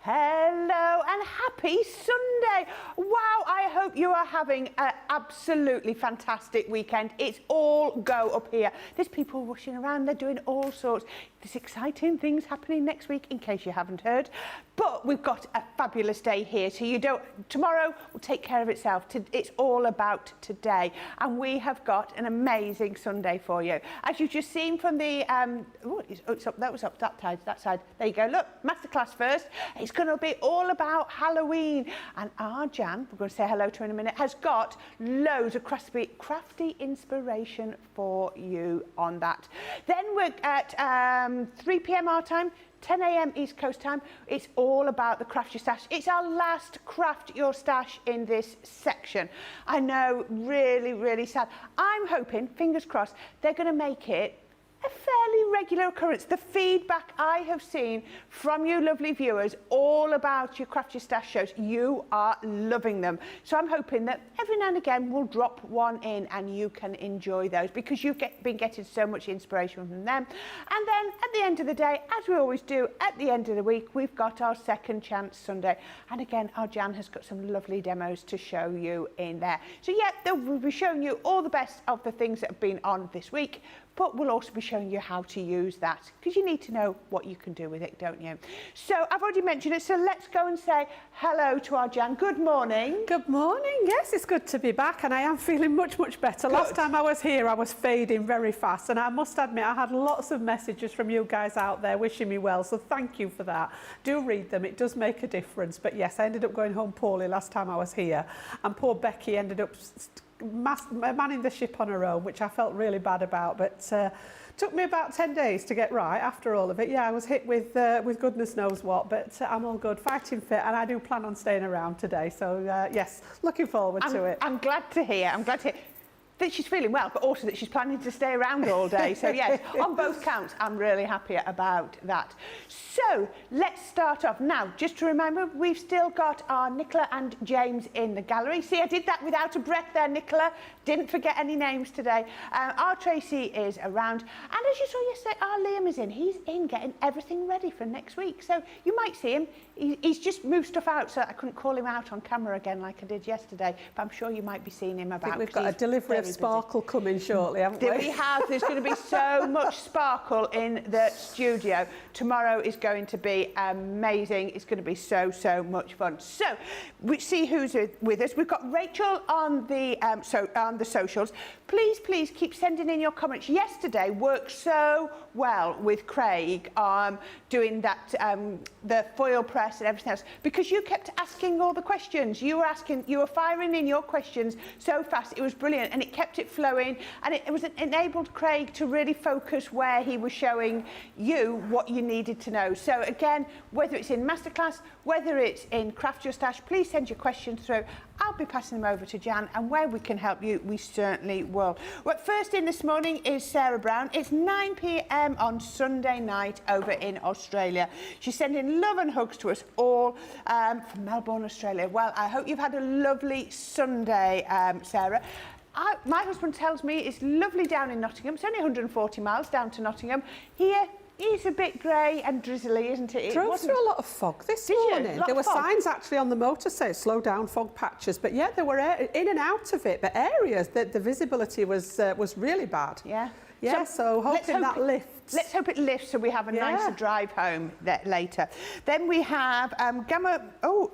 Hello and happy Sunday. Wow, I hope you are having an absolutely fantastic weekend. It's all go up here. There's people rushing around, they're doing all sorts. There's exciting things happening next week, in case you haven't heard. But we've got a fabulous day here, so tomorrow will take care of itself. It's all about today. And we have got an amazing Sunday for you. As you've just seen from the, it's up, that was up that side. There you go, look, masterclass first. It's going to be all about Halloween. And our Jan, we're going to say hello to her in a minute, has got loads of crafty inspiration for you on that. Then we're at 3 p.m. our time, 10 a.m. East Coast time. It's all about the Craft Your Stash. It's our last Craft Your Stash in this section. I know, really, really sad. I'm hoping, fingers crossed, they're going to make it a fairly regular occurrence. The feedback I have seen from you lovely viewers all about your Craft Your Stash shows, you are loving them. So I'm hoping that every now and again we'll drop one in and you can enjoy those, because you've been getting so much inspiration from them. And then at the end of the day, as we always do at the end of the week, we've got our Second Chance Sunday. And again, our Jan has got some lovely demos to show you in there. So yeah, we'll be showing you all the best of the things that have been on this week, but we'll also be showing you how to use that, because you need to know what you can do with it, don't you? So I've already mentioned it, so let's go and say hello to our Jan. Good morning. Good morning. Yes, it's good to be back, and I am feeling much, much better. Good. Last time I was here, I was fading very fast, and I must admit I had lots of messages from you guys out there wishing me well, so thank you for that. Do read them, it does make a difference. But yes, I ended up going home poorly last time I was here, and poor Becky ended up manning the ship on her own, which I felt really bad about, but took me about 10 days to get right after all of it. Yeah, I was hit with goodness knows what, but I'm all good, fighting fit, and I do plan on staying around today. So yes, looking forward to it. I'm glad to hear that she's feeling well, but also that she's planning to stay around all day. So yes, on both counts, I'm really happy about that. So let's start off. Now, just to remember, we've still got our Nicola and James in the gallery. See, I did that without a breath there, Nicola. Didn't forget any names today. Our Tracy is around. And as you saw yesterday, our Liam is in. He's in getting everything ready for next week. So you might see him. He's just moved stuff out, so I couldn't call him out on camera again like I did yesterday. But I'm sure you might be seeing him about. I think we've got a delivery of sparkle coming shortly, haven't we? We have. There's going to be so much sparkle in the studio. Tomorrow is going to be amazing. It's going to be so much fun. So we see who's with us. We've got Rachel on the socials. Please keep sending in your comments. Yesterday worked so well with Craig doing that the foil press and everything else, because you kept asking all the questions. You were firing in your questions so fast. It was brilliant, and it kept it flowing, and it enabled Craig to really focus where he was showing you what you needed to know. So again, whether it's in masterclass, whether it's in Craft Your Stash, please send your questions through. I'll be passing them over to Jan, and where we can help you, we certainly will. Well, first in this morning is Sarah Brown. It's 9 p.m. on Sunday night over in Australia. She's sending love and hugs to us all from Melbourne, Australia. Well, I hope you've had a lovely Sunday, Sarah. My husband tells me it's lovely down in Nottingham. It's only 140 miles down to Nottingham. Here, it's a bit grey and drizzly, isn't it? Drove through a lot of fog this morning. There were signs actually on the motor saying slow down, fog patches, but yeah, there were in and out of it, but areas that the visibility was really bad. Yeah. Yeah, so hoping that lifts. Let's hope it lifts so we have a nicer drive home later. Then we have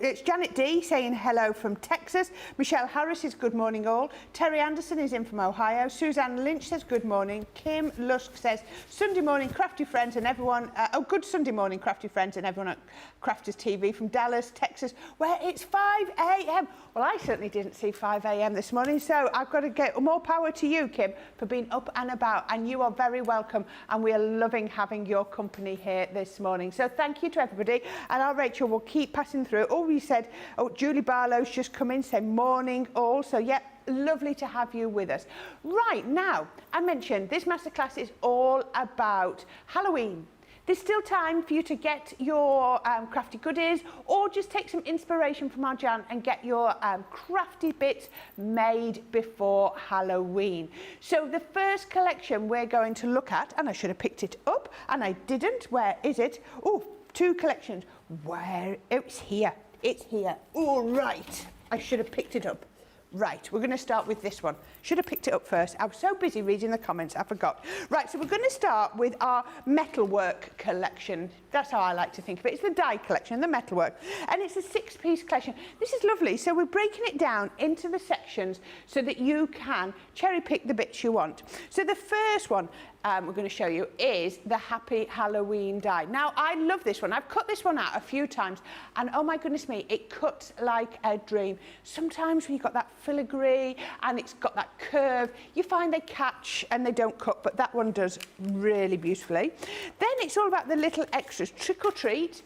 it's Janet D saying hello from Texas. Michelle Harris is good morning all. Terry Anderson is in from Ohio. Suzanne Lynch says good morning. Kim Lusk says Sunday morning crafty friends and everyone, good Sunday morning crafty friends and everyone at Crafters TV from Dallas, Texas, where it's 5 a.m. Well, I certainly didn't see 5 a.m. this morning, so I've got to get more power to you, Kim, for being up and about. And you are very welcome, and we are loving having your company here this morning. So thank you to everybody, and our Rachel will keep passing through. We said, Julie Barlow's just come in, saying morning all. So yeah, lovely to have you with us. Right, now, I mentioned this masterclass is all about Halloween. There's still time for you to get your crafty goodies, or just take some inspiration from our Jan and get your crafty bits made before Halloween. So the first collection we're going to look at, and I should have picked it up, and I didn't. Where is it? Oh, 2 collections. Where? It's here. It's here. All right. I should have picked it up. Right, we're going to start with this one. Should have picked it up first. I was so busy reading the comments, I forgot. Right, so we're going to start with our metalwork collection. That's how I like to think of it. It's the die collection, the metalwork. And it's a 6-piece collection. This is lovely. So we're breaking it down into the sections so that you can cherry pick the bits you want. So the first one, we're going to show you is the Happy Halloween die. Now, I love this one. I've cut this one out a few times, and oh my goodness me, it cuts like a dream. Sometimes when you've got that filigree and it's got that curve, you find they catch and they don't cut, but that one does really beautifully. Then it's all about the little extras. Trick or treat.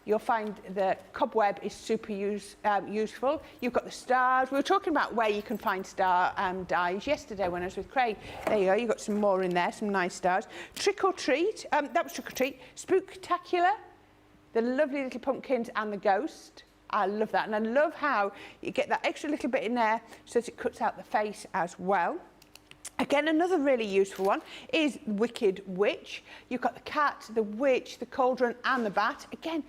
You'll find the cobweb is super useful. You've got the stars. We were talking about where you can find star dies yesterday when I was with Craig. There you go, you've got some more in there, some nice stars. Trick or treat, that was trick or treat. Spooktacular, the lovely little pumpkins and the ghost. I love that, and I love how you get that extra little bit in there so that it cuts out the face as well. Again, another really useful one is Wicked Witch. You've got the cat, the witch, the cauldron and the bat. Again,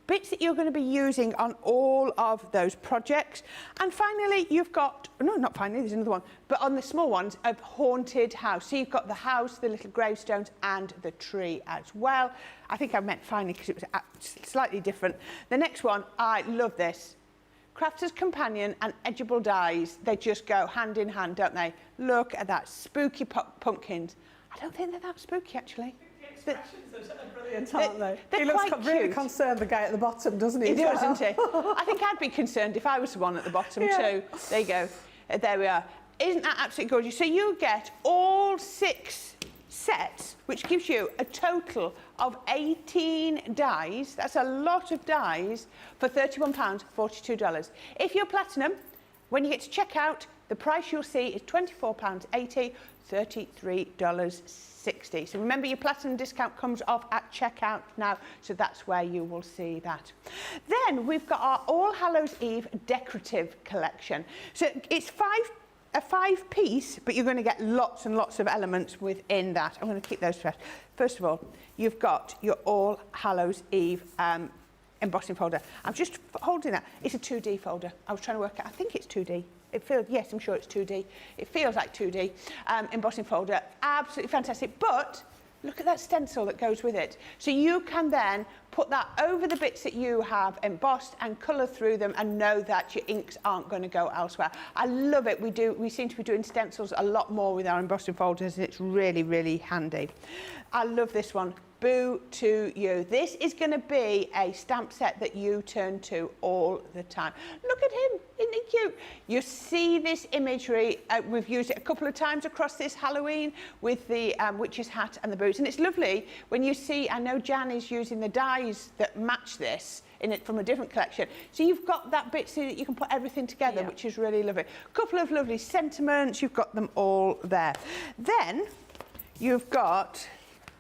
bits that you're going to be using on all of those projects. And finally, you've got, no, not finally, there's another one, but on the small ones, a haunted house. So you've got the house, the little gravestones and the tree as well. I think I meant finally because it was slightly different. The next one, I love this. Crafter's Companion and Edgeable Dies, they just go hand in hand, don't they? Look at that, spooky pumpkins. I don't think they're that spooky, actually. The expressions are brilliant, aren't they? They're he looks quite really cute. concerned, the guy at the bottom, doesn't he? He does, doesn't he? I think I'd be concerned if I was the one at the bottom too. There you go. There we are. Isn't that absolutely gorgeous? So you get all 6 sets, which gives you a total of 18 dies. That's a lot of dies for £31, $42. If you're platinum, when you get to checkout, the price you'll see is £24.80, $33.60. So remember, your platinum discount comes off at checkout now, so that's where you will see that. Then we've got our All Hallows Eve decorative collection. So it's a 5-piece, but you're going to get lots and lots of elements within that. I'm going to keep those first. First of all, you've got your All Hallows Eve embossing folder. I'm just holding that. It's a 2D folder. I was trying to work out. I think it's 2D. It feels, yes, I'm sure it's 2D. It feels like 2D. Embossing folder, absolutely fantastic. But look at that stencil that goes with it. So you can then put that over the bits that you have embossed and colour through them and know that your inks aren't going to go elsewhere. I love it. We seem to be doing stencils a lot more with our embossing folders, and it's really, really handy. I love this one. Boo to you. This is going to be a stamp set that you turn to all the time. Look at him, isn't he cute? You see this imagery, we've used it a couple of times across this Halloween with the witch's hat and the boots, and it's lovely when you see, I know Jan is using the dies that match this in it from a different collection. So you've got that bit so that you can put everything together, which is really lovely. A couple of lovely sentiments, you've got them all there. Then you've got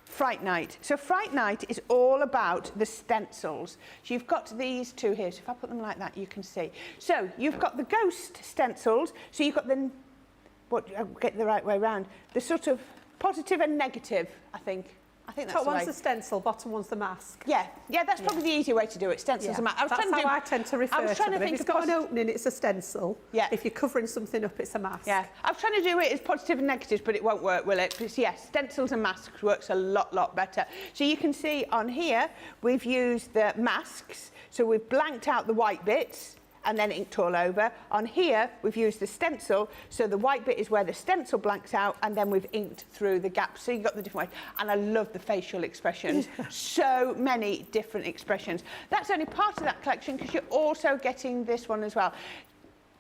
Fright Night. So Fright Night is all about the stencils. So you've got these two here. So if I put them like that, you can see. So you've got the ghost stencils. So you've got the, I'll get the right way around, the sort of positive and negative, I think that's Top the way. one's the stencil, bottom one's the mask. Yeah, that's probably the easier way to do it, stencils and mask. That's how I tend to refer to them. If it's got an opening, it's a stencil. Yeah. If you're covering something up, it's a mask. Yeah, I was trying to do it as positive and negatives, but it won't work, will it? Because, yes, stencils and masks works a lot better. So you can see on here, we've used the masks. So we've blanked out the white bits and then inked all over. On here, we've used the stencil, so the white bit is where the stencil blanks out, and then we've inked through the gaps. So you've got the different ways. And I love the facial expressions. So many different expressions. That's only part of that collection, because you're also getting this one as well.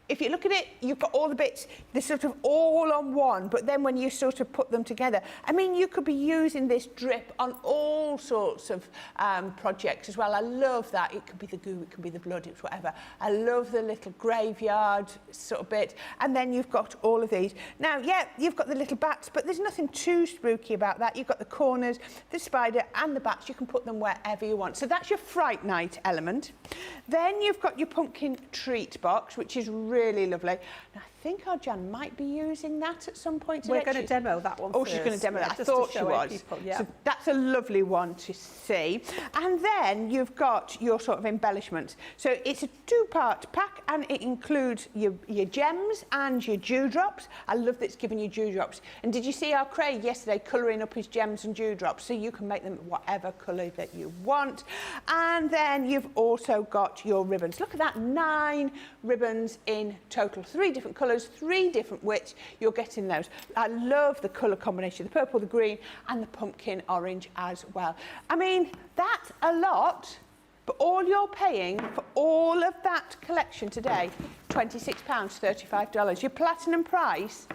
If you look at it, you've got all the bits, they're sort of all on one, but then when you sort of put them together, I mean, you could be using this drip on all sorts of projects as well. I love that. It could be the goo, it could be the blood, it's whatever. I love the little graveyard sort of bit. And then you've got all of these. Now, yeah, you've got the little bats, but there's nothing too spooky about that. You've got the corners, the spider and the bats. You can put them wherever you want. So that's your Fright Night element. Then you've got your pumpkin treat box, which is really lovely. And I think our Jan might be using that at some point. We're going to demo that one first. She's going to demo that. I just thought to she show was. People, yeah. So that's a lovely one to see. And then you've got your sort of embellishments. So it's a 2-part pack, and it includes your gems and your dewdrops. I love that it's giving you dewdrops. And did you see our Craig yesterday colouring up his gems and dewdrops? So you can make them whatever colour that you want. And then you've also got your ribbons. Look at that, 9 ribbons in in total 3 different colours, 3 different widths. You're getting those. I love the colour combination, the purple, the green and the pumpkin orange as well. I mean, that's a lot, but all you're paying for all of that collection today, £26, $35. Your platinum price,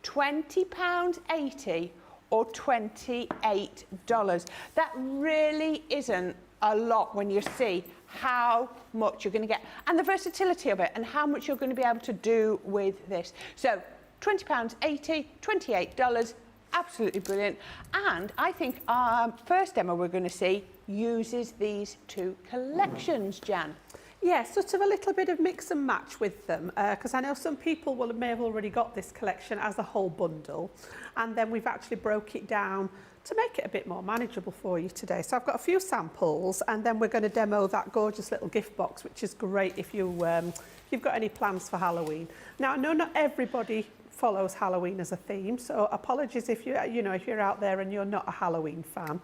£20.80 or $28. That really isn't a lot when you see how much you're going to get and the versatility of it and how much you're going to be able to do with this. So £20.80, $28, absolutely brilliant. And I think our first demo we're going to see uses these 2 collections, Jan. Yeah, sort of a little bit of mix and match with them, because I know some people may have already got this collection as a whole bundle, and then we've actually broke it down to make it a bit more manageable for you today. So I've got a few samples, and then we're going to demo that gorgeous little gift box, which is great if you've got any plans for Halloween. Now, I know not everybody follows Halloween as a theme, so apologies if you're out there and you're not a Halloween fan.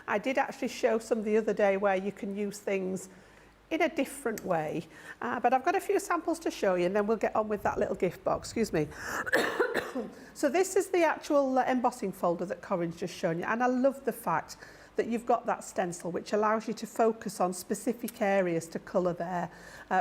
I did actually show some the other day where you can use things in a different way, but I've got a few samples to show you, and then we'll get on with that little gift box. Excuse me. So this is the actual embossing folder that Corrine's just shown you, and I love the fact that you've got that stencil which allows you to focus on specific areas to colour there,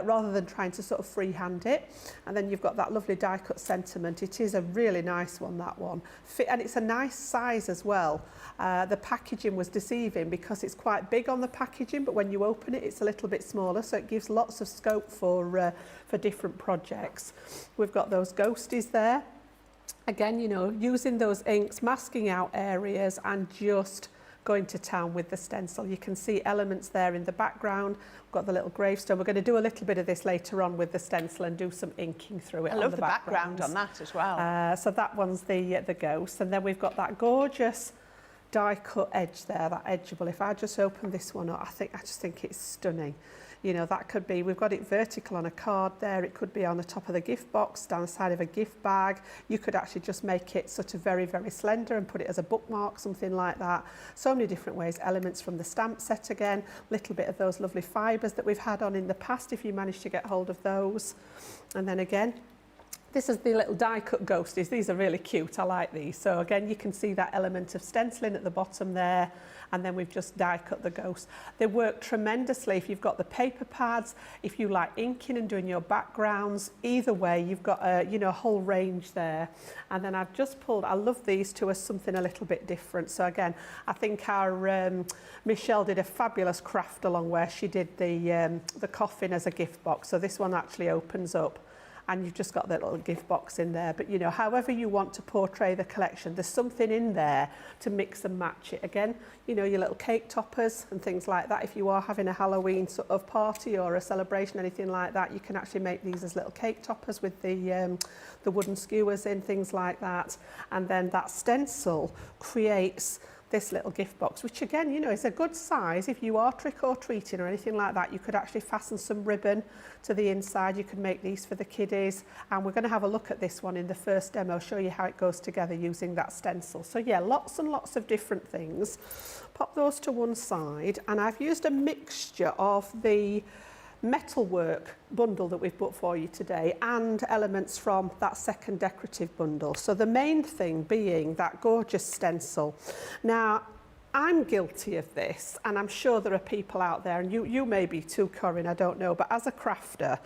rather than trying to sort of freehand it. And then you've got that lovely die cut sentiment. It is a really nice one, that one, and it's a nice size as well. The packaging was deceiving because it's quite big on the packaging, but when you open it, it's a little bit smaller, so it gives lots of scope for different projects. We've got those ghosties there. Again, you know, using those inks, masking out areas and just going to town with the stencil. You can see elements there in the background. We've got the little gravestone. We're going to do a little bit of this later on with the stencil and do some inking through it. I love the background on that as well. So that one's the ghost, and then we've got that gorgeous die cut edge there, that edgeable. If I just open this one up, I just think it's stunning. You know, that could be, we've got it vertical on a card there, it could be on the top of the gift box, down the side of a gift bag. You could actually just make it sort of very, very slender and put it as a bookmark, something like that. So many different ways. Elements from the stamp set again, little bit of those lovely fibres that we've had on in the past, if you manage to get hold of those. And then again, this is the little die cut ghosties. These are really cute, I like these. So again, you can see that element of stenciling at the bottom there, and then we've just die cut the ghost. They work tremendously if you've got the paper pads, if you like inking and doing your backgrounds. Either way, you've got a whole range there. And then I've just pulled, I love these two as something a little bit different. So again, I think our Michelle did a fabulous craft along where she did the coffin as a gift box. So this one actually opens up, and you've just got that little gift box in there. But, you know, however you want to portray the collection, there's something in there to mix and match it. Again, you know, your little cake toppers and things like that. If you are having a Halloween sort of party or a celebration, anything like that, you can actually make these as little cake toppers with the wooden skewers in, things like that. And then that stencil creates this little gift box, which again, you know, is a good size. If you are trick-or-treating or anything like that, you could actually fasten some ribbon to the inside. You can make these for the kiddies, and we're going to have a look at this one in the first demo, show you how it goes together using that stencil. So yeah, lots and lots of different things. Pop those to one side, and I've used a mixture of the metalwork bundle that we've put for you today and elements from that second decorative bundle. So the main thing being that gorgeous stencil. Now, I'm guilty of this, and I'm sure there are people out there, and you may be too, Corrine, I don't know, but as a crafter,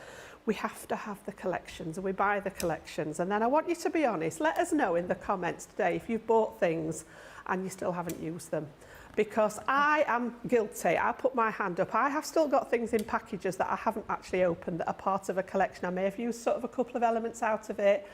we have to have the collections, and we buy the collections. And then I want you to be honest, let us know in the comments today if you've bought things and you still haven't used them. Because I am guilty. I put my hand up. I have still got things in packages that I haven't actually opened that are part of a collection. I may have used sort of a couple of elements out of it,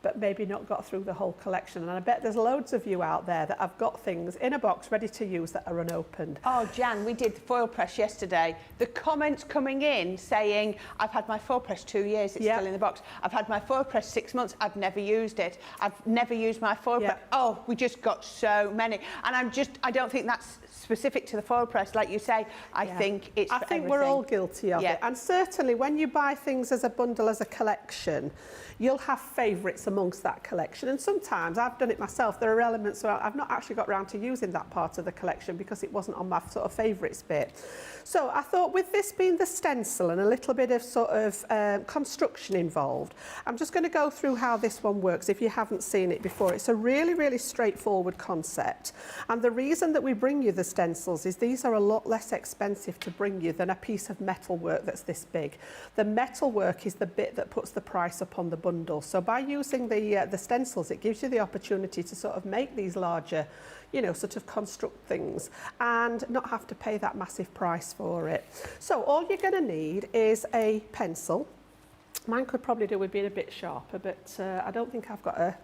but maybe not got through the whole collection. And I bet there's loads of you out there that have got things in a box ready to use that are unopened. Oh, Jan, we did the foil press yesterday. The comments coming in saying, I've had my foil press 2 years, it's still in the box. I've had my foil press 6 months, I've never used it. I've never used my foil press. Oh, we just got so many. And I don't think that's specific to the foil press, like you say. I think it's I think we're all guilty of it. And certainly when you buy things as a bundle, as a collection, you'll have favourites amongst that collection. And sometimes I've done it myself. There are elements where I've not actually got around to using that part of the collection because it wasn't on my sort of favourites bit. So I thought, with this being the stencil and a little bit of sort of construction involved, I'm just going to go through how this one works if you haven't seen it before. It's a really, really straightforward concept. And the reason that we bring you the stencils is these are a lot less expensive to bring you than a piece of metal work that's this big. The metal work is the bit that puts the price up on the bundle. So by using the stencils, it gives you the opportunity to sort of make these larger, you know, sort of construct things and not have to pay that massive price for it. So all you're going to need is a pencil. Mine could probably do with being a bit sharper, but I don't think I've got a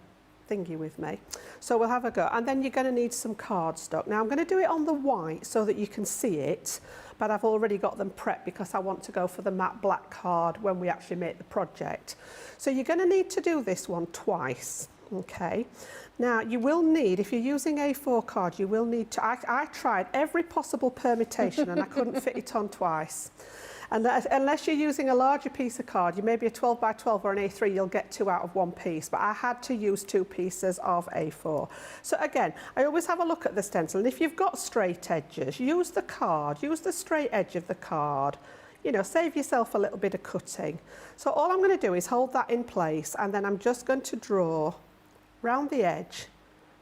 thingy with me. So we'll have a go. And then you're going to need some cardstock. Now I'm going to do it on the white so that you can see it, but I've already got them prepped because I want to go for the matte black card when we actually make the project. So you're going to need to do this one twice. Okay, now you will need, if you're using A4 card, you will need to, I tried every possible permutation and I couldn't fit it on twice. And unless you're using a larger piece of card, you may be a 12 by 12 or an A3, you'll get 2 out of 1 piece, but I had to use 2 pieces of A4. So again, I always have a look at the stencil, and if you've got straight edges, use the card, use the straight edge of the card. You know, save yourself a little bit of cutting. So all I'm going to do is hold that in place, and then I'm just going to draw round the edge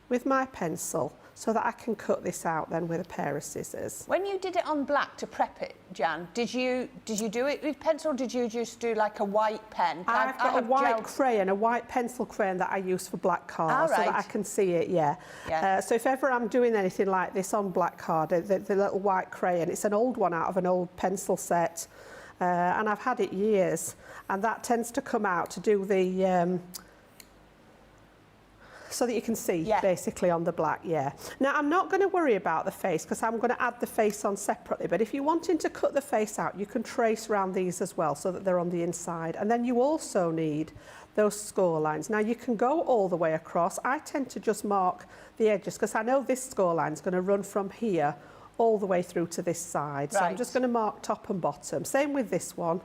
with my pencil so that I can cut this out then with a pair of scissors. When you did it on black to prep it, Jan, did you do it with pencil, or did you just do like a white pen? I've got a white crayon, a white pencil crayon that I use for black cards so that I can see it, yeah. So if ever I'm doing anything like this on black card, the little white crayon, it's an old one out of an old pencil set, and I've had it years, and that tends to come out to do the so that you can see basically on the black, Now I'm not going to worry about the face because I'm going to add the face on separately, but if you're wanting to cut the face out, you can trace around these as well so that they're on the inside. And then you also need those score lines. Now you can go all the way across. I tend to just mark the edges because I know this score line is going to run from here all the way through to this side. So I'm just going to mark top and bottom. Same with this one,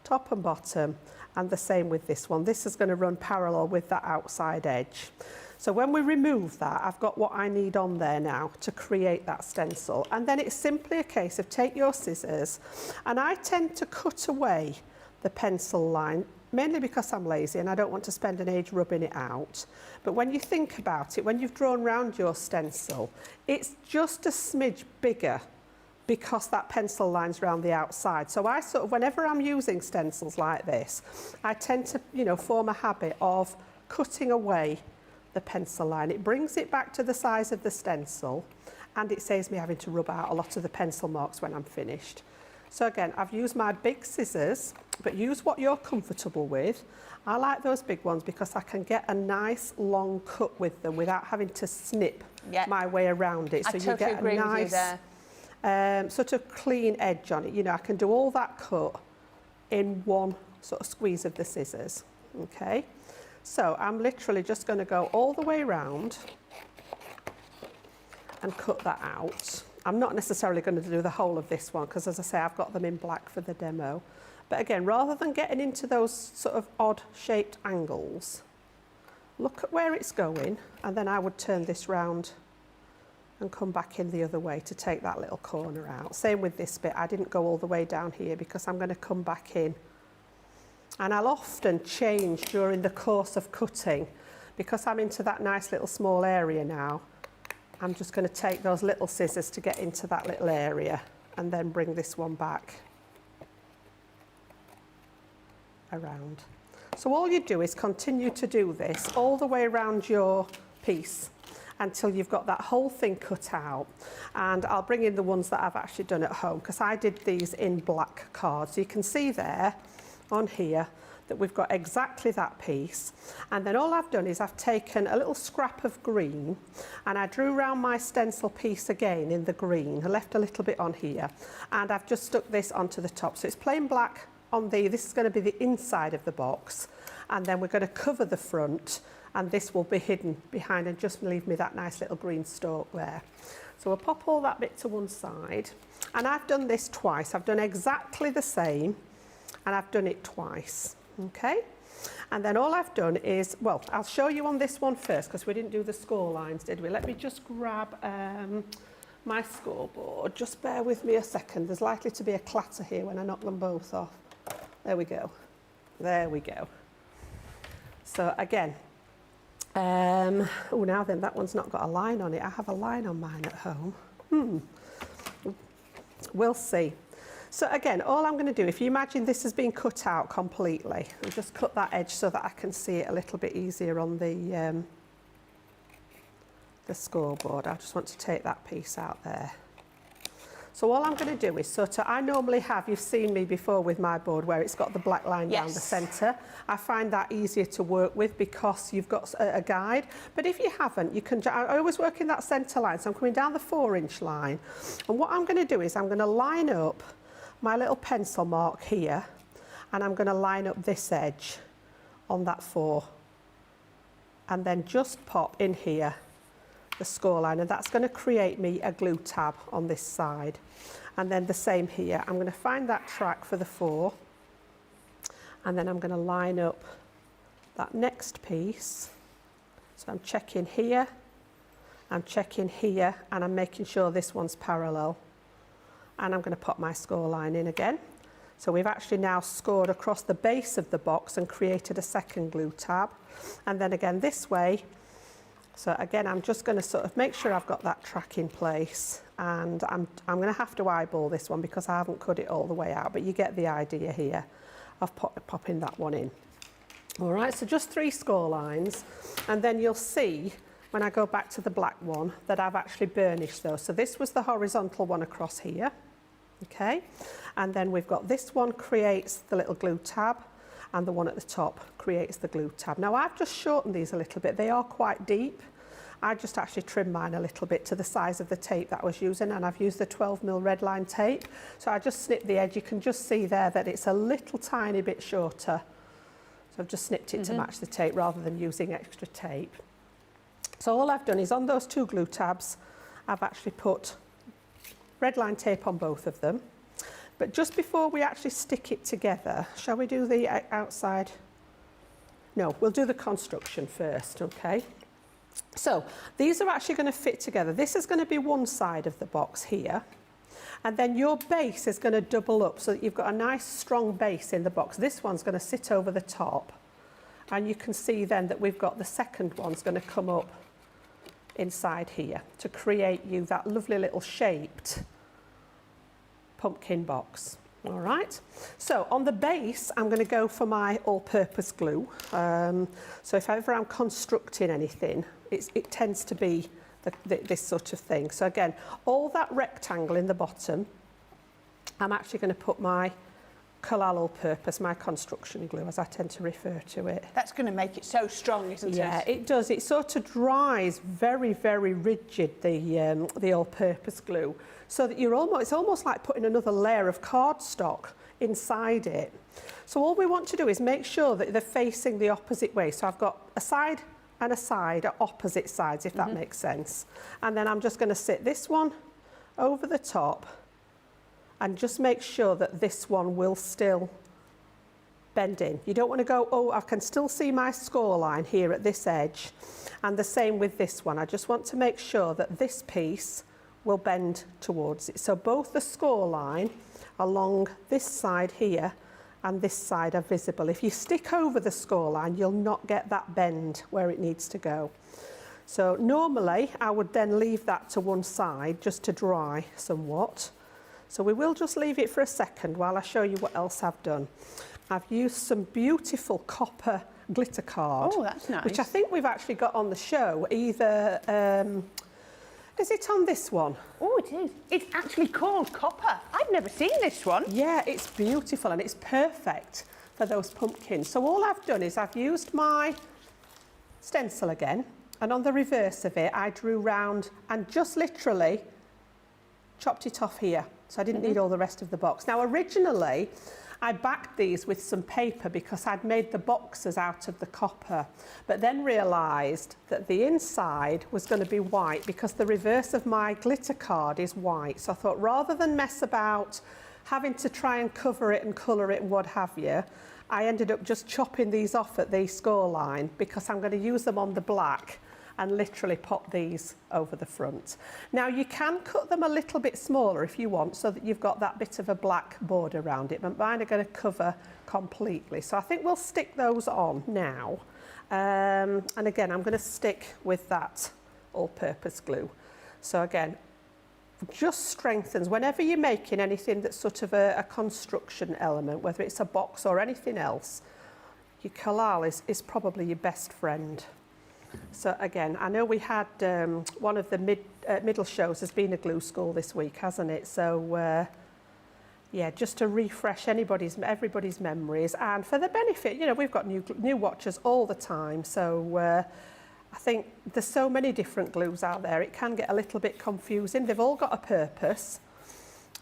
top and bottom, and the same with this one. This is going to run parallel with that outside edge. So when we remove that, I've got what I need on there now to create that stencil. And then it's simply a case of take your scissors, and I tend to cut away the pencil line, mainly because I'm lazy and I don't want to spend an age rubbing it out. But when you think about it, when you've drawn round your stencil, it's just a smidge bigger because that pencil line's round the outside. So I sort of, whenever I'm using stencils like this, I tend to, you know, form a habit of cutting away the pencil line. It brings it back to the size of the stencil, and it saves me having to rub out a lot of the pencil marks when I'm finished. So again, I've used my big scissors, but use what you're comfortable with. I like those big ones because I can get a nice long cut with them without having to snip my way around it. So you get a nice sort of clean edge on it. You know, I can do all that cut in one sort of squeeze of the scissors. Okay. So I'm literally just going to go all the way around and cut that out. I'm not necessarily going to do the whole of this one because, as I say, I've got them in black for the demo. But again, rather than getting into those sort of odd shaped angles, look at where it's going, and then I would turn this round and come back in the other way to take that little corner out. Same with this bit. I didn't go all the way down here because I'm going to come back in. And I'll often change during the course of cutting because I'm into that nice little small area now. I'm just going to take those little scissors to get into that little area and then bring this one back around. So all you do is continue to do this all the way around your piece until you've got that whole thing cut out. And I'll bring in the ones that I've actually done at home because I did these in black cards. So you can see there on here that we've got exactly that piece, and then all I've done is I've taken a little scrap of green and I drew around my stencil piece again in the green. I left a little bit on here and I've just stuck this onto the top. So it's plain black on this is going to be the inside of the box, and then we're going to cover the front, and this will be hidden behind and just leave me that nice little green stalk there. So we'll pop all that bit to one side, and I've done this twice. I've done exactly the same, and I've done it twice, okay? And then all I've done is, well, I'll show you on this one first because we didn't do the score lines, did we? Let me just grab my scoreboard. Just bear with me a second. There's likely to be a clatter here when I knock them both off. There we go. There we go. So again, oh, now then, that one's not got a line on it. I have a line on mine at home. We'll see. So again, all I'm going to do, if you imagine this has been cut out completely, I'll just cut that edge so that I can see it a little bit easier on the scoreboard. I just want to take that piece out there. So all I'm going to do is I normally have, you've seen me before with my board where it's got the black line down the centre. I find that easier to work with because you've got a guide. But if you haven't, you can, I always work in that centre line. So I'm coming down the 4-inch line. And what I'm going to do is I'm going to line up my little pencil mark here, and I'm going to line up this edge on that 4. And then just pop in here the score line, and that's going to create me a glue tab on this side. And then the same here, I'm going to find that track for the 4, and then I'm going to line up that next piece. So I'm checking here, I'm checking here, and I'm making sure this one's parallel. And I'm going to pop my score line in again. So we've actually now scored across the base of the box and created a second glue tab. And then again this way. So again, I'm just going to sort of make sure I've got that track in place, and I'm going to have to eyeball this one because I haven't cut it all the way out, but you get the idea here of popping that one in. All right, so just 3 score lines, and then you'll see when I go back to the black one that I've actually burnished those. So this was the horizontal one across here, okay? And then we've got this one creates the little glue tab, and the one at the top creates the glue tab. Now I've just shortened these a little bit. They are quite deep. I just actually trimmed mine a little bit to the size of the tape that I was using, and I've used the 12mm red line tape. So I just snipped the edge. You can just see there that it's a little tiny bit shorter. So I've just snipped it to match the tape rather than using extra tape. So all I've done is on those 2 glue tabs, I've actually put red line tape on both of them. But just before we actually stick it together, shall we do the outside? No, we'll do the construction first, okay? So these are actually going to fit together. This is going to be one side of the box here, and then your base is going to double up so that you've got a nice strong base in the box. This one's going to sit over the top, and you can see then that we've got the second one's going to come up inside here to create you that lovely little shaped pumpkin box. All right, so on the base I'm going to go for my all-purpose glue. So if ever I'm constructing anything, it tends to be this sort of thing. So again, all that rectangle in the bottom, I'm actually going to put my Collal all-purpose, my construction glue, as I tend to refer to it. That's going to make it so strong, isn't it? Yeah, it does. It sort of dries very, very rigid, the all-purpose glue, so that it's almost like putting another layer of cardstock inside it. So all we want to do is make sure that they're facing the opposite way. So I've got a side and a side at opposite sides, if that makes sense. And then I'm just going to sit this one over the top and just make sure that this one will still bend in. You don't want to go, oh, I can still see my score line here at this edge. And the same with this one. I just want to make sure that this piece will bend towards it. So both the score line along this side here and this side are visible. If you stick over the score line, you'll not get that bend where it needs to go. So normally I would then leave that to one side just to dry somewhat. So we will just leave it for a second while I show you what else I've done. I've used some beautiful copper glitter card. Oh, that's nice. Which I think we've actually got on the show. Either, is it on this one? Oh, it is. It's actually called copper. I've never seen this one. Yeah, it's beautiful and it's perfect for those pumpkins. So all I've done is I've used my stencil again, and on the reverse of it, I drew round and just literally chopped it off here. So I didn't need all the rest of the box. Now, originally, I backed these with some paper because I'd made the boxes out of the copper, but then realised that the inside was going to be white because the reverse of my glitter card is white. So I thought rather than mess about having to try and cover it and colour it and what have you, I ended up just chopping these off at the score line because I'm going to use them on the black and literally pop these over the front. Now you can cut them a little bit smaller if you want, so that you've got that bit of a black border around it, but mine are going to cover completely. So I think we'll stick those on now. And again, I'm going to stick with that all-purpose glue. So again, just strengthens whenever you're making anything that's sort of a construction element, whether it's a box or anything else. Your collal is probably your best friend. So again, I know we had one of the middle shows has been a glue school this week, hasn't it? So yeah, just to refresh everybody's memories, and for the benefit, you know, we've got new watchers all the time, so I think there's so many different glues out there, it can get a little bit confusing. They've all got a purpose.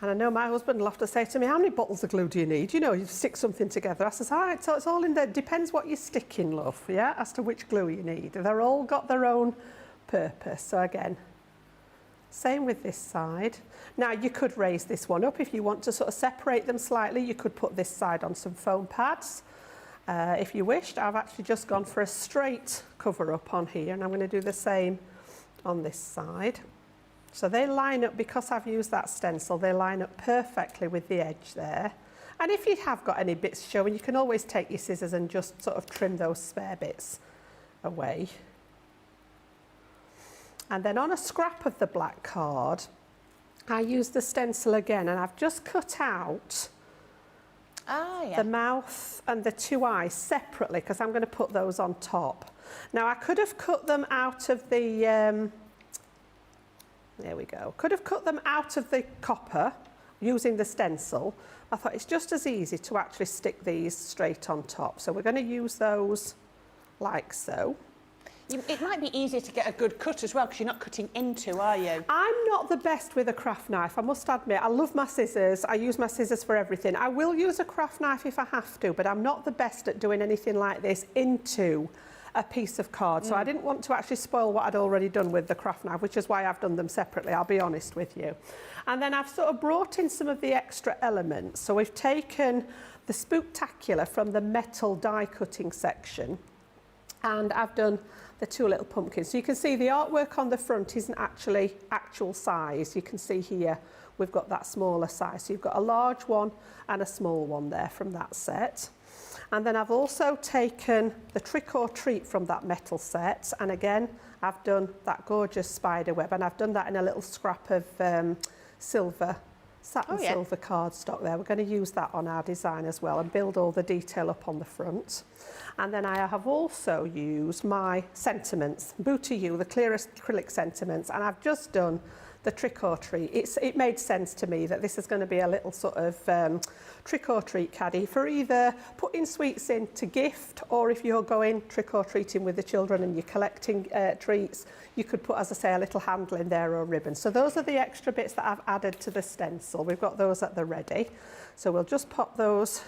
And I know my husband will have to say to me, how many bottles of glue do you need? You know, you stick something together. I says, all right, so it's all in there. Depends what you're sticking, love, yeah, as to which glue you need. They're all got their own purpose. So again, same with this side. Now you could raise this one up if you want to sort of separate them slightly. You could put this side on some foam pads. If you wished, I've actually just gone for a straight cover up on here, and I'm going to do the same on this side. So they line up, because I've used that stencil, they line up perfectly with the edge there. And if you have got any bits showing, you can always take your scissors and just sort of trim those spare bits away. And then on a scrap of the black card, I use the stencil again, and I've just cut out the mouth and the two eyes separately, because I'm going to put those on top. Now I could have cut them out of the, there we go, could have cut them out of the copper using the stencil. I thought it's just as easy to actually stick these straight on top. So we're going to use those like so. It might be easier to get a good cut as well, because you're not cutting into, are you? I'm not the best with a craft knife, I must admit. I love my scissors. I use my scissors for everything. I will use a craft knife if I have to, but I'm not the best at doing anything like this into a piece of card. So I didn't want to actually spoil what I'd already done with the craft knife, which is why I've done them separately, I'll be honest with you. And then I've sort of brought in some of the extra elements. So we've taken the Spooktacular from the metal die cutting section, and I've done the two little pumpkins. So you can see the artwork on the front isn't actually actual size. You can see here we've got that smaller size. So you've got a large one and a small one there from that set. And then I've also taken the Trick or Treat from that metal set, and again I've done that gorgeous spider web, and I've done that in a little scrap of silver, satin silver cardstock there. We're going to use that on our design as well and build all the detail up on the front. And then I have also used my sentiments, Boo to You, the clear acrylic sentiments, and I've just done the Trick or Treat. It made sense to me that this is going to be a little sort of Trick or Treat caddy for either putting sweets in to gift, or if you're going trick or treating with the children and you're collecting treats, you could put, as I say, a little handle in there or ribbon. So those are the extra bits that I've added to the stencil. We've got those at the ready. So we'll just pop those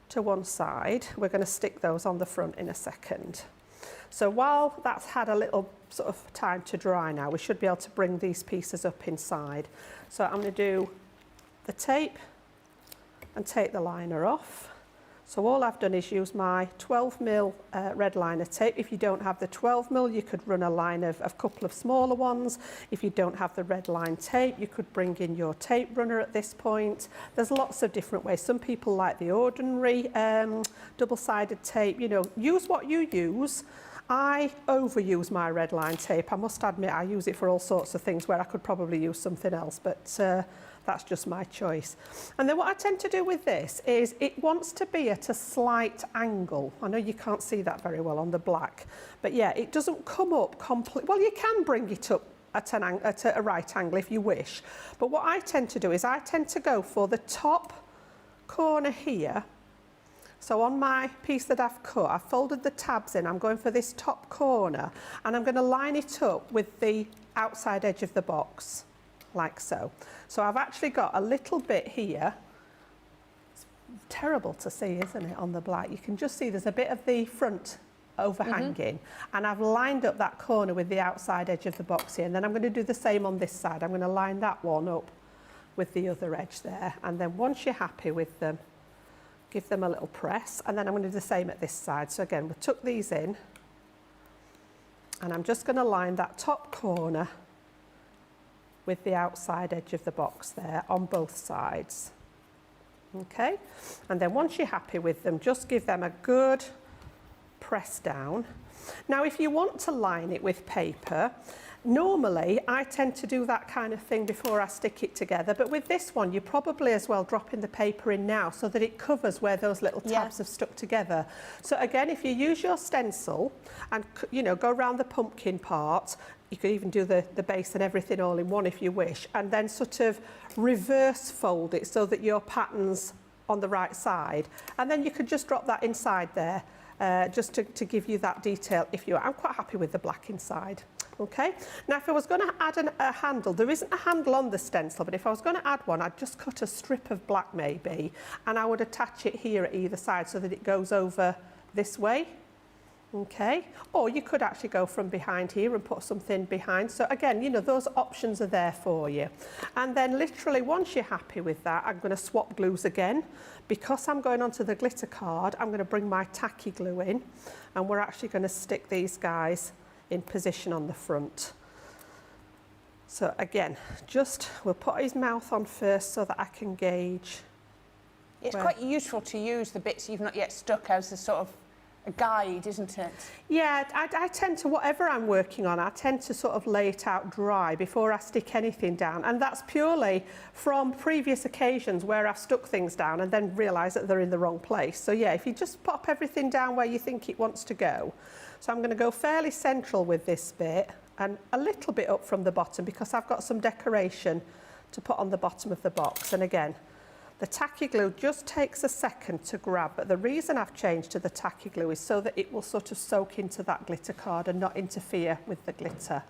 to one side. We're going to stick those on the front in a second. So while that's had a little sort of time to dry now, we should be able to bring these pieces up inside. So I'm going to do the tape and take the liner off. So all I've done is use my 12mm red liner tape. If you don't have the 12mm, you could run a line of a couple of smaller ones. If you don't have the red line tape, you could bring in your tape runner at this point. There's lots of different ways. Some people like the ordinary double-sided tape. You know, use what you use. I overuse my red line tape. I must admit I use it for all sorts of things where I could probably use something else, but that's just my choice. And then what I tend to do with this is it wants to be at a slight angle. I know you can't see that very well on the black, but yeah, it doesn't come up completely. Well, you can bring it up at a right angle if you wish, but what I tend to do is I tend to go for the top corner here. So on my piece that I've cut, I've folded the tabs in, I'm going for this top corner, and I'm going to line it up with the outside edge of the box, like so. So I've actually got a little bit here. It's terrible to see, isn't it, on the black? You can just see there's a bit of the front overhanging, and I've lined up that corner with the outside edge of the box here, and then I'm going to do the same on this side. I'm going to line that one up with the other edge there, and then once you're happy with them, give them a little press, and then I'm going to do the same at this side. So again, we'll tuck these in, and I'm just going to line that top corner with the outside edge of the box there on both sides. Okay, and then once you're happy with them, just give them a good press down. Now, if you want to line it with paper, normally I tend to do that kind of thing before I stick it together, but with this one, you're probably as well dropping the paper in now so that it covers where those little tabs have stuck together. So again, if you use your stencil and, you know, go around the pumpkin part, you could even do the base and everything all in one if you wish, and then sort of reverse fold it so that your pattern's on the right side. And then you could just drop that inside there, just to give you that detail if you are. I'm quite happy with the black inside. Okay, now if I was going to add a handle, there isn't a handle on the stencil, but if I was going to add one, I'd just cut a strip of black maybe, and I would attach it here at either side so that it goes over this way. Okay, or you could actually go from behind here and put something behind. So again, you know, those options are there for you. And then literally once you're happy with that, I'm going to swap glues again. Because I'm going onto the glitter card, I'm going to bring my tacky glue in, and we're actually going to stick these guys in position on the front. So again, just we'll put his mouth on first so that I can gauge. It's quite useful to use the bits you've not yet stuck as a sort of a guide, isn't it? Yeah, I tend to, whatever I'm working on, I tend to sort of lay it out dry before I stick anything down. And that's purely from previous occasions where I've stuck things down and then realised that they're in the wrong place. So yeah, if you just pop everything down where you think it wants to go. So I'm going to go fairly central with this bit and a little bit up from the bottom because I've got some decoration to put on the bottom of the box. And again, the tacky glue just takes a second to grab, but the reason I've changed to the tacky glue is so that it will sort of soak into that glitter card and not interfere with the glitter.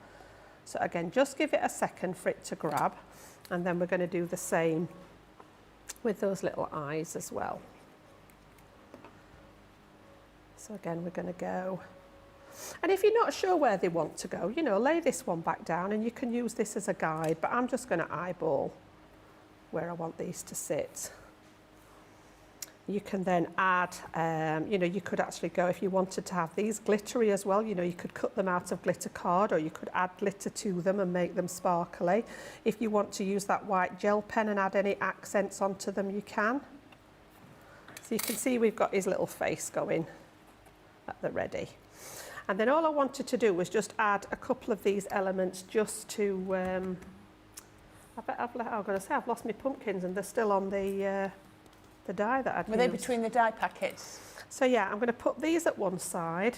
So again, just give it a second for it to grab, and then we're going to do the same with those little eyes as well. So again, we're going to go, and if you're not sure where they want to go, you know, lay this one back down and you can use this as a guide, but I'm just going to eyeball where I want these to sit. You can then add, you know, you could actually go, if you wanted to have these glittery as well, you know, you could cut them out of glitter card, or you could add glitter to them and make them sparkly. If you want to use that white gel pen and add any accents onto them, you can. So you can see we've got his little face going at the ready. And then all I wanted to do was just add a couple of these elements just to, I'm going to say I've lost my pumpkins and they're still on the die that I'd used. Were they between the die packets? So yeah, I'm going to put these at one side.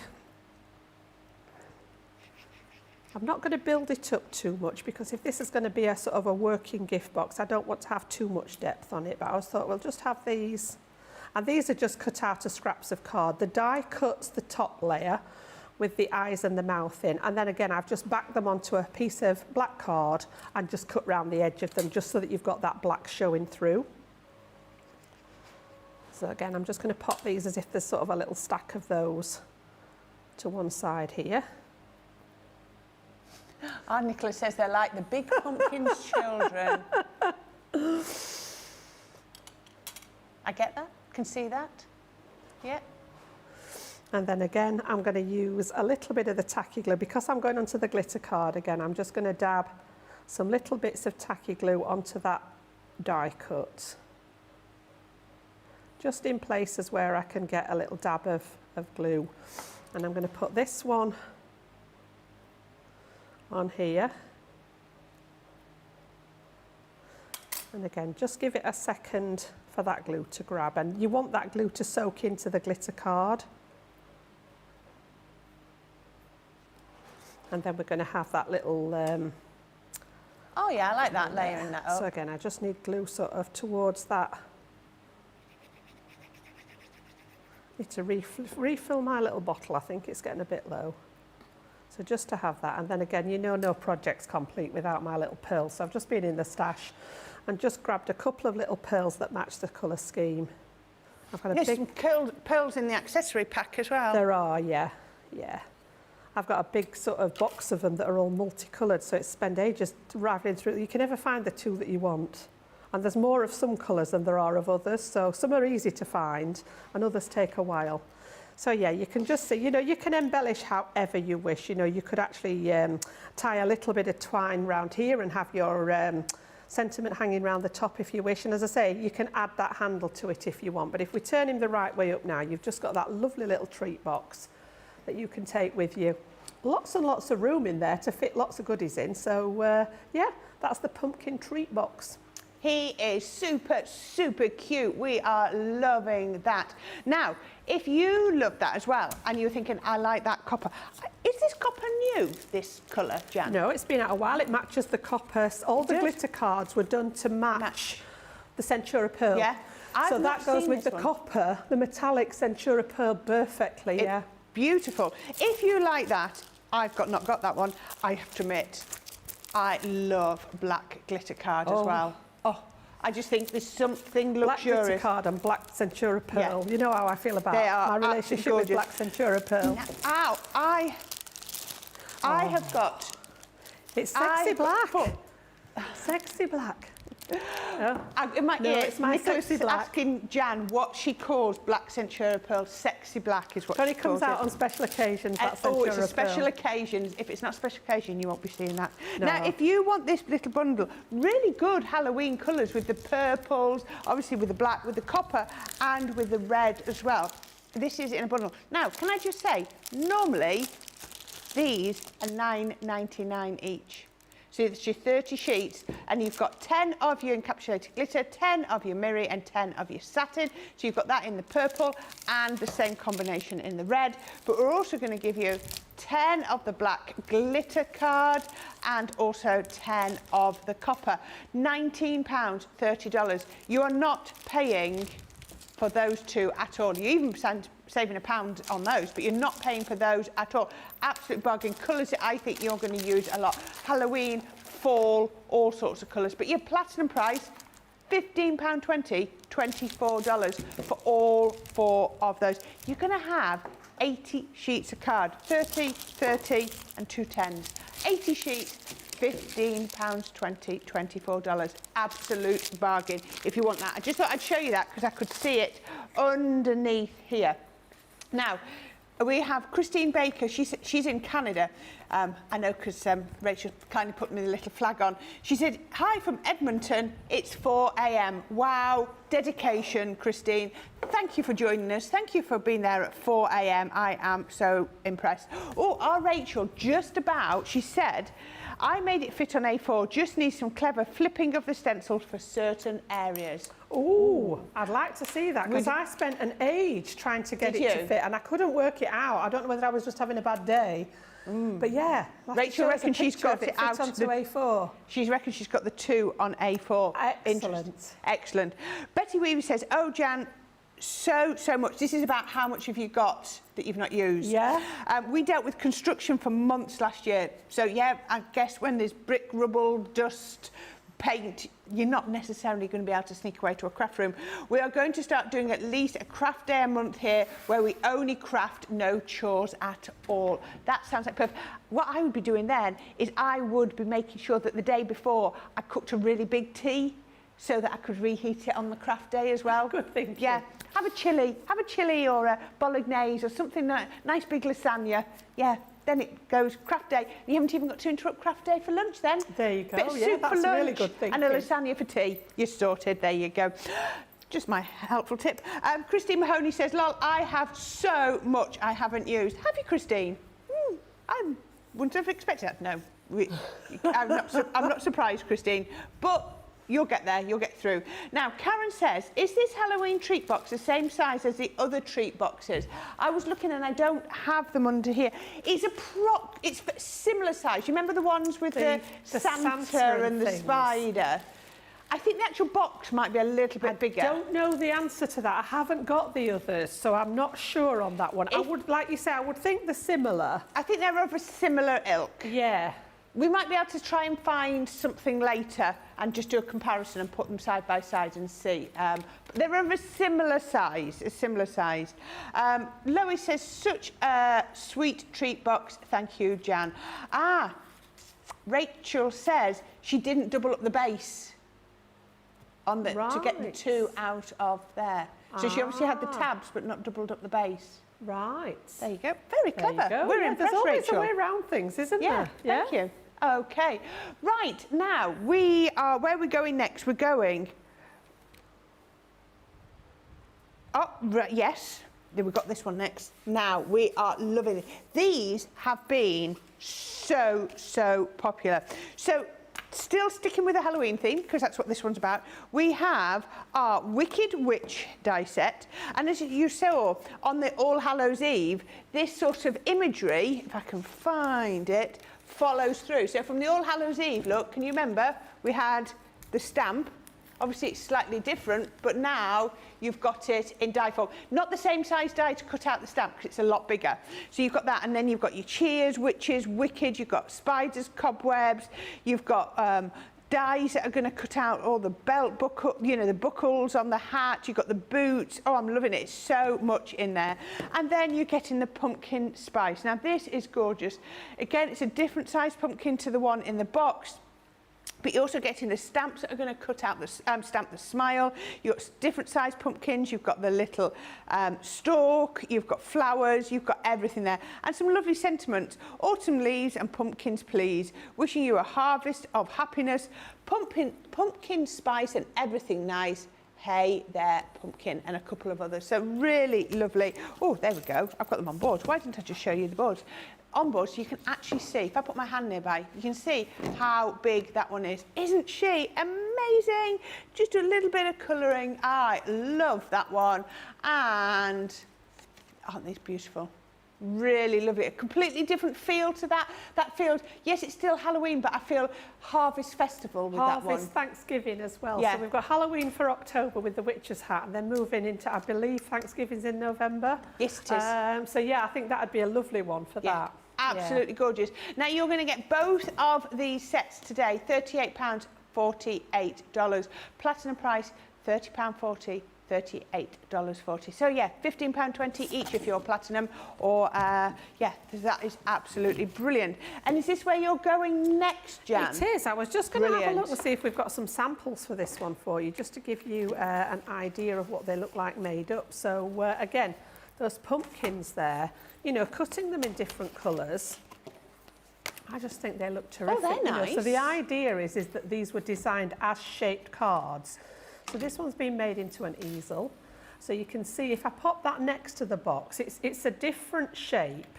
I'm not going to build it up too much because if this is going to be a sort of a working gift box, I don't want to have too much depth on it, but I was thought we'll just have these. And these are just cut out of scraps of card. The die cuts the top layer with the eyes and the mouth in, and then again I've just backed them onto a piece of black card and just cut round the edge of them just so that you've got that black showing through. So again, I'm just going to pop these as if there's sort of a little stack of those to one side here. Oh, Nicola says they're like the big pumpkin's children. I get that, can see that, yeah. And then again, I'm going to use a little bit of the tacky glue. Because I'm going onto the glitter card again, I'm just going to dab some little bits of tacky glue onto that die cut. Just in places where I can get a little dab of glue. And I'm going to put this one on here. And again, just give it a second for that glue to grab. And you want that glue to soak into the glitter card. And then we're going to have that little... oh yeah, I like that, layering that up. So again, I just need glue sort of towards that. Need to refill my little bottle, I think it's getting a bit low. So just to have that, and then again, you know, no project's complete without my little pearls. So I've just been in the stash and just grabbed a couple of little pearls that match the colour scheme. I've got a There's big... some pearls in the accessory pack as well. There are, yeah, yeah. I've got a big sort of box of them that are all multicoloured, so it's spend ages raveling through. You can never find the two that you want. And there's more of some colours than there are of others. So some are easy to find and others take a while. So yeah, you can just see, you know, you can embellish however you wish. You know, you could actually tie a little bit of twine round here and have your sentiment hanging around the top if you wish. And as I say, you can add that handle to it if you want. But if we turn him the right way up now, you've just got that lovely little treat box that you can take with you. Lots and lots of room in there to fit lots of goodies in. So yeah, that's the pumpkin treat box. He is super, super cute. We are loving that. Now, if you love that as well, and you're thinking, I like that copper, is this copper new, this colour, Jan? No, it's been out a while. It matches the copper. All the glitter cards were done to match the Centura Pearl. Yeah. So that goes with the copper, the metallic Centura Pearl perfectly, yeah. Beautiful. If you like that, I've not got that one, I have to admit, I love black glitter card as well. Oh, I just think there's something luxurious. Black glitter card and black Centura Pearl. Yeah. You know how I feel about my relationship with black Centura Pearl. Ow, I have got... It's sexy black. Sexy black. In my ear, it's my Nicholas sexy black. asking Jan what she calls black Centura Pearl. Sexy black is what she calls it. It only comes out on special occasions, that Centura Pearl. It's a special occasion. If it's not a special occasion, you won't be seeing that. No. Now, if you want this little bundle, really good Halloween colours with the purples, obviously with the black, with the copper, and with the red as well. This is in a bundle. Now, can I just say, normally, these are $9.99 each. So it's your 30 sheets, and you've got 10 of your encapsulated glitter, 10 of your mirror, and 10 of your satin. So you've got that in the purple and the same combination in the red. But we're also going to give you 10 of the black glitter card and also 10 of the copper. £19, $30. You are not paying for those two at all. You even saving £1 on those, but you're not paying for those at all. Absolute bargain. Colours that I think you're going to use a lot. Halloween, fall, all sorts of colours. But your platinum price, £15.20, $24 for all 4 of those. You're going to have 80 sheets of card, 30, 30 and 2 10s. 80 sheets, £15.20, $24. Absolute bargain if you want that. I just thought I'd show you that because I could see it underneath here. Now, we have Christine Baker. She's in Canada. I know because Rachel kindly put me the little flag on. She said, hi from Edmonton. It's 4 a.m. Wow, dedication, Christine. Thank you for joining us. Thank you for being there at 4 a.m. I am so impressed. Oh, our Rachel, just about, she said, I made it fit on A4, just need some clever flipping of the stencils for certain areas. Oh, I'd like to see that, because I spent an age trying to get it to fit and I couldn't work it out. I don't know whether I was just having a bad day. But yeah, Rachel reckons she's got it out onto A4. She reckons she's got the 2 on A4. Excellent. Excellent. Betty Weaver says, oh, Jan, so much. This is about how much have you got that you've not used. Yeah. We dealt with construction for months last year. So, yeah, I guess when there's brick, rubble, dust, paint, you're not necessarily going to be able to sneak away to a craft room. We are going to start doing at least a craft day a month here where we only craft, no chores at all. That sounds like perfect. What I would be doing then is I would be making sure that the day before I cooked a really big tea so that I could reheat it on the craft day as well. Good thinking. Yeah, have a chili or a bolognese or something, nice big lasagna. Yeah, then it goes craft day. You haven't even got to interrupt craft day for lunch then. There you go. Bit of yeah, soup that's for lunch really good thinking. and a lasagna for tea. You're sorted. There you go. Just my helpful tip. Christine Mahoney says, lol, I have so much I haven't used. Have you, Christine? I wouldn't have expected that. No, I'm not surprised, Christine. But you'll get there, you'll get through. Now, Karen says, is this Halloween treat box the same size as the other treat boxes? I was looking and I don't have them under here. It's it's similar size. You remember the ones with the Santa and the spider? I think the actual box might be a little bit bigger. I don't know the answer to that. I haven't got the others, so I'm not sure on that one. I would, like you say, I would think they're similar. I think they're of a similar ilk. Yeah. We might be able to try and find something later and just do a comparison and put them side by side and see. But they're of a similar size, Lois says, such a sweet treat box. Thank you, Jan. Rachel says she didn't double up the base. on the to get the two out of there. So she obviously had the tabs but not doubled up the base. Right. There you go. Very clever. There you go. We're impressed, there's always Rachel. a way around things, isn't there? Thank you. Okay. Right, now we are, where are we going next? We're going... Oh, right, yes. Then we've got this one next. Now, we are loving it. These have been so popular. So, still sticking with the Halloween theme, because that's what this one's about, we have our Wicked Witch die set. And as you saw on the All Hallows Eve, this sort of imagery, if I can find it, follows through. So from the All Hallows Eve, look, can you remember? We had the stamp. Obviously it's slightly different, but now you've got it in die form. Not the same size die to cut out the stamp, because it's a lot bigger. So you've got that, and then you've got your cheers, witches, wicked, you've got spiders, cobwebs, you've got dies that are going to cut out all the belt buckle, you know, the buckles on the hat, you've got the boots. Oh, I'm loving it. It's so much in there. And then you're getting the pumpkin spice. Now this is gorgeous. Again, it's a different size pumpkin to the one in the box. But you're also getting the stamps that are going to cut out the stamp the smile. You've got different size pumpkins. You've got the little stalk. You've got flowers. You've got everything there. And some lovely sentiments. Autumn leaves and pumpkins, please. Wishing you a harvest of happiness. Pumpkin spice and everything nice. Hey there, pumpkin, and a couple of others. So really lovely. Oh, there we go. I've got them on board. Why didn't I just show you the boards? On board, so you can actually see, if I put my hand nearby, you can see how big that one is. Isn't she amazing? Just a little bit of colouring. I love that one. And aren't these beautiful? Really lovely. A completely different feel to that. That feels, yes, it's still Halloween, but I feel Harvest Festival with that one. Harvest Thanksgiving as well. Yeah. So we've got Halloween for October with the witch's hat, and then moving into, I believe, Thanksgiving's in November. Yes, it is. So yeah, I think that would be a lovely one for that. Absolutely gorgeous. Now you're going to get both of these sets today, £38, $48. Platinum price, £30.40. $38.40. So yeah, £15.20 each if you're platinum, or yeah, that is absolutely brilliant. And is this where you're going next, Jan? It is. I was just going to have a look and see if we've got some samples for this one for you, just to give you an idea of what they look like made up. So again, those pumpkins there, you know, cutting them in different colours, I just think they look terrific. Oh, they're nice. You know, so the idea is that these were designed as shaped cards. So this one's been made into an easel. So you can see if I pop that next to the box, it's a different shape.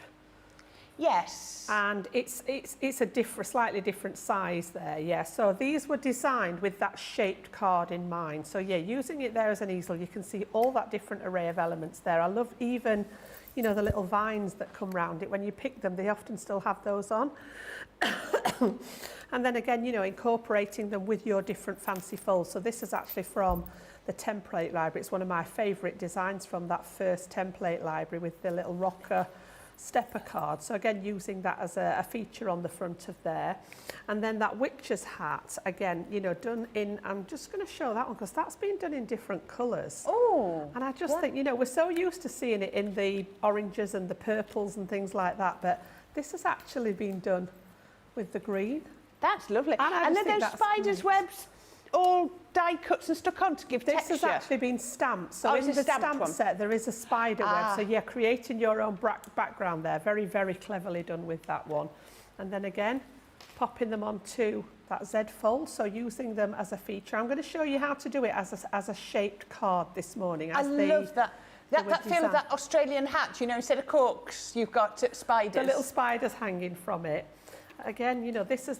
Yes. And it's a slightly different size there, yeah. So these were designed with that shaped card in mind. So yeah, using it there as an easel, you can see all that different array of elements there. I love even, you know, the little vines that come round it. When you pick them, they often still have those on. And then again, you know, incorporating them with your different fancy folds. So this is actually from the template library. It's one of my favourite designs from that first template library with the little rocker stepper card. So again, using that as a feature on the front of there. And then that witch's hat, again, you know, done in, I'm just going to show that one because that's been done in different colours. Oh. And I just think, you know, we're so used to seeing it in the oranges and the purples and things like that, but this has actually been done with the green. That's lovely. And then those spiders' webs all die cuts and stuck on to give texture. This has actually been stamped. So in the stamp set, there is a spider web. So yeah, creating your own background there. Very, very cleverly done with that one. And then again, popping them onto that Z fold. So using them as a feature. I'm going to show you how to do it as a shaped card this morning. I love that. That feel of that Australian hat, you know, instead of corks, you've got spiders. The little spiders hanging from it. Again, you know, this is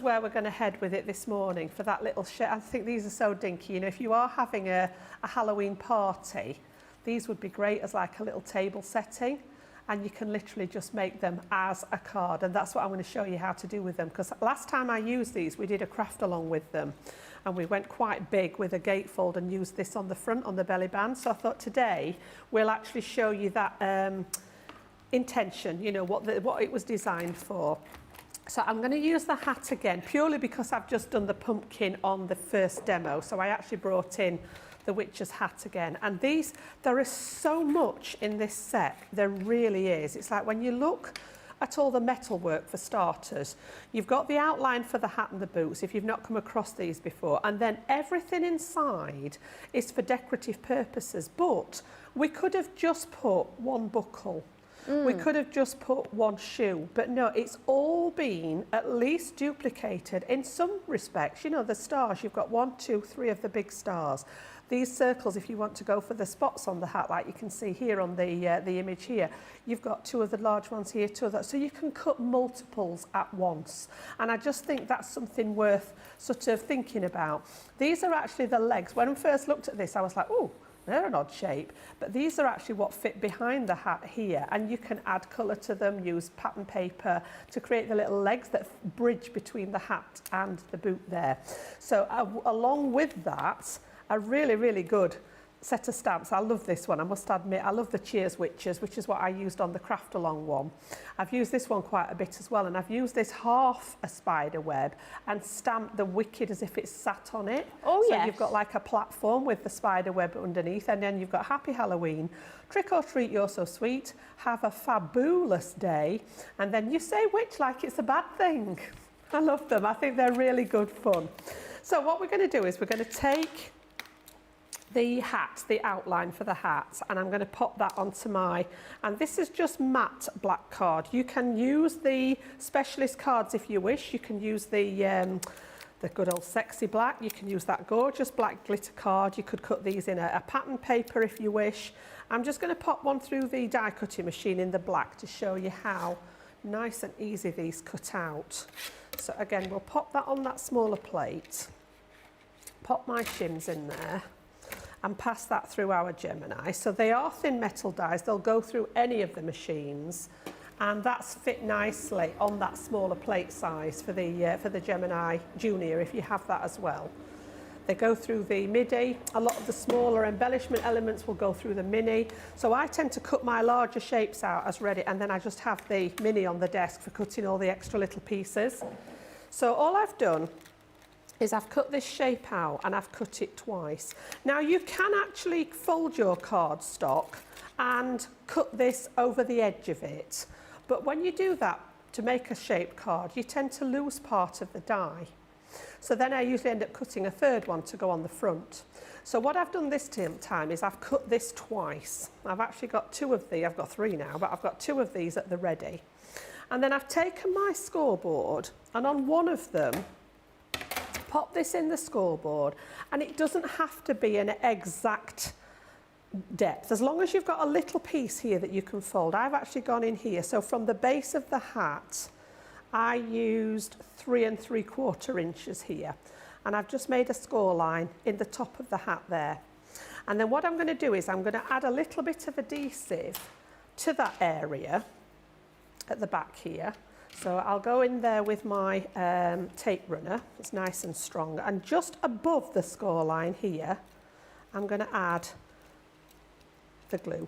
where we're going to head with it this morning for that little I think these are so dinky. You know, if you are having a Halloween party, these would be great as like a little table setting, and you can literally just make them as a card. And that's what I'm going to show you how to do with them, because last time I used these, we did a craft along with them, and we went quite big with a gatefold and used this on the front, on the belly band. So I thought today we'll actually show you that intention, you know, what it was designed for. So I'm going to use the hat again, purely because I've just done the pumpkin on the first demo. So I actually brought in the witch's hat again. And there is so much in this set. There really is. It's like when you look at all the metal work for starters. You've got the outline for the hat and the boots if you've not come across these before, and then everything inside is for decorative purposes, but we could have just put one buckle. We could have just put one shoe, but no, it's all been at least duplicated in some respects. You know, the stars, you've got 1, 2, 3 of the big stars. These circles, if you want to go for the spots on the hat, like you can see here on the image here, you've got 2 of the large ones here, 2 of that. So you can cut multiples at once. And I just think that's something worth sort of thinking about. These are actually the legs. When I first looked at this, I was like, oh, they're an odd shape, but these are actually what fit behind the hat here, and you can add colour to them, use pattern paper to create the little legs that bridge between the hat and the boot there. So along with that, a really, really good set of stamps. I love this one, I must admit. I love the Cheers Witches, which is what I used on the craft along one. I've used this one quite a bit as well, and I've used this half a spider web and stamped the Wicked as if it's sat on it. Oh, so yes. You've got like a platform with the spider web underneath, and then you've got Happy Halloween, Trick or Treat, You're So Sweet, Have a Fabulous Day, and then you say witch like it's a bad thing. I love them. I think they're really good fun. So what we're going to do is we're going to take the hat, the outline for the hat, and I'm going to pop that onto my, and this is just matte black card. You can use the specialist cards if you wish. You can use the good old sexy black. You can use that gorgeous black glitter card. You could cut these in a pattern paper if you wish. I'm just going to pop one through the die cutting machine in the black to show you how nice and easy these cut out. So again, we'll pop that on that smaller plate, pop my shims in there, and pass that through our Gemini. So they are thin metal dies, they'll go through any of the machines, and that's fit nicely on that smaller plate size for the Gemini Junior if you have that as well. They go through the MIDI, a lot of the smaller embellishment elements will go through the mini. So I tend to cut my larger shapes out as ready, and then I just have the mini on the desk for cutting all the extra little pieces. So all I've done is I've cut this shape out and I've cut it twice. Now you can actually fold your cardstock and cut this over the edge of it, but when you do that to make a shape card, you tend to lose part of the die. So then I usually end up cutting a third one to go on the front. So what I've done this time is I've cut this twice. I've actually got 2 of these, I've got 3 now, but I've got 2 of these at the ready. And then I've taken my scoreboard, and on one of them, pop this in the scoreboard, and it doesn't have to be an exact depth, as long as you've got a little piece here that you can fold. I've actually gone in here, so from the base of the hat I used 3 3/4 inches here, and I've just made a score line in the top of the hat there. And then what I'm going to do is I'm going to add a little bit of adhesive to that area at the back here. So I'll go in there with my tape runner, it's nice and strong, and just above the score line here, I'm going to add the glue.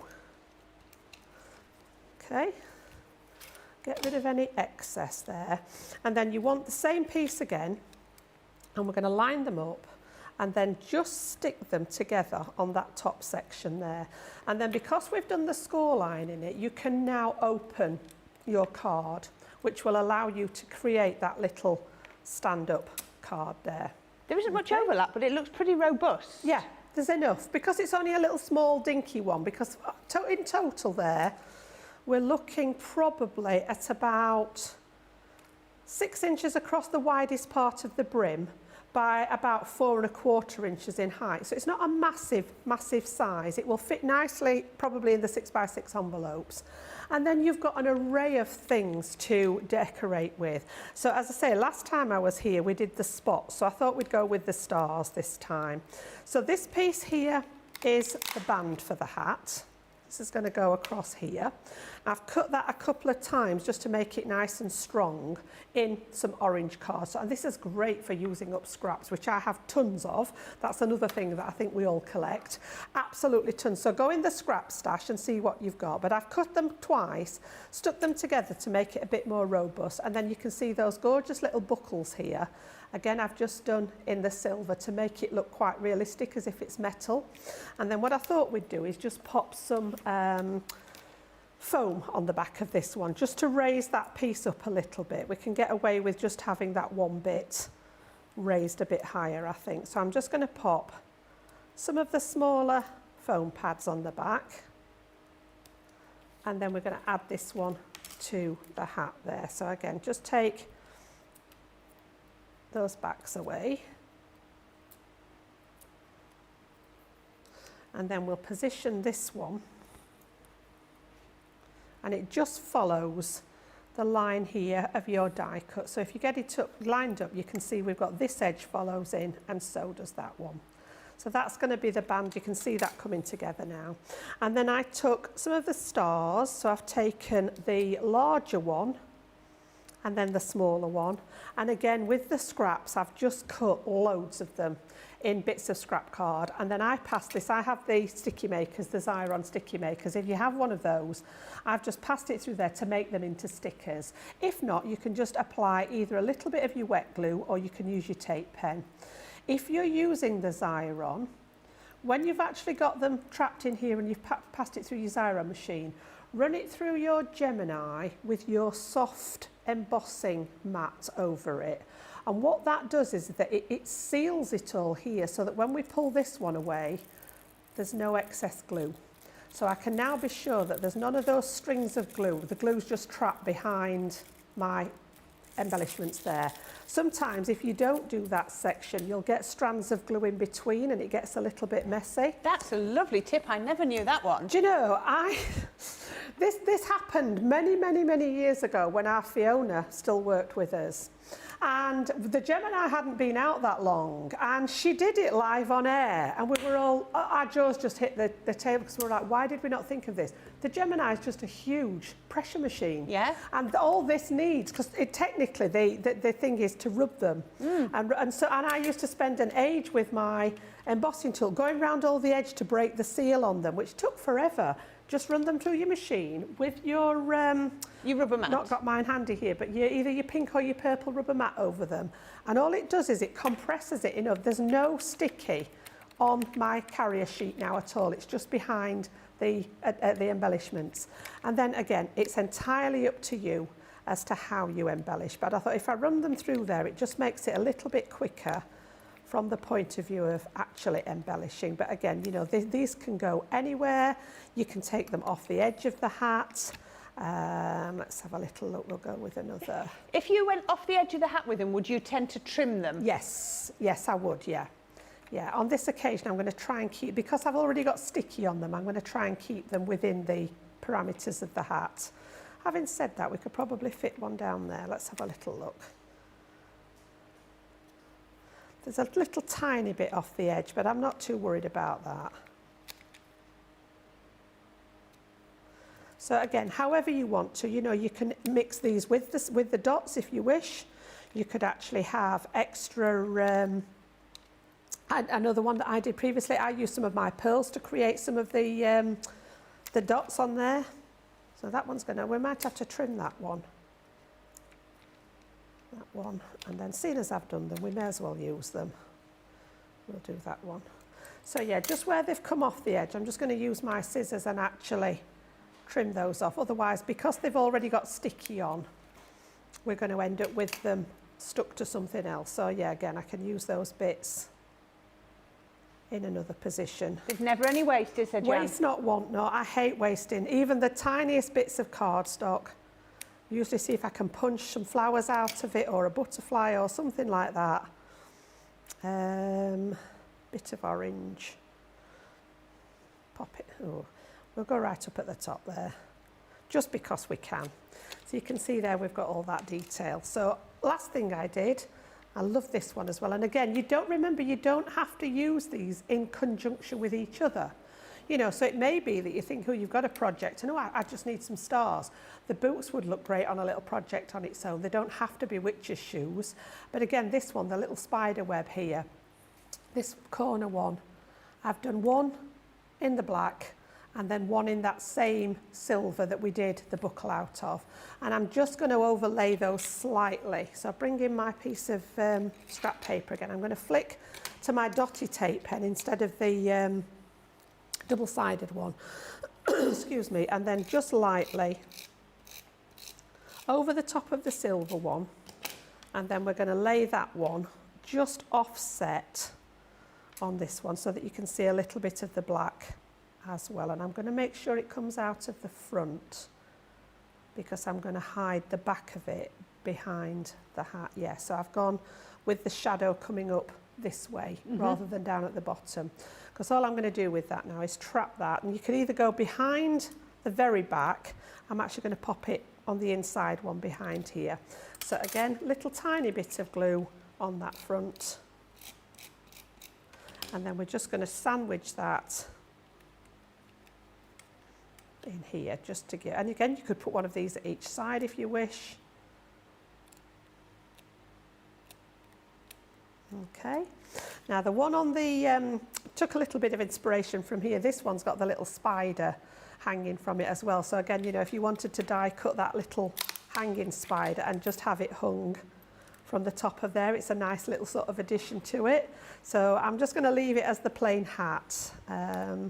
Okay, get rid of any excess there. And then you want the same piece again, and we're going to line them up and then just stick them together on that top section there. And then because we've done the score line in it, you can now open your card, which will allow you to create that little stand-up card there. There isn't much overlap, but it looks pretty robust. Yeah, there's enough, because it's only a little small dinky one, because in total there, we're looking probably at about 6 inches across the widest part of the brim by about 4 1/4 inches in height. So it's not a massive, massive size. It will fit nicely, probably in the 6x6 envelopes. And then you've got an array of things to decorate with. So as I say, last time I was here, we did the spots. So I thought we'd go with the stars this time. So this piece here is the band for the hat. This is going to go across here. I've cut that a couple of times just to make it nice and strong in some orange cards. And this is great for using up scraps, which I have tons of. That's another thing that I think we all collect. Absolutely tons. So go in the scrap stash and see what you've got. But I've cut them twice, stuck them together to make it a bit more robust. And then you can see those gorgeous little buckles here. Again, I've just done in the silver to make it look quite realistic, as if it's metal. And then what I thought we'd do is just pop some foam on the back of this one, just to raise that piece up a little bit. We can get away with just having that one bit raised a bit higher, I think. So I'm just going to pop some of the smaller foam pads on the back, and then we're going to add this one to the hat there. So again, just take those backs away, and then we'll position this one, and it just follows the line here of your die cut. So if you get it lined up, you can see we've got this edge follows in, and so does that one. So that's going to be the band. You can see that coming together now. And then I took some of the stars. So I've taken the larger one and then the smaller one. And again, with the scraps, I've just cut loads of them in bits of scrap card. And then I passed this. I have the sticky makers, the Xyron sticky makers. If you have one of those, I've just passed it through there to make them into stickers. If not, you can just apply either a little bit of your wet glue, or you can use your tape pen. If you're using the Xyron, when you've actually got them trapped in here and you've passed it through your Xyron machine, run it through your Gemini with your soft embossing mat over it. And what that does is that it seals it all here, so that when we pull this one away, there's no excess glue. So I can now be sure that there's none of those strings of glue. The glue's just trapped behind my embellishments there. Sometimes if you don't do that section, you'll get strands of glue in between and it gets a little bit messy. That's a lovely tip. I never knew that one. Do you know, this happened many years ago when our Fiona still worked with us. And the Gemini hadn't been out that long, and she did it live on air, and we were all, our jaws just hit the table, because we were like, why did we not think of this? The Gemini is just a huge pressure machine. Yeah. And all this needs, because technically the thing is to rub them. And I used to spend an age with my embossing tool going around all the edge to break the seal on them, which took forever. Just run them through your machine with your rubber mat. Not got mine handy here, but either your pink or your purple rubber mat over them. And all it does is it compresses it enough. There's no sticky on my carrier sheet now at all. It's just behind the embellishments. And then again, it's entirely up to you as to how you embellish. But I thought if I run them through there, it just makes it a little bit quicker from the point of view of actually embellishing. But again, you know, these can go anywhere. You can take them off the edge of the hat. Let's have a little look. We'll go with another. If you went off the edge of the hat with them, would you tend to trim them? Yes, I would, yeah. Yeah, on this occasion, I'm going to try and keep, because I've already got sticky on them, I'm going to try and keep them within the parameters of the hat. Having said that, we could probably fit one down there. Let's have a little look. There's a little tiny bit off the edge, but I'm not too worried about that. So again, however you want to, you know, you can mix these with the dots if you wish. You could actually have extra, another one that I did previously, I used some of my pearls to create some of the dots on there. So that one's we might have to trim that one. That one, and then seeing as I've done them, we may as well use them. We'll do that one. So yeah, just where they've come off the edge, I'm just going to use my scissors and actually trim those off. Otherwise, because they've already got sticky on, we're going to end up with them stuck to something else. So yeah, again, I can use those bits in another position. There's never any waste, is there, Jan? Waste not, want not. I hate wasting. Even the tiniest bits of cardstock. Usually see if I can punch some flowers out of it, or a butterfly or something like that. Bit of orange. Pop it. Oh, we'll go right up at the top there, just because we can. So you can see there we've got all that detail. So last thing I did, I love this one as well. And again, you don't have to use these in conjunction with each other. You know, so it may be that you think, oh, you've got a project, and oh, I just need some stars. The boots would look great on a little project on its own. They don't have to be witch's shoes. But again, this one, the little spider web here, this corner one, I've done one in the black and then one in that same silver that we did the buckle out of. And I'm just going to overlay those slightly. So I bring in my piece of scrap paper again. I'm going to flick to my dotty tape pen instead of the double-sided one. excuse me, and then just lightly over the top of the silver one, and then we're going to lay that one just offset on this one so that you can see a little bit of the black as well. And I'm going to make sure it comes out of the front because I'm going to hide the back of it behind the hat. Yeah, so I've gone with the shadow coming up this way rather than down at the bottom, because all I'm going to do with that now is trap that, and you can either go behind the very back. I'm actually going to pop it on the inside one behind here. So again, little tiny bit of glue on that front, and then we're just going to sandwich that in here just to get, and again you could put one of these at each side if you wish. Okay, now the one on the, took a little bit of inspiration from here. This one's got the little spider hanging from it as well. So again, you know, if you wanted to die cut that little hanging spider and just have it hung from the top of there, it's a nice little sort of addition to it. So I'm just going to leave it as the plain hat. I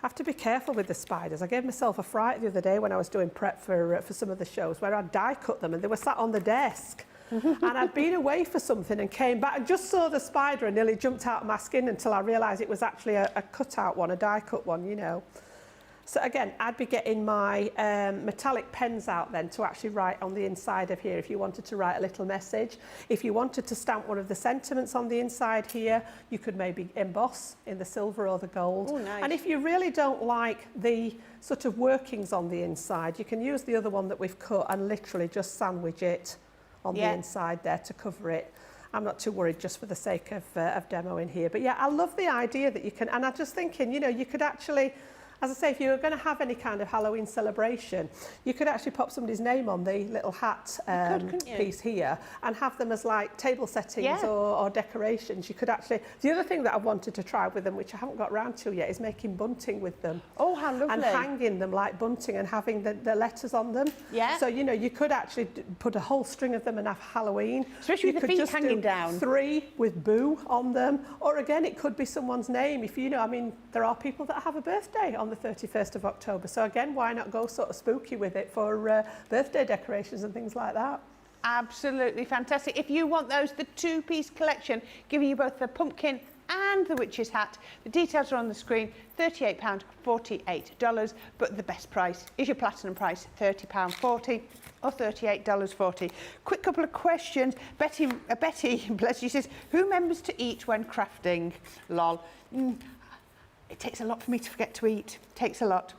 have to be careful with the spiders. I gave myself a fright the other day when I was doing prep for some of the shows where I'd die cut them and they were sat on the desk. And I'd been away for something and came back and just saw the spider and nearly jumped out of my skin until I realised it was actually a cut-out one, a die-cut one, you know. So again, I'd be getting my metallic pens out then to actually write on the inside of here if you wanted to write a little message. If you wanted to stamp one of the sentiments on the inside here, you could maybe emboss in the silver or the gold. Ooh, nice. And if you really don't like the sort of workings on the inside, you can use the other one that we've cut and literally just sandwich it on the inside there to cover it. I'm not too worried just for the sake of demoing here. But yeah, I love the idea that you can, and I'm just thinking, you know, you could actually, as I say, if you were going to have any kind of Halloween celebration, you could actually pop somebody's name on the little hat piece here and have them as like table settings or decorations. You could actually, the other thing that I wanted to try with them, which I haven't got around to yet, is making bunting with them. Oh, how lovely. And hanging them like bunting and having the letters on them. Yeah. So, you know, you could actually put a whole string of them and have Halloween. Especially with the feet hanging down. 3 with boo on them. Or again, it could be someone's name. If you know, I mean, there are people that have a birthday on the 31st of October. So again, why not go sort of spooky with it for birthday decorations and things like that? Absolutely fantastic. If you want those, the two-piece collection, giving you both the pumpkin and the witch's hat. The details are on the screen, £38, $48. But the best price is your platinum price, £30.40 or $38.40. Quick couple of questions. Betty, bless you, says, who remembers to eat when crafting? Lol. It takes a lot for me to forget to eat. Takes a lot.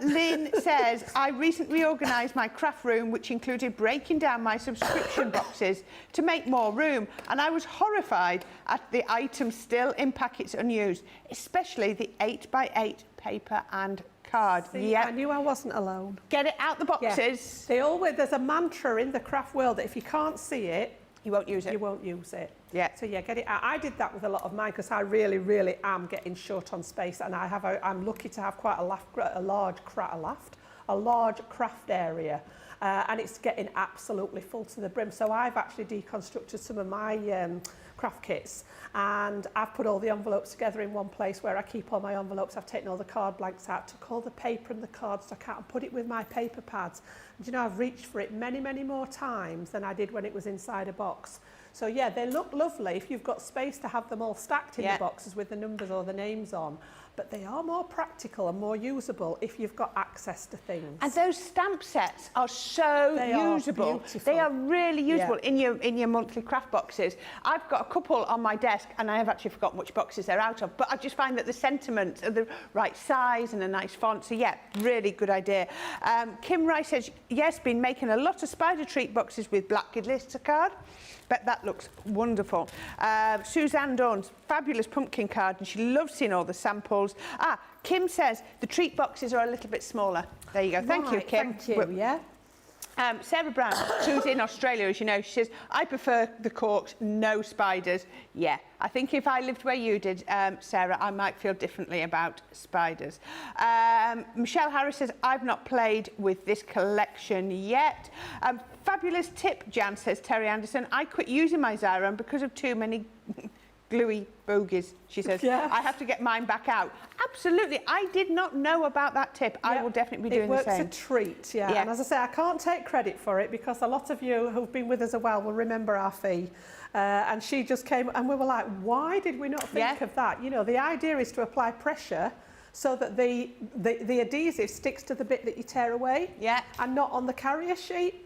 Lynn says, I recently organised my craft room, which included breaking down my subscription boxes to make more room. And I was horrified at the items still in packets unused, especially the 8x8 paper and card. See, I knew I wasn't alone. Get it out the boxes. Yeah. They always, there's a mantra in the craft world that if you can't see it, you won't use it. You won't use it. Yeah. So yeah, get it out. I did that with a lot of mine because I really, really am getting short on space, and I'm lucky to have quite a large craft area, and it's getting absolutely full to the brim. So I've actually deconstructed some of my craft kits, and I've put all the envelopes together in one place where I keep all my envelopes. I've taken all the card blanks out, took all the paper and the cardstock out and put it with my paper pads. And you know, I've reached for it many, many more times than I did when it was inside a box. So yeah, they look lovely if you've got space to have them all stacked in the boxes with the numbers or the names on. But they are more practical and more usable if you've got access to things. And those stamp sets are so usable. They are really usable in your monthly craft boxes. I've got a couple on my desk, and I have actually forgotten which boxes they're out of, but I just find that the sentiments are the right size and a nice font. So yeah, really good idea. Kim Rice says, yes, been making a lot of spider treat boxes with black glitter card. Bet that looks wonderful. Suzanne Dawn's fabulous pumpkin card, and she loves seeing all the samples. Kim says the treat boxes are a little bit smaller. There you go. Thank you, Kim. Thank you, yeah. Sarah Brown, who's in Australia, as you know, she says, I prefer the corks, no spiders. Yeah, I think if I lived where you did, Sarah, I might feel differently about spiders. Michelle Harris says, I've not played with this collection yet. Fabulous tip, Jan, says Terry Anderson. I quit using my Xyron because of too many gluey bogies, she says. Yes. I have to get mine back out. Absolutely. I did not know about that tip. I will definitely be doing the same. It works a treat, yeah. And as I say, I can't take credit for it because a lot of you who've been with us a while will remember our fee. And she just came and we were like, why did we not think of that? You know, the idea is to apply pressure so that the adhesive sticks to the bit that you tear away and not on the carrier sheet.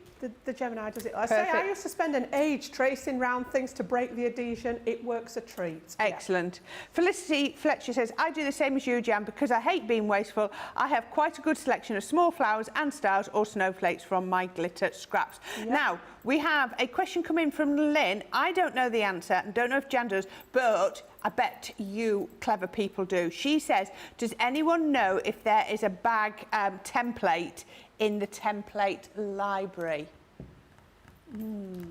The Gemini does it. I used to spend an age tracing round things to break the adhesion. It works a treat. Excellent. Felicity Fletcher says, I do the same as you, Jan, because I hate being wasteful. I have quite a good selection of small flowers and stars or snowflakes from my glitter scraps. Now, we have a question come in from Lynn. I don't know the answer and don't know if Jan does, but I bet you clever people do. She says, does anyone know if there is a bag template in the template library?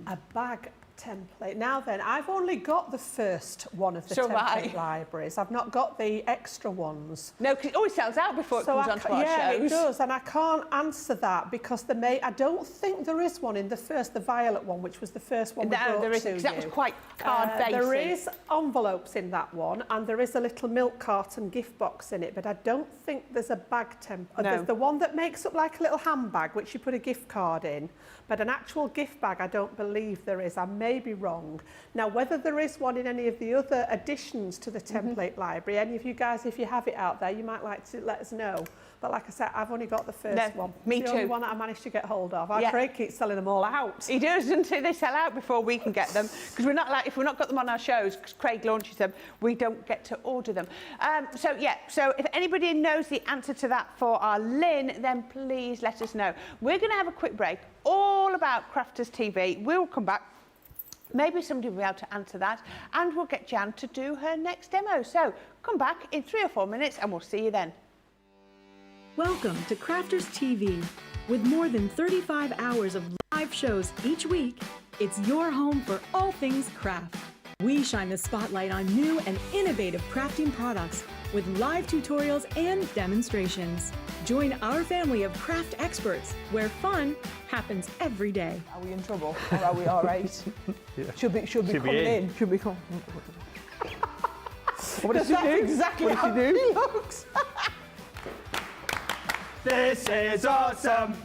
A bag template. Now then, I've only got the first one of the template libraries. I've not got the extra ones. No, because it always sells out before it comes onto our shows. Yeah, it does, and I can't answer that because I don't think there is one in the violet one, which was the first one we brought there is, to you. that was quite card-based. There is envelopes in that one, and there is a little milk carton gift box in it, but I don't think there's a bag template. No. There's the one that makes up like a little handbag, which you put a gift card in, but an actual gift bag, I don't believe there is. I may be wrong. Now, whether there is one in any of the other additions to the template library, any of you guys, if you have it out there, you might like to let us know. But like I said, I've only got the first one. Me too. The only one that I managed to get hold of. Craig keeps selling them all out. He does, until they sell out before we can get them. Because we're not if we've not got them on our shows, because Craig launches them, we don't get to order them. So if anybody knows the answer to that for our Lynn, then please let us know. We're going to have a quick break, all about Crafters TV. We'll come back. Maybe somebody will be able to answer that, and we'll get Jan to do her next demo. So come back in 3 or 4 minutes and we'll see you then. Welcome to Crafters TV. With more than 35 hours of live shows each week, it's your home for all things craft. We shine the spotlight on new and innovative crafting products with live tutorials and demonstrations. Join our family of craft experts where fun happens every day. Are we in trouble or are we all right? Should be coming in. Should be coming. What does she do? Exactly how he looks. This is awesome.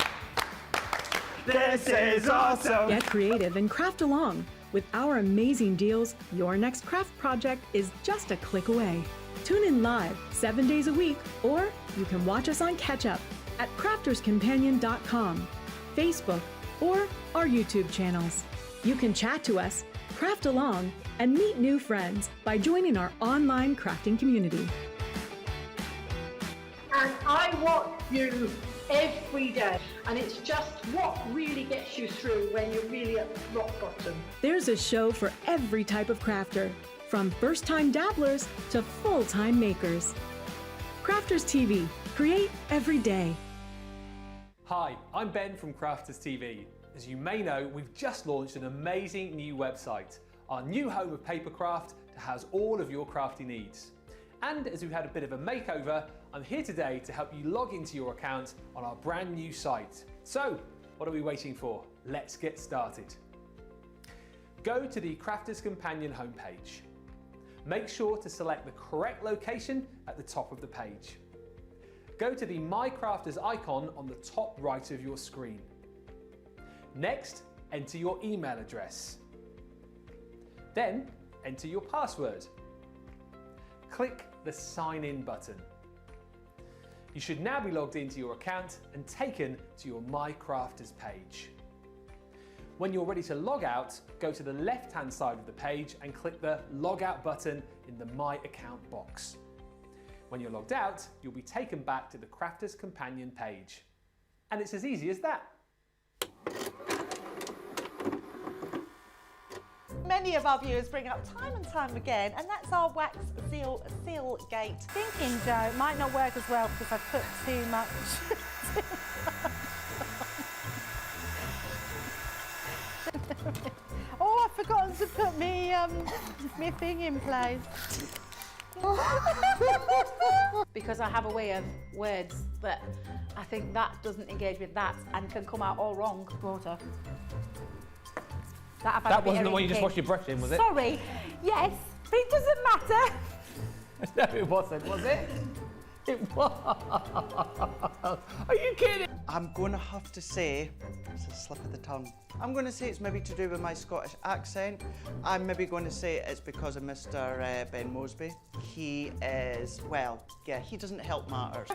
This is awesome. Get creative and craft along. With our amazing deals, your next craft project is just a click away. Tune in live 7 days a week, or you can watch us on catch up at crafterscompanion.com, Facebook, or our YouTube channels. You can chat to us, craft along, and meet new friends by joining our online crafting community. And I watch you every day, and it's just what really gets you through when you're really at rock bottom. There's a show for every type of crafter, from first-time dabblers to full-time makers. Crafters TV, create every day. Hi, I'm Ben from Crafters TV. As you may know, we've just launched an amazing new website, our new home of papercraft that has all of your crafty needs. And as we've had a bit of a makeover, I'm here today to help you log into your account on our brand new site. So, what are we waiting for? Let's get started. Go to the Crafters Companion homepage. Make sure to select the correct location at the top of the page. Go to the My Crafters icon on the top right of your screen. Next, enter your email address. Then, enter your password. Click the Sign In button. You should now be logged into your account and taken to your My Crafters page. When you're ready to log out, go to the left-hand side of the page and click the Log Out button in the My Account box. When you're logged out, you'll be taken back to the Crafters Companion page. And it's as easy as that. Many of our viewers bring up time and time again, and that's our wax seal gate. Thinking, Joe, it might not work as well because I've put too much. Oh, I've forgotten to put me thing in place. Because I have a way of words that I think that doesn't engage with that and can come out all wrong. Water. That wasn't the one you just washed your brush in, was it? Sorry. Yes. It doesn't matter. No, it wasn't, was it? It was. Are you kidding? I'm going to have to say, it's a slip of the tongue. I'm going to say it's maybe to do with my Scottish accent. I'm maybe going to say it's because of Mr. Ben Mosby. He is, well, yeah, he doesn't help matters.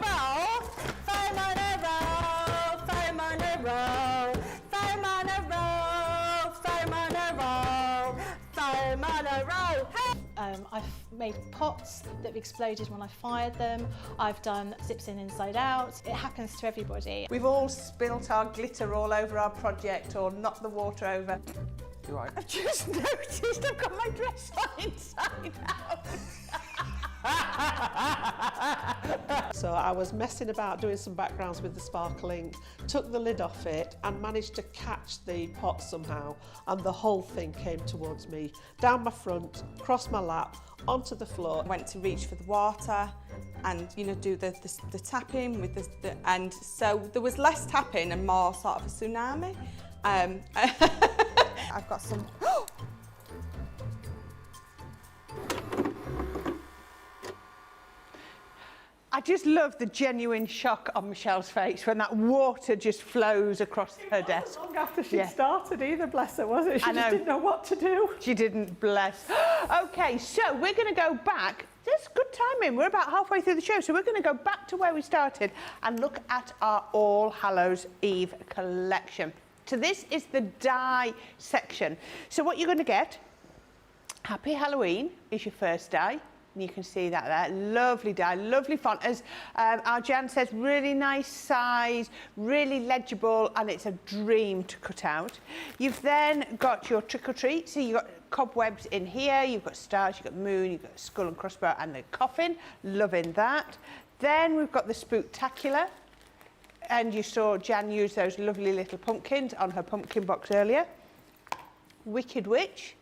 I've made pots that have exploded when I fired them. I've done zips in inside out. It happens to everybody. We've all spilt our glitter all over our project or knocked the water over. You're right. I've just noticed I've got my dress on inside out. So I was messing about doing some backgrounds with the sparkling, took the lid off it and managed to catch the pot somehow, and the whole thing came towards me, down my front, across my lap, onto the floor. I went to reach for the water and, you know, do the tapping with the and so there was less tapping and more sort of a tsunami. I've got some. I just love the genuine shock on Michelle's face when that water just flows across her desk. Long after she started either, bless her, was it? She just didn't know what to do. She didn't, bless. Okay, so we're going to go back. There's good timing. We're about halfway through the show, so we're going to go back to where we started and look at our All Hallows Eve collection. So this is the die section. So what you're going to get, Happy Halloween is your first die. And you can see that there, lovely die, lovely font. As our Jan says, really nice size, really legible, and it's a dream to cut out. You've then got your trick or treat. So you've got cobwebs in here, you've got stars, you've got moon, you've got skull and crossbow and the coffin, loving that. Then we've got the spooktacular. And you saw Jan use those lovely little pumpkins on her pumpkin box earlier. Wicked Witch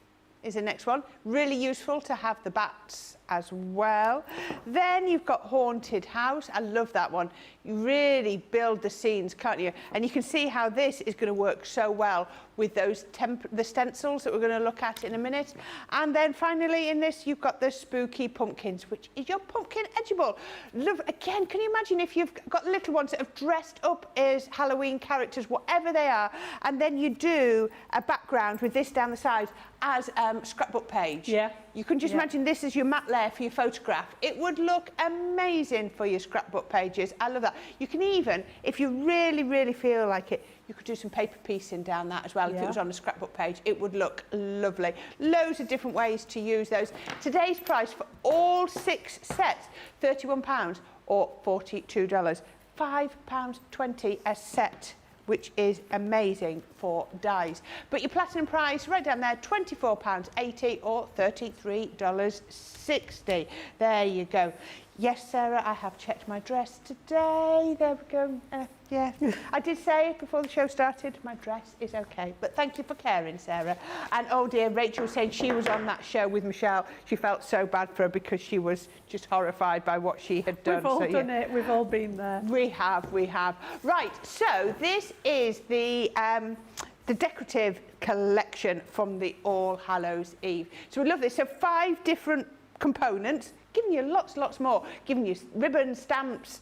is the next one. Really useful to have the bats as well. Then you've got Haunted House. I love that one. You really build the scenes, can't you? And you can see how this is going to work so well with those the stencils that we're going to look at in a minute. And then finally in this, you've got the spooky pumpkins, which is your pumpkin edgeable. Love, again, can you imagine if you've got little ones that have dressed up as Halloween characters, whatever they are, and then you do a background with this down the side as scrapbook page. Yeah. You can just imagine this as your mat layer for your photograph. It would look amazing for your scrapbook pages. I love that. You can even, if you really, really feel like it, you could do some paper piecing down that as well. If it was on a scrapbook page, it would look lovely. Loads of different ways to use those. Today's price for all 6 sets, £31 or $42. £5.20 a set, which is amazing for dies. But your platinum price right down there, £24.80 or $33.60. There you go. Yes, Sarah, I have checked my dress today. There we go. Yeah, I did say before the show started, my dress is okay. But thank you for caring, Sarah. And oh dear, Rachel was saying she was on that show with Michelle. She felt so bad for her because she was just horrified by what she had done. We've all done it. We've all been there. We have. Right, so this is the decorative collection from the All Hallows Eve. So we love this. So 5 different components, giving you lots more, giving you ribbons, stamps,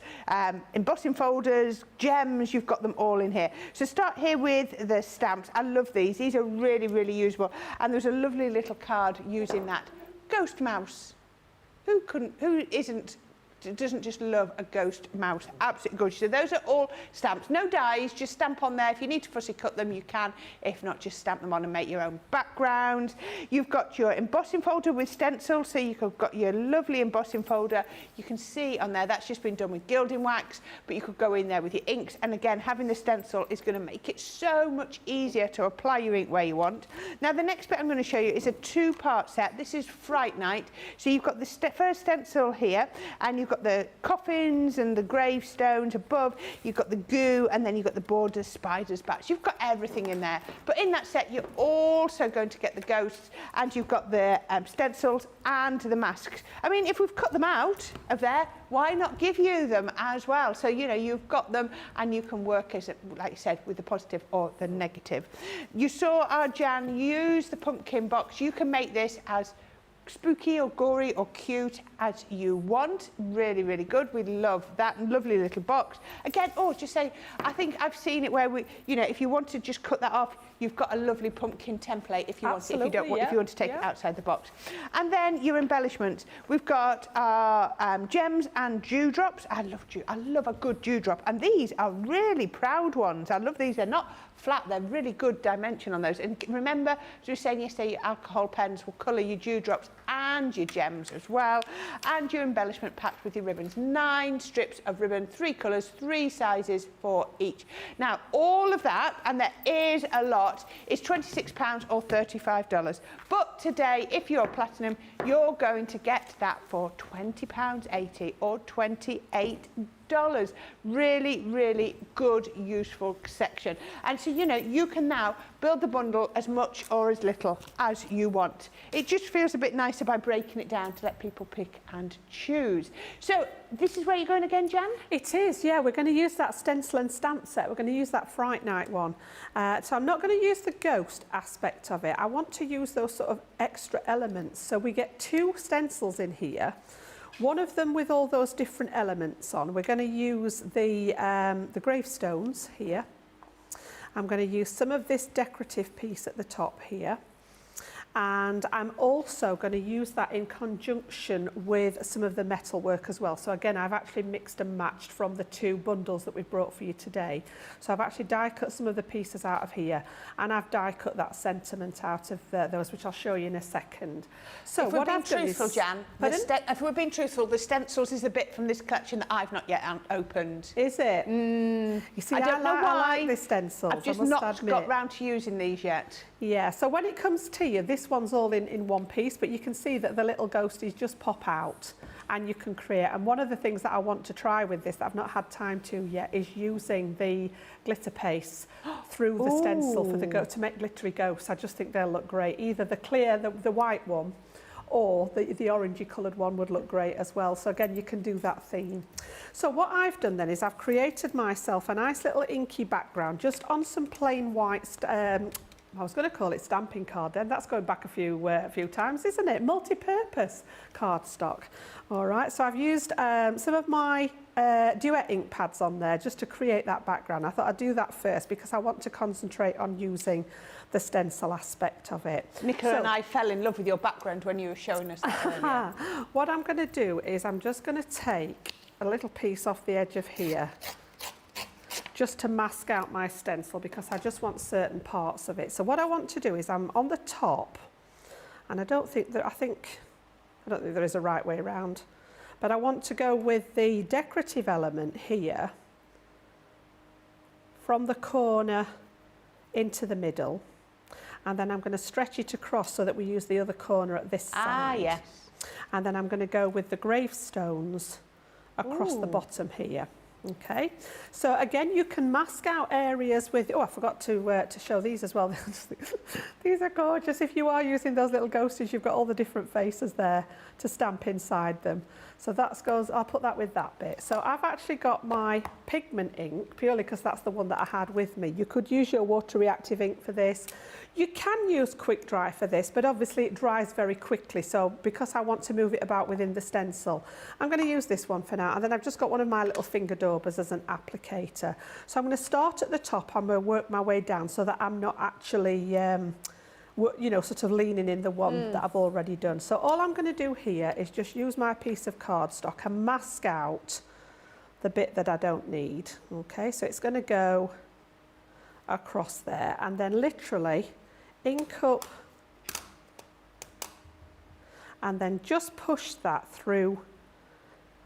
embossing folders, gems. You've got them all in here. So start here with the stamps. I love these. These are really, really usable. And there's a lovely little card using that. Ghost mouse. Who doesn't just love a ghost mouse? Absolutely gorgeous. So those are all stamps. No dies, just stamp on there. If you need to fussy cut them, you can. If not, just stamp them on and make your own background. You've got your embossing folder with stencil, so you've got your lovely embossing folder. You can see on there, that's just been done with gilding wax, but you could go in there with your inks. And again, having the stencil is going to make it so much easier to apply your ink where you want. Now, the next bit I'm going to show you is a 2-part set. This is Fright Night. So you've got the first stencil here, and you've got the coffins and the gravestones above, you've got the goo, and then you've got the borders, spiders, bats. You've got everything in there. But in that set, you're also going to get the ghosts, and you've got the stencils and the masks. I mean, if we've cut them out of there, why not give you them as well? So, you know, you've got them, and you can work, as like you said, with the positive or the negative. You saw our Jan use the pumpkin box. You can make this as spooky or gory or cute as you want. Really, really good. We love that lovely little box. Again, just say, I think I've seen it where we, you know, if you want to just cut that off, you've got a lovely pumpkin template if you want it, if you don't want, if you want to take it outside the box. And then your embellishments. We've got our gems and dewdrops. I love a good dewdrop, and these are really proud ones. I love these. They're not flat, they're really good dimension on those. And remember, as we were saying yesterday, your alcohol pens will colour your dewdrops and your gems as well. And your embellishment packed with your ribbons. 9 strips of ribbon, 3 colours, 3 sizes for each. Now, all of that, and there is a lot, is £26 or $35. But today, if you're platinum, you're going to get that for £20.80 or $28. Really, really good, useful section. And so, you know, you can now build the bundle as much or as little as you want. It just feels a bit nicer by breaking it down to let people pick and choose. So this is where you're going again, Jan? It is, yeah. We're going to use that stencil and stamp set. We're going to use that Fright Night one. So I'm not going to use the ghost aspect of it. I want to use those sort of extra elements. So we get 2 stencils in here. One of them with all those different elements on. We're going to use the gravestones here. I'm going to use some of this decorative piece at the top here. And I'm also going to use that in conjunction with some of the metal work as well. So again, I've actually mixed and matched from the 2 bundles that we've brought for you today. So I've actually die cut some of the pieces out of here, and I've die cut that sentiment out of those, which I'll show you in a second. So if we're being truthful, Jan, if we're being truthful, the stencils is a bit from this collection that I've not yet opened. Is it? You see, I don't know why. I like the stencils. I've just not got round to using these yet. Yeah, so when it comes to you, this one's all in one piece, but you can see that the little ghosties just pop out and you can create. And one of the things that I want to try with this that I've not had time to yet is using the glitter paste through the stencil for to make glittery ghosts. I just think they'll look great. Either the clear, the white one, or the orangey coloured one would look great as well. So again, you can do that theme. So what I've done then is I've created myself a nice little inky background just on some plain white I was going to call it stamping card then. That's going back a few times, isn't it? Multi-purpose cardstock. All right, so I've used some of my duet ink pads on there just to create that background. I thought I'd do that first because I want to concentrate on using the stencil aspect of it. Nicola and I fell in love with your background when you were showing us that earlier. What I'm going to do is I'm just going to take a little piece off the edge of here just to mask out my stencil because I just want certain parts of it. So what I want to do is I'm on the top, and I don't think there is a right way around, but I want to go with the decorative element here from the corner into the middle, and then I'm going to stretch it across so that we use the other corner at this side. Ah, yes. And then I'm going to go with the gravestones across the bottom here. Okay, so again, you can mask out areas with, I forgot to show these as well. These are gorgeous. If you are using those little ghosties, you've got all the different faces there to stamp inside them. So I'll put that with that bit. So I've actually got my pigment ink, purely because that's the one that I had with me. You could use your water reactive ink for this. You can use quick dry for this, but obviously it dries very quickly. So because I want to move it about within the stencil, I'm going to use this one for now. And then I've just got one of my little finger daubers as an applicator. So I'm going to start at the top. I'm going to work my way down so that I'm not actually, sort of leaning in the one that I've already done. So all I'm going to do here is just use my piece of cardstock and mask out the bit that I don't need. Okay, so it's going to go across there, and then literally ink up and then just push that through.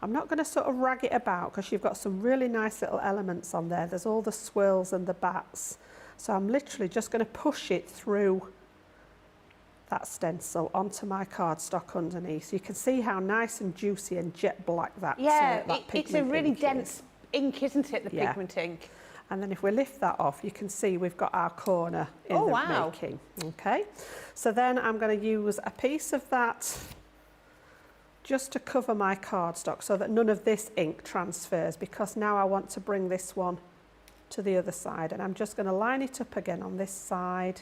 I'm not going to sort of rag it about because you've got some really nice little elements on there. There's all the swirls and the bats. So I'm literally just going to push it through that stencil onto my cardstock underneath. So you can see how nice and juicy and jet black that it's a really dense ink, isn't it, the pigment ink? And then if we lift that off, you can see we've got our corner in the making. Okay, so then I'm going to use a piece of that just to cover my cardstock so that none of this ink transfers, because now I want to bring this one to the other side, and I'm just going to line it up again on this side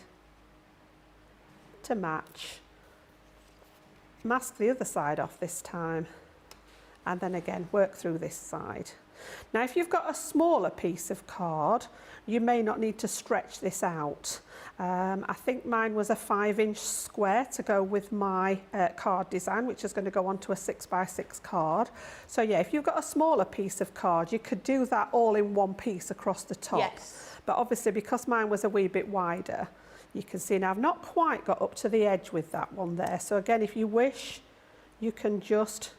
to match. mask the other side off this time, and then again work through this side. Now if you've got a smaller piece of card, you may not need to stretch this out. I think mine was a 5-inch square to go with my card design, which is going to go onto a 6x6 card. So yeah, if you've got a smaller piece of card, you could do that all in one piece across the top. Yes. But obviously because mine was a wee bit wider, you can see now I've not quite got up to the edge with that one there. So again, if you wish, you can just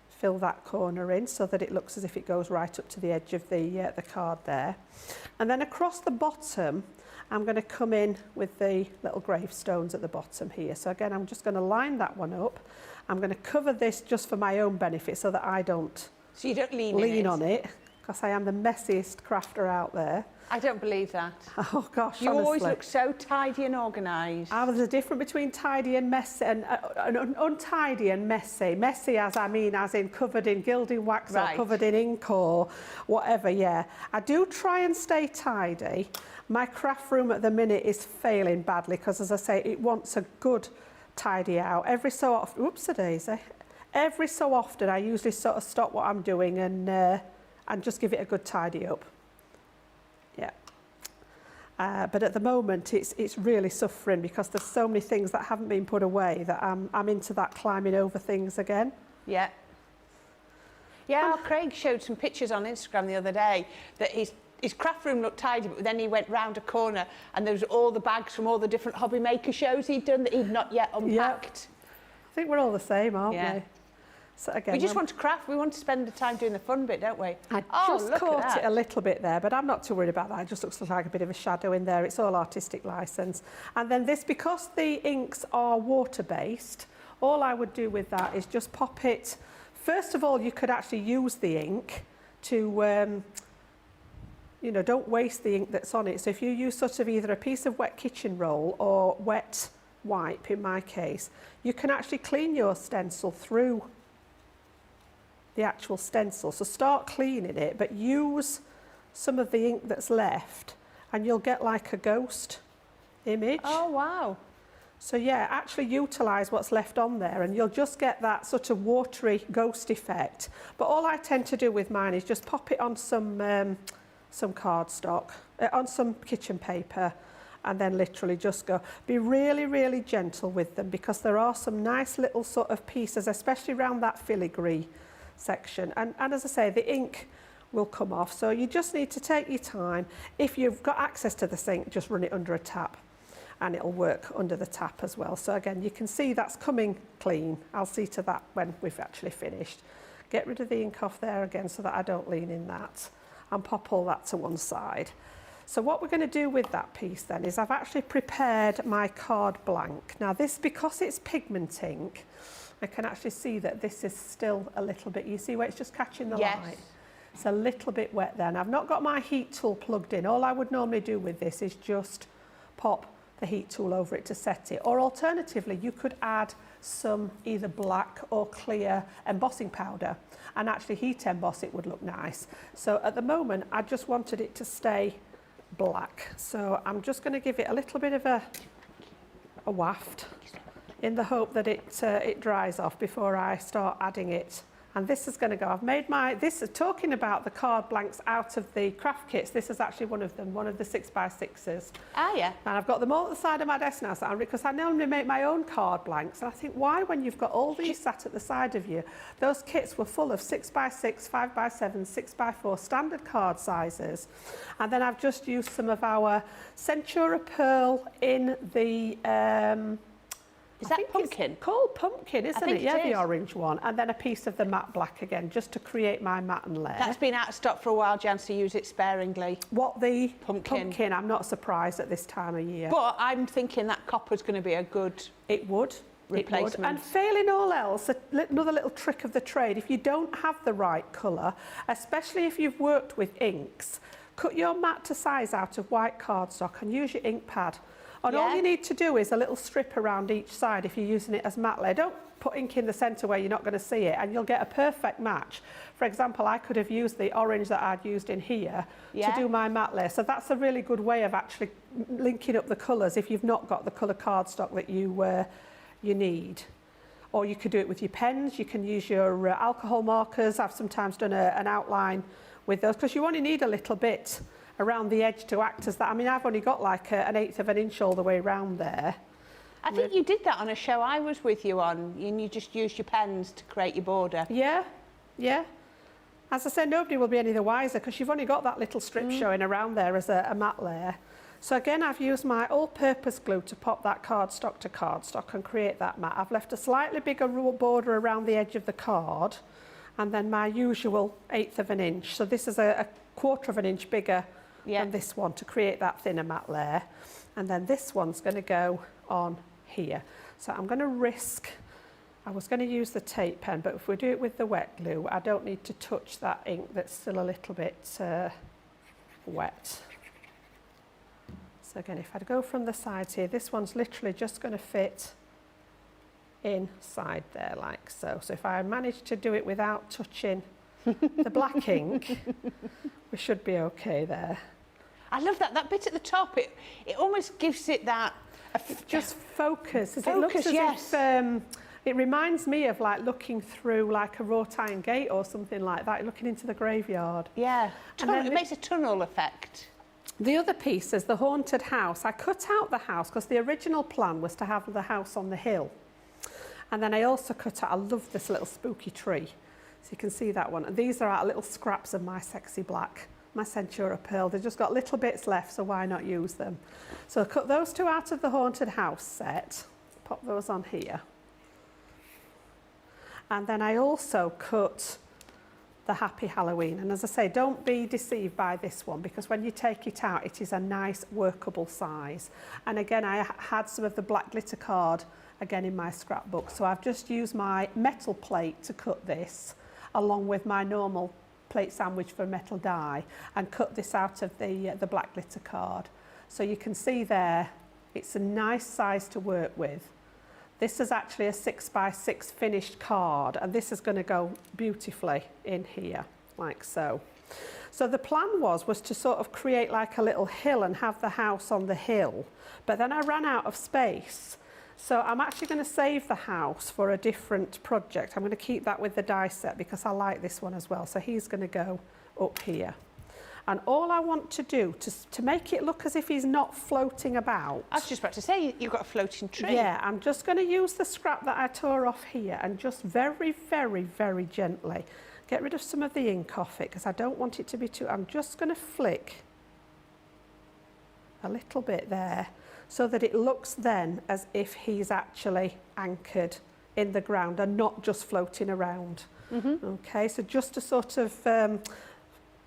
fill that corner in so that it looks as if it goes right up to the edge of the card there. And then across the bottom, I'm going to come in with the little gravestones at the bottom here. So again, I'm just going to line that one up. I'm going to cover this just for my own benefit so that I don't So you don't lean on it, because I am the messiest crafter out there. I don't believe that. Oh gosh, You always honestly. look so tidy and organised. There's a difference between tidy and messy, and untidy and messy. Messy as in covered in gilding wax or covered in ink or whatever, yeah. I do try and stay tidy. My craft room at the minute is failing badly because, as I say, it wants a good tidy out. Every so often, whoops-a-daisy. Every so often I usually sort of stop what I'm doing and just give it a good tidy up. Yeah. But at the moment it's really suffering because there's so many things that haven't been put away that I'm into that climbing over things again. Yeah. Yeah, Craig showed some pictures on Instagram the other day that his craft room looked tidy, but then he went round a corner and there was all the bags from all the different hobby maker shows he'd done that he'd not yet unpacked. I think we're all the same, aren't we? So again, we just want to craft, we want to spend the time doing the fun bit, don't we? I just caught it a little bit there, but I'm not too worried about that. It just looks like a bit of a shadow in there. It's all artistic license. And then this, because the inks are water-based, all I would do with that is just pop it. First of all, you could actually use the ink to, you know, don't waste the ink that's on it. So if you use sort of either a piece of wet kitchen roll or wet wipe, in my case, you can actually clean your stencil through the actual stencil. So start cleaning it, but use some of the ink that's left and you'll get like a ghost image. Oh, wow. So yeah, actually utilise what's left on there and you'll just get that sort of watery ghost effect. But all I tend to do with mine is just pop it on some cardstock, on some kitchen paper, and then literally just go. Be really, really gentle with them because there are some nice little sort of pieces, especially around that filigree section. And as I say, the ink will come off. So you just need to take your time. If you've got access to the sink, just run it under a tap and it'll work under the tap as well. So again, you can see that's coming clean. I'll see to that when we've actually finished. Get rid of the ink off there again so that I don't lean in that, and pop all that to one side. So what we're going to do with that piece then is I've actually prepared my card blank. Now this, because it's pigment ink, I can actually see that this is still a little bit, you see where it's just catching the light? It's a little bit wet then. I've not got my heat tool plugged in. All I would normally do with this is just pop the heat tool over it to set it. Or alternatively, you could add some either black or clear embossing powder and actually heat emboss it would look nice. So at the moment, I just wanted it to stay black. So I'm just going to give it a little bit of a waft in the hope that it dries off before I start adding it. And this is going to go. I've made this is talking about the card blanks out of the craft kits. This is actually one of them, one of the 6x6s. Ah, yeah. And I've got them all at the side of my desk now, because I normally make my own card blanks. And I think, why, when you've got all these sat at the side of you, those kits were full of 6x6, 5x7, 6x4 standard card sizes. And then I've just used some of our Centura Pearl in the... Is that pumpkin? It's called pumpkin, isn't it? Yeah, the is. orange one. And then a piece of the matte black again, just to create my matte layer. That's been out of stock for a while, Jan, so use it sparingly. What, the pumpkin? I'm not surprised at this time of year. But I'm thinking that copper's going to be a good replacement. And failing all else, another little trick of the trade, if you don't have the right colour, especially if you've worked with inks, cut your mat to size out of white cardstock and use your ink pad. And all you need to do is a little strip around each side if you're using it as matte layer. Don't put ink in the centre where you're not going to see it, and you'll get a perfect match. For example, I could have used the orange that I'd used in here to do my matte layer. So that's a really good way of actually linking up the colours if you've not got the colour cardstock that you need. or you could do it with your pens. You can use your alcohol markers. I've sometimes done an outline with those because you only need a little bit around the edge to act as that. I mean, I've only got like an 1/8 of an inch all the way around there. I think you did that on a show I was with you on, and you just used your pens to create your border. Yeah, yeah. As I said, nobody will be any the wiser because you've only got that little strip showing around there as a matte layer. So again, I've used my all-purpose glue to pop that cardstock to cardstock and create that matte. I've left a slightly bigger border around the edge of the card, and then my usual 1/8 of an inch. So this is a 1/4 of an inch bigger than this one to create that thinner matte layer. And then this one's going to go on here. So I'm going to risk, I was going to use the tape pen, but if we do it with the wet glue, I don't need to touch that ink that's still a little bit wet. So again, if I go from the sides here, this one's literally just going to fit inside there like so. So if I manage to do it without touching the black ink, we should be okay there. I love that bit at the top. It almost gives it that... Just focus. Focus, it looks as yes. if, it reminds me of like looking through like a wrought iron gate or something like that, looking into the graveyard. Yeah, And then it makes a tunnel effect. The other piece is the haunted house. I cut out the house because the original plan was to have the house on the hill. And then I also cut out, I love this little spooky tree. So you can see that one. And these are little scraps of my sexy black, my Centura Pearl. They've just got little bits left, so why not use them? So I cut those two out of the haunted house set, pop those on here. And then I also cut the Happy Halloween. And as I say, don't be deceived by this one because when you take it out, it is a nice workable size. And again, I had some of the black glitter card again in my scrapbook. So I've just used my metal plate to cut this along with my normal plate sandwich for metal die and cut this out of the black glitter card. So you can see there, it's a nice size to work with. This is actually a 6x6 finished card and this is going to go beautifully in here, like so. So the plan was to sort of create like a little hill and have the house on the hill, but then I ran out of space. So I'm actually going to save the house for a different project. I'm going to keep that with the die set because I like this one as well. So he's going to go up here. And all I want to do to make it look as if he's not floating about. I was just about to say, you've got a floating tree. Yeah, I'm just going to use the scrap that I tore off here and just very, very, very gently get rid of some of the ink off it because I don't want it to be too... I'm just going to flick a little bit there so that it looks then as if he's actually anchored in the ground and not just floating around. Okay, so just to sort of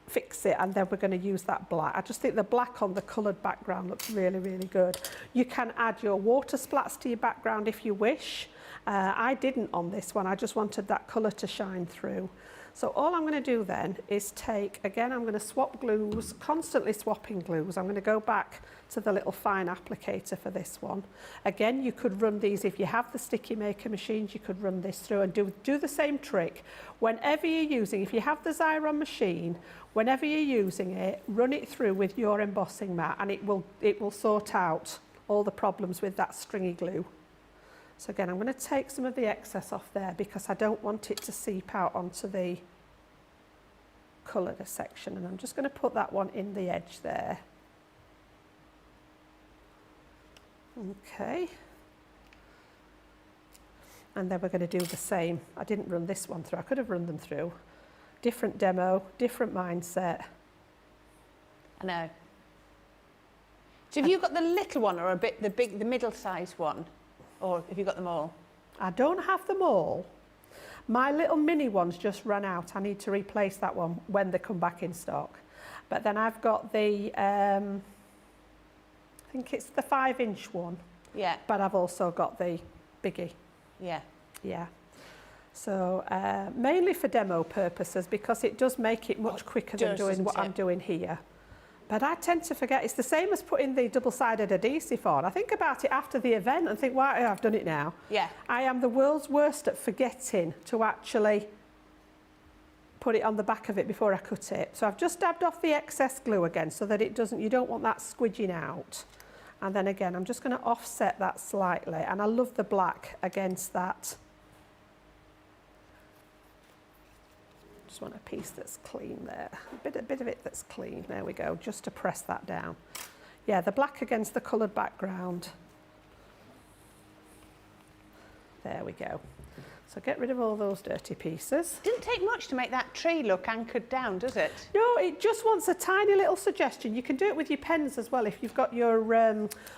fix it, and then we're going to use that black. I just think the black on the coloured background looks really, really good. You can add your water splats to your background if you wish. I didn't on this one, I just wanted that colour to shine through. So all I'm going to do then is take, again, I'm going to swap glues, constantly swapping glues. I'm going to go back to the little fine applicator for this one. Again, you could run these, if you have the sticky maker machines, you could run this through and do the same trick. Whenever you're using, if you have the Xyron machine, whenever you're using it, run it through with your embossing mat and it will sort out all the problems with that stringy glue. So again, I'm going to take some of the excess off there because I don't want it to seep out onto the coloured section, and I'm just going to put that one in the edge there. Okay. And then we're going to do the same. I didn't run this one through. I could have run them through. Different demo, different mindset. I know. So have you got the little one or the middle-sized one? Or have you got them all? I don't have them all. My little mini ones just ran out. I need to replace that one when they come back in stock. But then I've got the, I think it's the 5-inch one. Yeah. But I've also got the biggie. Yeah. Yeah. So mainly for demo purposes because it does make it much quicker than doing what I'm doing here. But I tend to forget. It's the same as putting the double-sided adhesive on. I think about it after the event and think, why, I've done it now. Yeah. I am the world's worst at forgetting to actually put it on the back of it before I cut it. So I've just dabbed off the excess glue again so that it doesn't, you don't want that squidging out. And then again, I'm just going to offset that slightly. And I love the black against that Just want a piece that's clean there. A bit of it that's clean. There we go, just to press that down. Yeah, the black against the coloured background. There we go. So get rid of all those dirty pieces. Didn't take much to make that tree look anchored down, does it? No, it just wants a tiny little suggestion. You can do it with your pens as well. If you've got your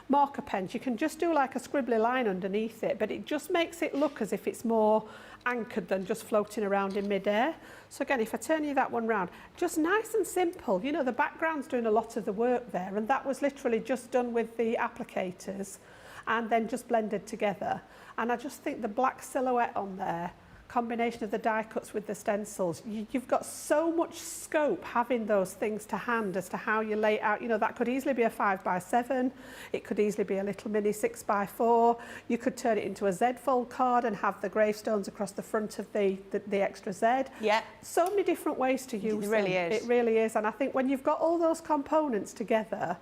marker pens, you can just do like a scribbly line underneath it, but it just makes it look as if it's more anchored than just floating around in midair. So again, if I turn you that one round, just nice and simple. You know, the background's doing a lot of the work there, and that was literally just done with the applicators and then just blended together. And I just think the black silhouette on there, combination of the die cuts with the stencils, you've got so much scope having those things to hand as to how you lay it out. You know, that could easily be a 5x7, it could easily be a little mini 6x4, you could turn it into a Z fold card and have the gravestones across the front of the extra Z. Yeah. So many different ways to use it really them. is. It really is. And I think when you've got all those components together,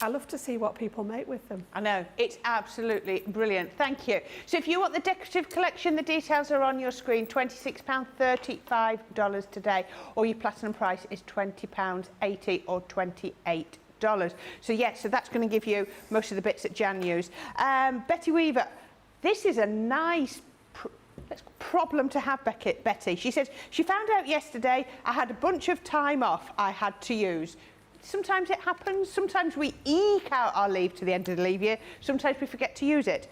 I love to see what people make with them. I know, it's absolutely brilliant. Thank you. So if you want the decorative collection, the details are on your screen. £26, $35 today, or your platinum price is £20.80 or $28. So yes, so that's going to give you most of the bits that Jan used. Betty Weaver, this is a nice problem to have, Betty. She says she found out yesterday I had a bunch of time off I had to use. Sometimes it happens, sometimes we eke out our leave to the end of the leave year, sometimes we forget to use it.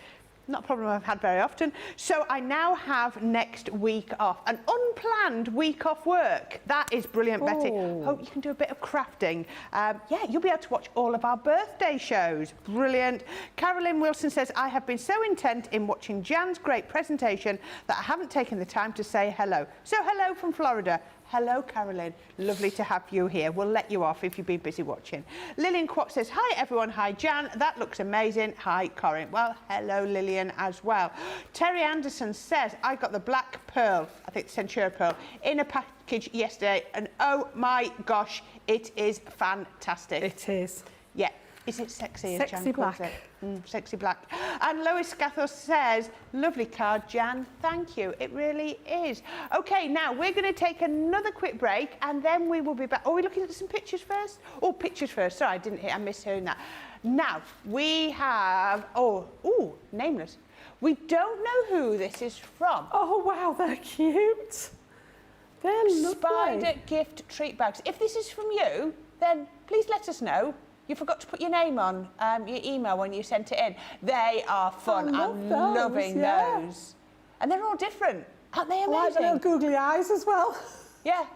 Not a problem I've had very often. So I now have next week off, an unplanned week off work. That is brilliant, Betty. Hope you can do a bit of crafting. Yeah, you'll be able to watch all of our birthday shows. Brilliant. Carolyn Wilson says, I have been so intent in watching Jan's great presentation that I haven't taken the time to say hello. So hello from Florida. Hello, Carolyn. Lovely to have you here. We'll let you off if you've been busy watching. Lillian Quat says, hi, everyone. Hi, Jan. That looks amazing. Hi, Corrine. Well, hello, Lillian, as well. Terry Anderson says, I got the black pearl, I think Centura pearl, in a package yesterday, and oh, my gosh, it is fantastic. It is. Yeah. Is it sexy? Sexy black. Sexy black. And Lois Scathos says, lovely card, Jan. Thank you. It really is. OK, now we're going to take another quick break and then we will be back. Are we looking at some pictures first? Oh, pictures first. Sorry, I missed hearing that. Now, we have, nameless. We don't know who this is from. Oh, wow, they're cute. They're lovely. Spider gift treat bags. If this is from you, then please let us know. You forgot to put your name on your email when you sent it in. They are fun. I'm loving those. And they're all different. Aren't they amazing? I like the little googly eyes as well. Yeah.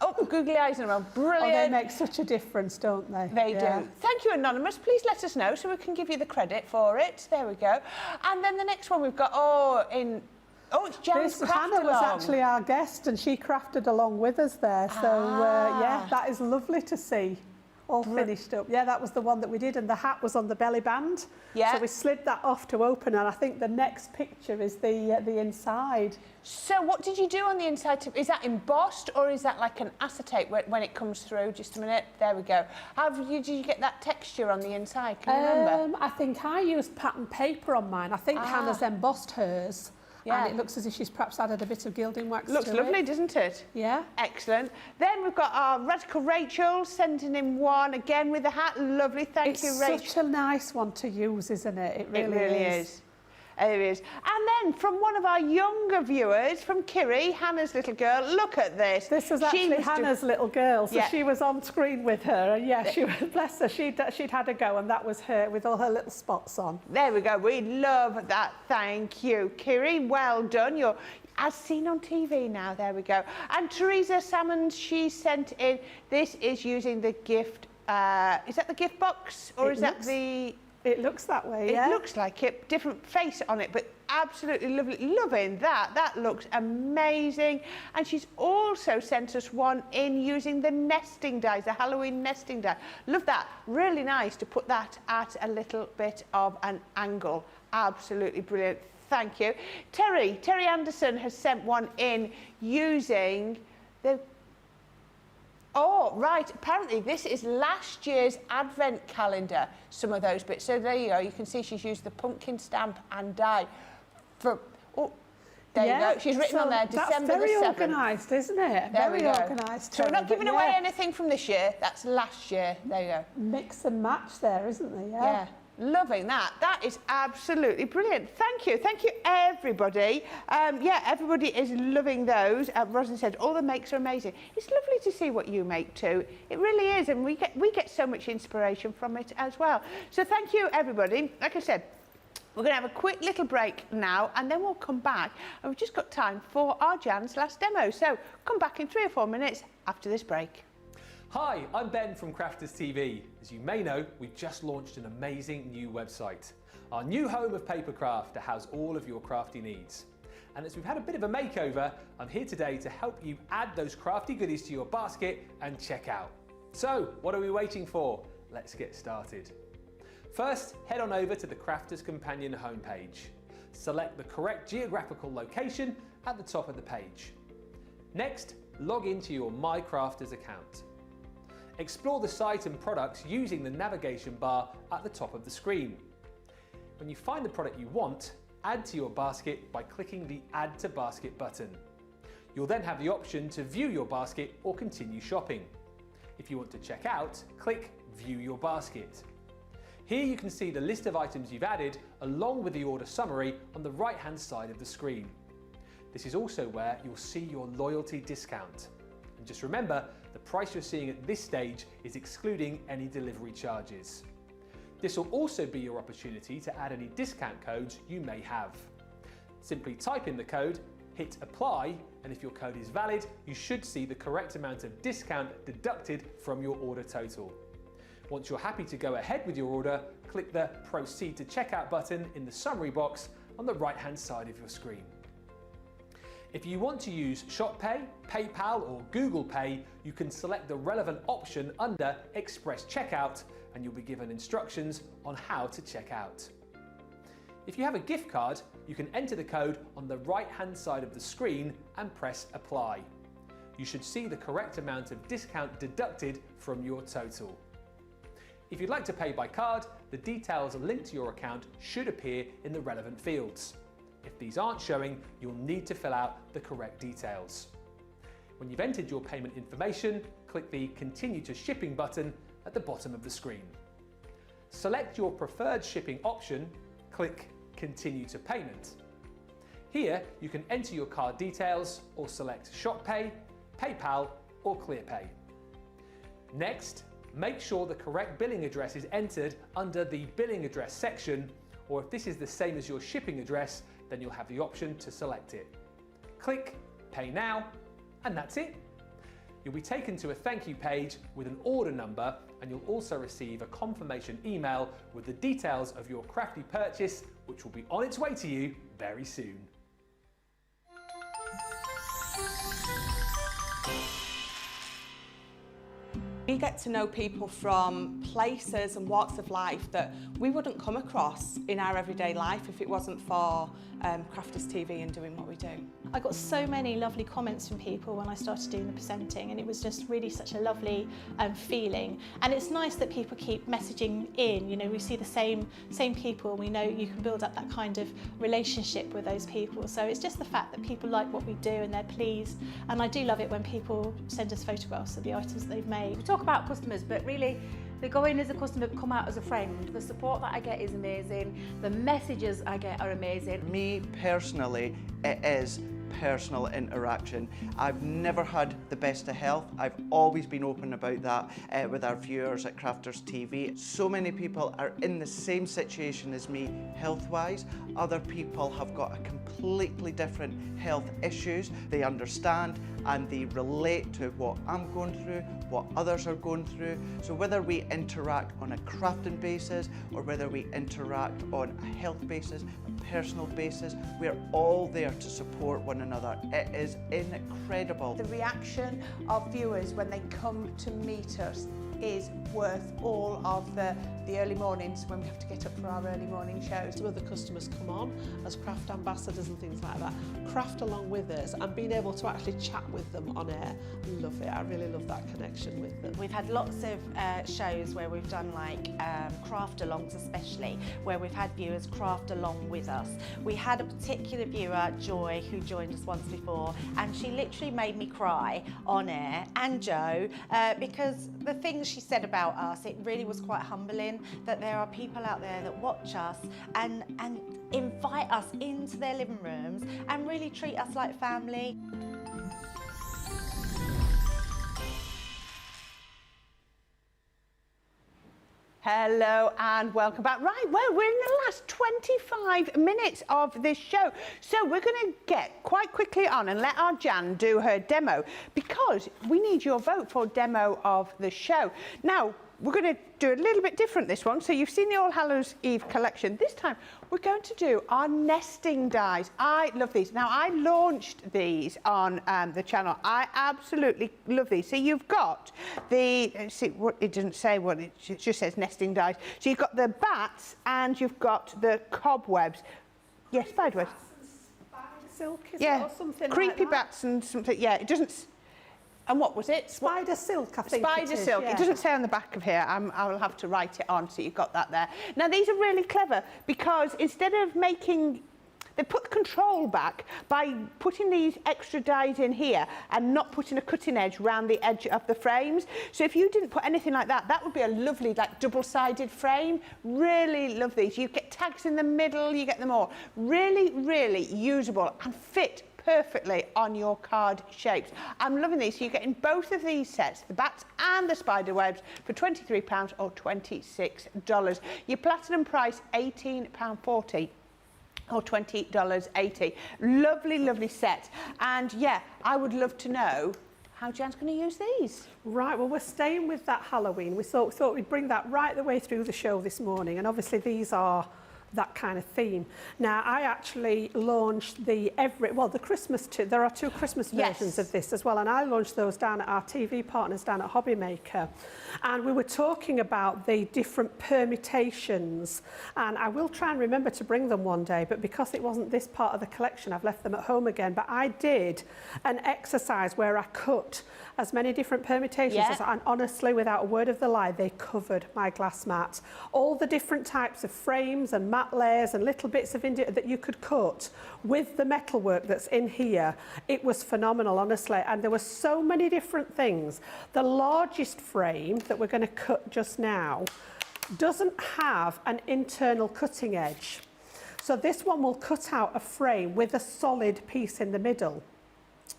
Oh, googly eyes in a row. Brilliant. Oh, they make such a difference, don't they? They do. Thank you, Anonymous. Please let us know so we can give you the credit for it. There we go. And then the next one we've got, it's Jan's Craft Hannah was actually our guest and she crafted along with us there. So, yeah, that is lovely to see. All finished up. Yeah, that was the one that we did, and the hat was on the belly band. Yeah. So we slid that off to open, and I think the next picture is the inside. So what did you do on the inside? Is that embossed, or is that like an acetate when it comes through? Just a minute. There we go. Did you get that texture on the inside? Can you remember? I think I used pattern paper on mine. I think Hannah's embossed hers. Yeah. And it looks as if she's perhaps added a bit of gilding wax to it. Looks lovely, doesn't it? Yeah. Excellent. Then we've got our Radical Rachel sending in one again with the hat. Lovely, thank you, Rachel. It's such a nice one to use, isn't it? It really is. It is. And then from one of our younger viewers, from Kiri, Hannah's little girl, look at this. This was actually Hannah's little girl, so she was on screen with her, and yeah, she was, bless her, she'd had a go, and that was her with all her little spots on. There we go, we love that, thank you, Kiri, well done. You're as seen on TV now, there we go. And Teresa Salmons, she sent in, this is using the gift, is that the gift box, or is that the... It looks that way, yeah. It looks like it, different face on it, but absolutely lovely. Loving that. That looks amazing. And she's also sent us one in using the nesting dies, the Halloween nesting die. Love that. Really nice to put that at a little bit of an angle. Absolutely brilliant. Thank you. Terry Anderson has sent one in using the... Oh, right, apparently this is last year's advent calendar, some of those bits. So there you go, you can see she's used the pumpkin stamp and die. There you go. She's written on there, December the 7th. That's very organised, isn't it? There we Very go. organised. So we're not Terry, giving but away yeah. anything from this year. That's last year. There you go. Mix and match there, isn't there? Yeah. Loving that. That is absolutely brilliant. Thank you. Thank you, everybody. Yeah, everybody is loving those. Rosin said, all the makes are amazing. It's lovely to see what you make too. It really is. And we get so much inspiration from it as well. So thank you, everybody. Like I said, we're going to have a quick little break now, and then we'll come back. And we've just got time for our Jan's last demo. So come back in 3 or 4 minutes after this break. Hi, I'm Ben from Crafters TV. As you may know, we've just launched an amazing new website, our new home of papercraft to house all of your crafty needs. And as we've had a bit of a makeover, I'm here today to help you add those crafty goodies to your basket and check out. So, what are we waiting for? Let's get started. First, head on over to the Crafters Companion homepage. Select the correct geographical location at the top of the page. Next, log into your My Crafters account. Explore the site and products using the navigation bar at the top of the screen. When you find the product you want, add to your basket by clicking the Add to Basket button. You'll then have the option to view your basket or continue shopping. If you want to check out, click View Your Basket. Here you can see the list of items you've added along with the order summary on the right-hand side of the screen. This is also where you'll see your loyalty discount. And just remember, the price you're seeing at this stage is excluding any delivery charges. This will also be your opportunity to add any discount codes you may have. Simply type in the code, hit apply, and if your code is valid, you should see the correct amount of discount deducted from your order total. Once you're happy to go ahead with your order, click the Proceed to Checkout button in the summary box on the right-hand side of your screen. If you want to use ShopPay, PayPal or Google Pay, you can select the relevant option under Express Checkout and you'll be given instructions on how to check out. If you have a gift card, you can enter the code on the right-hand side of the screen and press Apply. You should see the correct amount of discount deducted from your total. If you'd like to pay by card, the details linked to your account should appear in the relevant fields. If these aren't showing, you'll need to fill out the correct details. When you've entered your payment information, click the Continue to Shipping button at the bottom of the screen. Select your preferred shipping option, click Continue to Payment. Here, you can enter your card details or select ShopPay, PayPal or ClearPay. Next, make sure the correct billing address is entered under the Billing Address section, or if this is the same as your shipping address, then you'll have the option to select it. Click Pay Now, and that's it. You'll be taken to a thank you page with an order number, and you'll also receive a confirmation email with the details of your crafty purchase, which will be on its way to you very soon. We get to know people from places and walks of life that we wouldn't come across in our everyday life if it wasn't for Crafters TV and doing what we do. I got so many lovely comments from people when I started doing the presenting, and it was just really such a lovely feeling. And it's nice that people keep messaging in. You know, we see the same people, and we know you can build up that kind of relationship with those people. So it's just the fact that people like what we do and they're pleased. And I do love it when people send us photographs of the items that they've made. We talk about customers, but really they go in as a customer, come out as a friend. The support that I get is amazing. The messages I get are amazing. Me personally, it is personal interaction. I've never had the best of health. I've always been open about that with our viewers at Crafters TV. So many people are in the same situation as me health-wise. Other people have got a completely different health issues. They understand and they relate to what I'm going through, what others are going through. So whether we interact on a crafting basis or whether we interact on a health basis, a personal basis, we're all there to support one another. It is incredible. The reaction of viewers when they come to meet us, is worth all of the early mornings when we have to get up for our early morning shows. Some of the customers come on as craft ambassadors and things like that, craft along with us, and being able to actually chat with them on air. Love it. I really love that connection with them. We've had lots of shows where we've done like craft alongs, especially where we've had viewers craft along with us. We had a particular viewer, Joy, who joined us once before, and she literally made me cry on air, and Joe, because the things she said about us, it really was quite humbling that there are people out there that watch us and invite us into their living rooms and really treat us like family. Hello and welcome back. Right, well, we're in the last 25 minutes of this show. So we're going to get quite quickly on and let our Jan do her demo, because we need your vote for demo of the show. Now, we're going to do a little bit different this one. So you've seen the All Hallows Eve collection. This time, we're going to do our nesting dies. I love these. Now, I launched these on the channel. I absolutely love these. So you've got the, see, what it doesn't say what it just says nesting dies. So you've got the bats and you've got the cobwebs. Yes, spiderwebs. Silk, is Yeah, it, or something creepy like that? bats and something. Yeah, it doesn't. And what was it? Spider silk, I think. Spider silk. Yeah. It doesn't say on the back of here. I will have to write it on, so you've got that there. Now, these are really clever because instead of making, they put the control back by putting these extra dies in here and not putting a cutting edge around the edge of the frames. So if you didn't put anything like that, that would be a lovely, like, double-sided frame. Really love these. You get tags in the middle, you get them all. Really, really usable and fit perfectly on your card shapes. I'm loving these. So you're getting both of these sets, the bats and the spider webs, for £23 or $26. Your platinum price, £18.40. or $20.80. Lovely, lovely set. And yeah, I would love to know how Jan's going to use these. Right, well, we're staying with that Halloween. We thought we'd bring that right the way through the show this morning, and obviously these are that kind of theme. Now, I actually launched the Christmas, there are two Christmas versions of this as well, and I launched those down at our TV partners down at Hobbymaker. And we were talking about the different permutations, and I will try and remember to bring them one day, but because it wasn't this part of the collection, I've left them at home again. But I did an exercise where I cut as many different permutations as, and honestly, without a word of the lie, they covered my glass mat. All the different types of frames and mat layers and little bits of that you could cut with the metalwork that's in here. It was phenomenal, honestly, and there were so many different things. The largest frame that we're going to cut just now doesn't have an internal cutting edge. So this one will cut out a frame with a solid piece in the middle.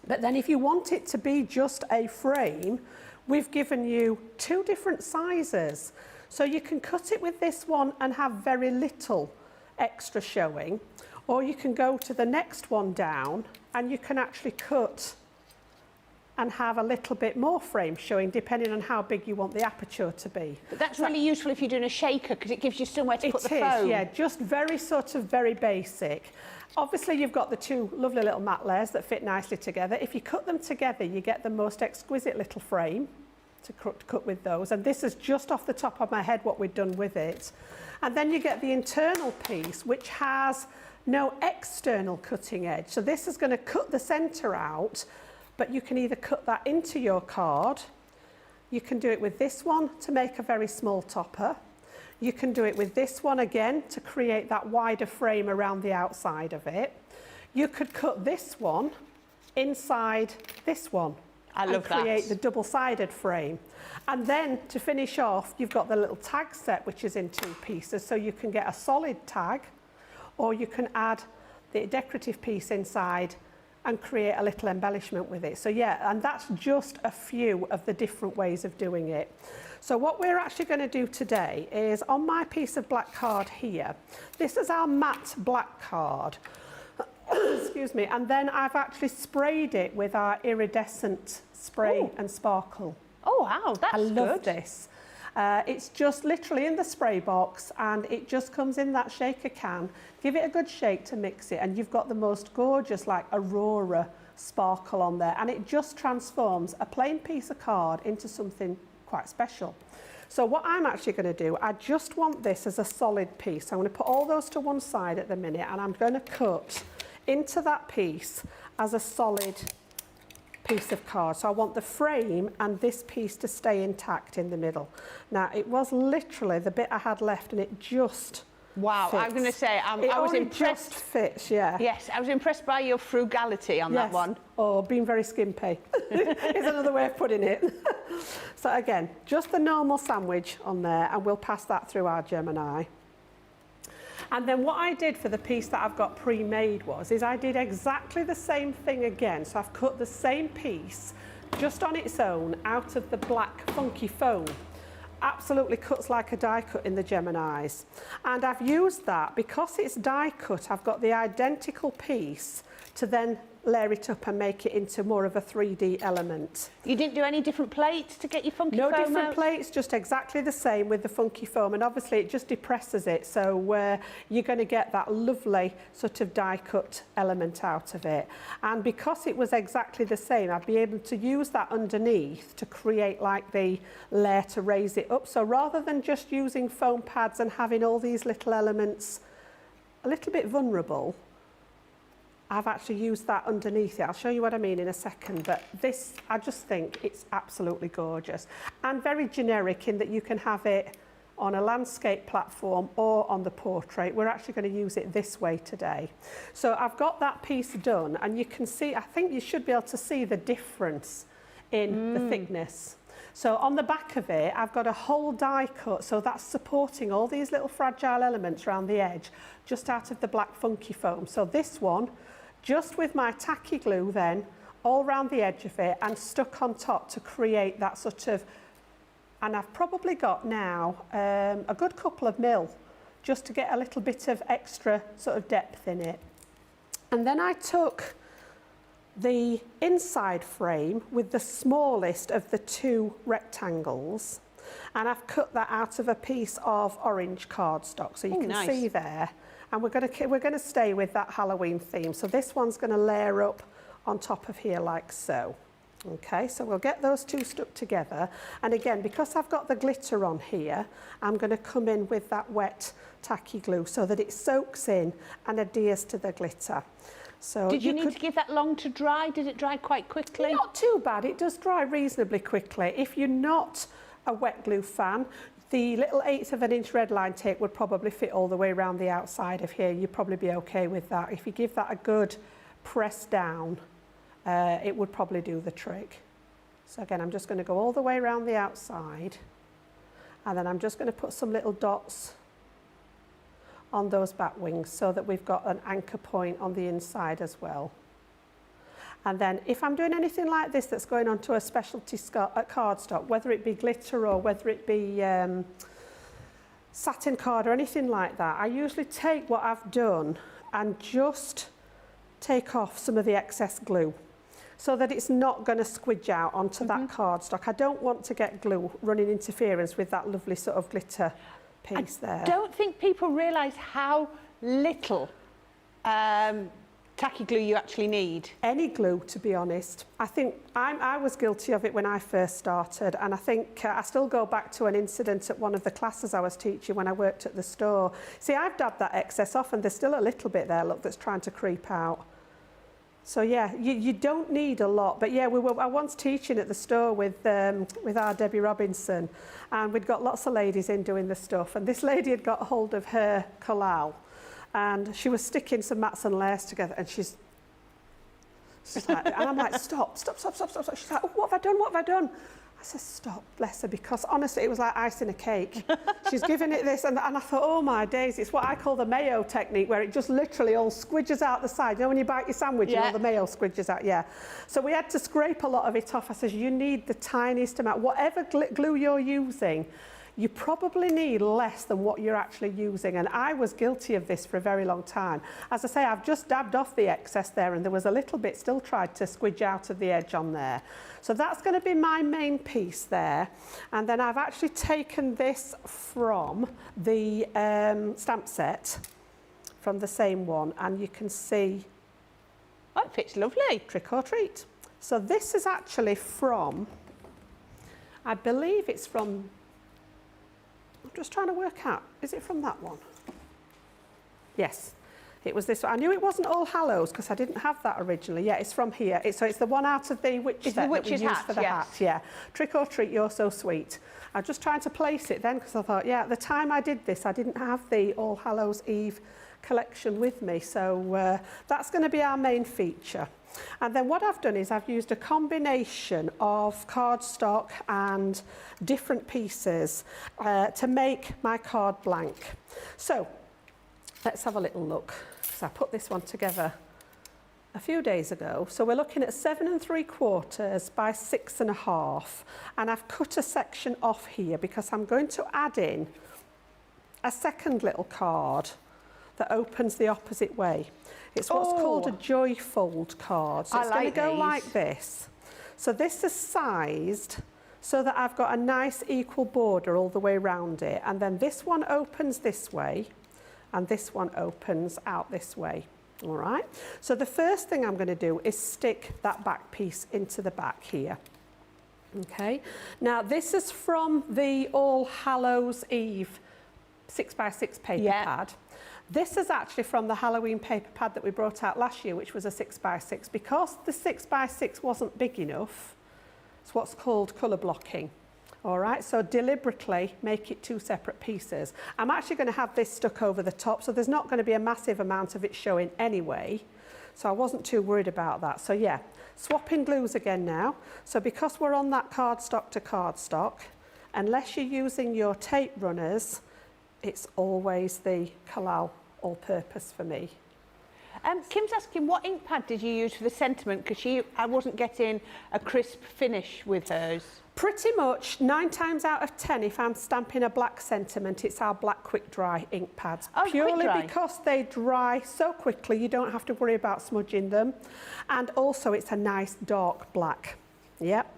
But then if you want it to be just a frame, we've given you two different sizes. So you can cut it with this one and have very little extra showing, or you can go to the next one down and you can actually cut and have a little bit more frame showing, depending on how big you want the aperture to be. But that's really useful if you're doing a shaker, because it gives you somewhere to put the foam. It is, yeah, just very basic. Obviously, you've got the two lovely little mat layers that fit nicely together. If you cut them together, you get the most exquisite little frame to cut with those. And this is just off the top of my head what we've done with it. And then you get the internal piece, which has no external cutting edge. So this is going to cut the centre out, but you can either cut that into your card, you can do it with this one to make a very small topper, you can do it with this one again to create that wider frame around the outside of it. You could cut this one inside this one. I love that. And create the double-sided frame. And then to finish off, you've got the little tag set, which is in two pieces. So you can get a solid tag, or you can add the decorative piece inside and create a little embellishment with it. So yeah, and that's just a few of the different ways of doing it. So what we're actually going to do today is, on my piece of black card here, this is our matte black card. Excuse me, and then I've actually sprayed it with our iridescent spray and sparkle. Oh wow, that's good. I love this. It's just literally in the spray box, and it just comes in that shaker can. Give it a good shake to mix it, and you've got the most gorgeous, like, aurora sparkle on there, and it just transforms a plain piece of card into something quite special. So what I'm actually going to do, I just want this as a solid piece. I'm going to put all those to one side at the minute, and I'm going to cut into that piece as a solid piece of card. So I want the frame and this piece to stay intact in the middle. Now, it was literally the bit I had left, and it just Wow, fits. I'm going to say, I was only impressed. Just fits, yeah. Yes, I was impressed by your frugality on that one. Or being very skimpy is another way of putting it. So again, just the normal sandwich on there, and we'll pass that through our Gemini. And then what I did for the piece that I've got pre-made is I did exactly the same thing again. So I've cut the same piece just on its own out of the black funky foam. Absolutely cuts like a die cut in the Geminis. And I've used that, because it's die cut, I've got the identical piece to then layer it up and make it into more of a 3D element. You didn't do any different plates to get your funky foam? No different out? Plates, just exactly the same with the funky foam, and obviously it just depresses it, so you're going to get that lovely sort of die cut element out of it. And because it was exactly the same, I'd be able to use that underneath to create like the layer to raise it up. So rather than just using foam pads and having all these little elements a little bit vulnerable, I've actually used that underneath it. I'll show you what I mean in a second, but this, I just think it's absolutely gorgeous and very generic in that you can have it on a landscape platform or on the portrait. We're actually going to use it this way today. So I've got that piece done, and you can see, I think you should be able to see the difference in the thickness. So on the back of it, I've got a whole die cut, so that's supporting all these little fragile elements around the edge, just out of the black funky foam. So this one, just with my tacky glue then, all around the edge of it and stuck on top to create that sort of, and I've probably got now a good couple of mil, just to get a little bit of extra sort of depth in it. And then I took the inside frame with the smallest of the two rectangles, and I've cut that out of a piece of orange cardstock, so you can see there. And we're going to stay with that Halloween theme. So this one's going to layer up on top of here like so. Okay, so we'll get those two stuck together. And again, because I've got the glitter on here, I'm going to come in with that wet tacky glue so that it soaks in and adheres to the glitter. So did you need to give that long to dry? Did it dry quite quickly? Not too bad. It does dry reasonably quickly. If you're not a wet glue fan, the little 1/8 of an inch red line tape would probably fit all the way around the outside of here. You'd probably be okay with that. If you give that a good press down, it would probably do the trick. So again, I'm just going to go all the way around the outside, and then I'm just going to put some little dots on those back wings so that we've got an anchor point on the inside as well. And then if I'm doing anything like this that's going onto a specialty cardstock, whether it be glitter or whether it be satin card or anything like that, I usually take what I've done and just take off some of the excess glue so that it's not going to squidge out onto that cardstock. I don't want to get glue running interference with that lovely sort of glitter piece there. I don't think people realise how little tacky glue you actually need. Any glue, to be honest. I think I was guilty of it when I first started, and I think I still go back to an incident at one of the classes I was teaching when I worked at the store. See, I've dabbed that excess off, and there's still a little bit there, look, that's trying to creep out. So yeah, you don't need a lot, but yeah, I was once teaching at the store with our Debbie Robinson, and we'd got lots of ladies in doing the stuff, and this lady had got hold of her collal, and she was sticking some mats and layers together, and she's like, and I'm like, stop. She's like, oh, what have I done? I said, stop, bless her, because honestly, it was like icing a cake. She's giving it this, and I thought, oh my days, it's what I call the mayo technique, where it just literally all squidges out the side. You know when you bite your sandwich and all the mayo squidges out? Yeah. So we had to scrape a lot of it off. I said, you need the tiniest amount. Whatever glue you're using, you probably need less than what you're actually using. And I was guilty of this for a very long time. As I say, I've just dabbed off the excess there, and there was a little bit still tried to squidge out of the edge on there. So that's going to be my main piece there. And then I've actually taken this from the stamp set, from the same one, and you can see... Oh, it fits lovely. Trick or treat. So this is actually from I believe it's from, I'm just trying to work out, is it from that one? Yes, it was this one. I knew it wasn't All Hallows because I didn't have that originally. Yeah, it's from here. So it's the one out of the witch set that we used for the hat. Yeah, Trick or Treat, You're So Sweet. I was just trying to place it then because I thought, yeah, at the time I did this, I didn't have the All Hallows Eve collection with me. So that's going to be our main feature. And then what I've done is I've used a combination of cardstock and different pieces to make my card blank. So let's have a little look. So I put this one together a few days ago. So we're looking at 7 3/4 by 6 1/2. And I've cut a section off here because I'm going to add in a second little card that opens the opposite way. It's what's called a joy fold card. So it's going to go like this. So this is sized so that I've got a nice equal border all the way around it. And then this one opens this way and this one opens out this way. All right. So the first thing I'm going to do is stick that back piece into the back here. Okay. Now this is from the All Hallows Eve 6x6 paper pad. This is actually from the Halloween paper pad that we brought out last year, which was a 6x6. Because the 6x6 wasn't big enough, it's what's called colour blocking. All right, so deliberately make it 2 separate pieces. I'm actually going to have this stuck over the top, so there's not going to be a massive amount of it showing anyway. So I wasn't too worried about that. So yeah, swapping glues again now. So because we're on that cardstock to cardstock, unless you're using your tape runners, it's always the Collal all-purpose for me. Kim's asking, what ink pad did you use for the sentiment? Because I wasn't getting a crisp finish with hers. Pretty much 9 times out of 10, if I'm stamping a black sentiment, it's our black quick dry ink pads. Oh, purely because they dry so quickly, you don't have to worry about smudging them. And also it's a nice dark black. Yep.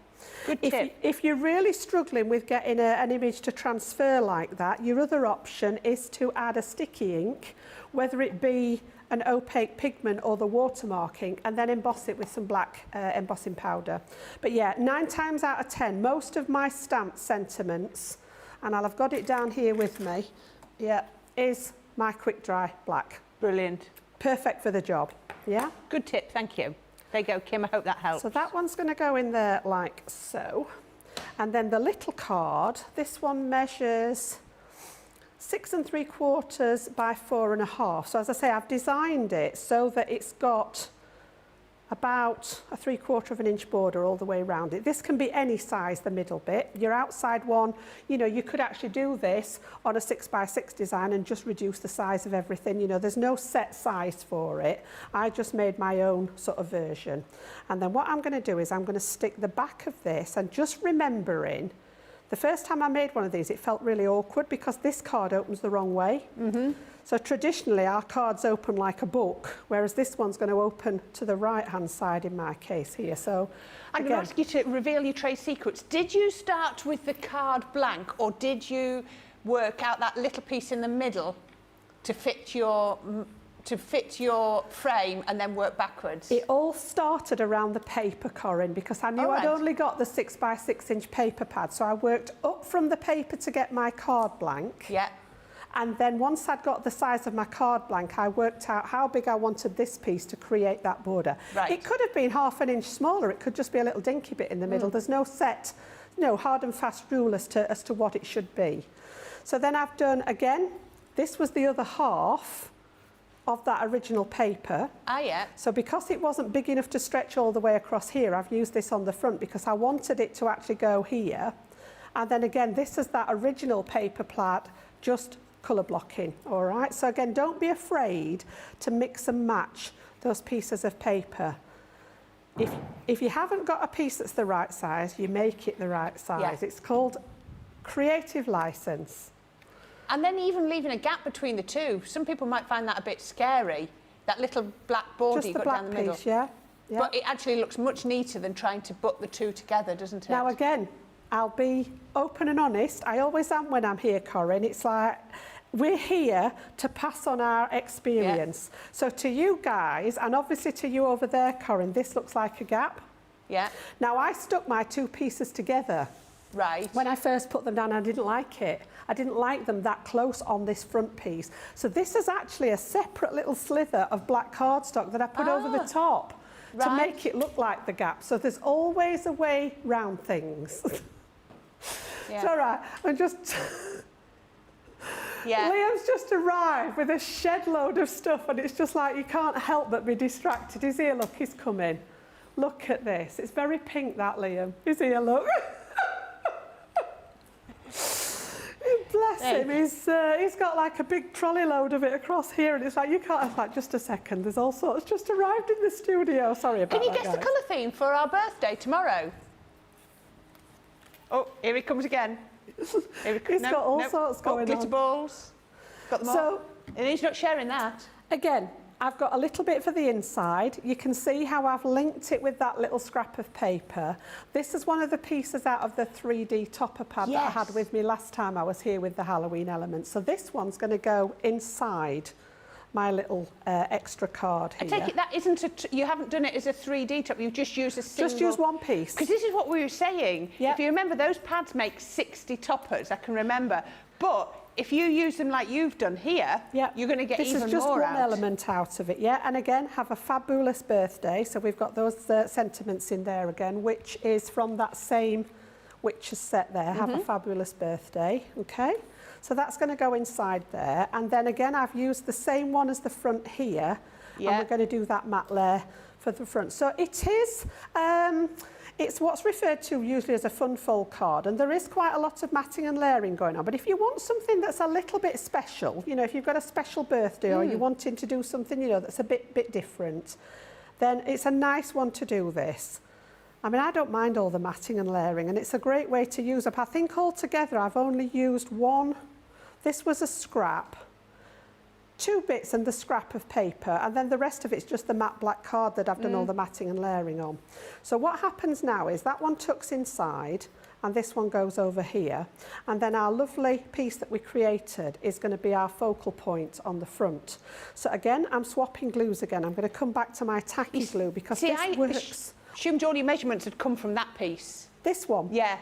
Good tip. If you're really struggling with getting an image to transfer like that, your other option is to add a sticky ink, whether it be an opaque pigment or the watermark ink, and then emboss it with some black embossing powder. But yeah, 9 times out of 10, most of my stamped sentiments, and I'll have got it down here with me, yeah, is my quick dry black. Brilliant. Perfect for the job, yeah? Good tip, thank you. There you go, Kim, I hope that helps. So that one's going to go in there like so. And then the little card, this one measures 6 3/4 by 4 1/2. So as I say, I've designed it so that it's got about a 3/4 inch border all the way around it. This can be any size, the middle bit. Your outside one, you know, you could actually do this on a 6x6 design and just reduce the size of everything. You know, there's no set size for it. I just made my own sort of version. And then what I'm going to do is I'm going to stick the back of this, and just remembering, the first time I made one of these, it felt really awkward because this card opens the wrong way. So traditionally our cards open like a book, whereas this one's going to open to the right-hand side in my case here. So I'm going to ask you to reveal your trade secrets. Did you start with the card blank, or did you work out that little piece in the middle to fit your frame and then work backwards? It all started around the paper, Corrine, because I knew I'd only got the 6x6 inch paper pad. So I worked up from the paper to get my card blank. Yeah. And then once I'd got the size of my card blank, I worked out how big I wanted this piece to create that border. Right. It could have been ½ an inch smaller. It could just be a little dinky bit in the middle. There's no set, no hard and fast rule as to what it should be. So then I've done, again, this was the other half of that original paper. Ah, yeah. So because it wasn't big enough to stretch all the way across here, I've used this on the front because I wanted it to actually go here. And then again, this is that original paper plat, just colour blocking, all right? So again, don't be afraid to mix and match those pieces of paper. If you haven't got a piece that's the right size, you make it the right size. Yeah. It's called creative license. And then even leaving a gap between the two. Some people might find that a bit scary, that little black border you've got down the middle. Just the black piece, yeah. But it actually looks much neater than trying to put the two together, doesn't it? Now again, I'll be open and honest. I always am when I'm here, Corrine. It's like, we're here to pass on our experience. Yeah. So to you guys, and obviously to you over there, Corrine, this looks like a gap. Yeah. Now I stuck my 2 pieces together Right. When I first put them down, I didn't like it. I didn't like them that close on this front piece. So this is actually a separate little slither of black cardstock that I put over the top to make it look like the gap. So there's always a way round things. Yeah. It's all right. I'm just... Yeah. Liam's just arrived with a shed load of stuff and it's just like you can't help but be distracted. He's here, look, he's coming. Look at this. It's very pink, that, Liam. He's here, look. Bless him. He's got like a big trolley load of it across here and it's like, you can't, it's like, just a second, there's all sorts just arrived in the studio. Sorry about that, Can you guess the colour theme for our birthday tomorrow? Oh, here he comes again. He's got all sorts going glitter on. balls. Got them all. And he's not sharing that. Again, I've got a little bit for the inside. You can see how I've linked it with that little scrap of paper. This is one of the pieces out of the 3D topper pad that I had with me last time I was here with the Halloween elements. So this one's going to go inside my little extra card here. I take it that isn't you haven't done it as a 3D top, you've just used a single... Just use one piece. Because this is what we were saying. Yep. If you remember, those pads make 60 toppers, I can remember. But if you use them like you've done here, you're going to get even more out. This is just one element out of it, yeah? And again, have a fabulous birthday. So we've got those sentiments in there again, which is from that same witch's set there. Have a fabulous birthday, okay? So that's going to go inside there. And then again, I've used the same one as the front here. Yeah. And we're going to do that matte layer for the front. So it is, it's what's referred to usually as a fun fold card. And there is quite a lot of matting and layering going on. But if you want something that's a little bit special, you know, if you've got a special birthday or you're wanting to do something, you know, that's a bit different, then it's a nice one to do this. I mean, I don't mind all the matting and layering, and it's a great way to use up. I think altogether I've only used one. This was a scrap, 2 bits and the scrap of paper, and then the rest of it's just the matte black card that I've done all the matting and layering on. So what happens now is that one tucks inside, and this one goes over here, and then our lovely piece that we created is going to be our focal point on the front. So again, I'm swapping glues again. I'm going to come back to my tacky glue because this works. Assumed all your measurements had come from that piece. This one? Yeah.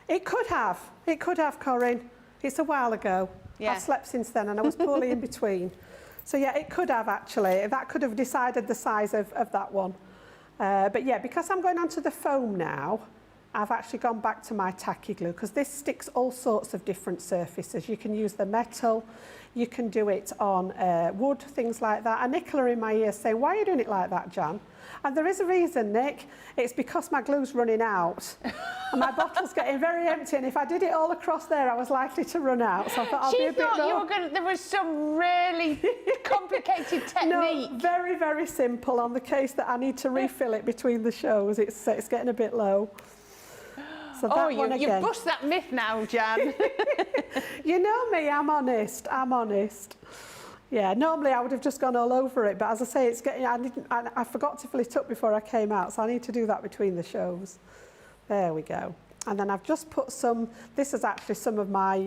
It could have, Corrine. It's a while ago. Yeah. I've slept since then and I was poorly in between. So yeah, it could have actually. That could have decided the size of that one. But yeah, because I'm going onto the foam now, I've actually gone back to my tacky glue because this sticks all sorts of different surfaces. You can use the metal, you can do it on wood, things like that. And Nicola in my ear saying, why are you doing it like that, Jan? And there is a reason, Nick. It's because my glue's running out and my bottle's getting very empty. And if I did it all across there, I was likely to run out. So I thought I'll be a bit more... She thought you were going to... There was some really complicated technique. No, very, very simple on the case that I need to refill it between the shows. It's getting a bit low. So that one again. You bust that myth now, Jan. You know me, I'm honest. Yeah, normally I would have just gone all over it, but as I say, it's getting. I forgot to fill it up before I came out, so I need to do that between the shows. There we go. And then I've just put some. This is actually some of my.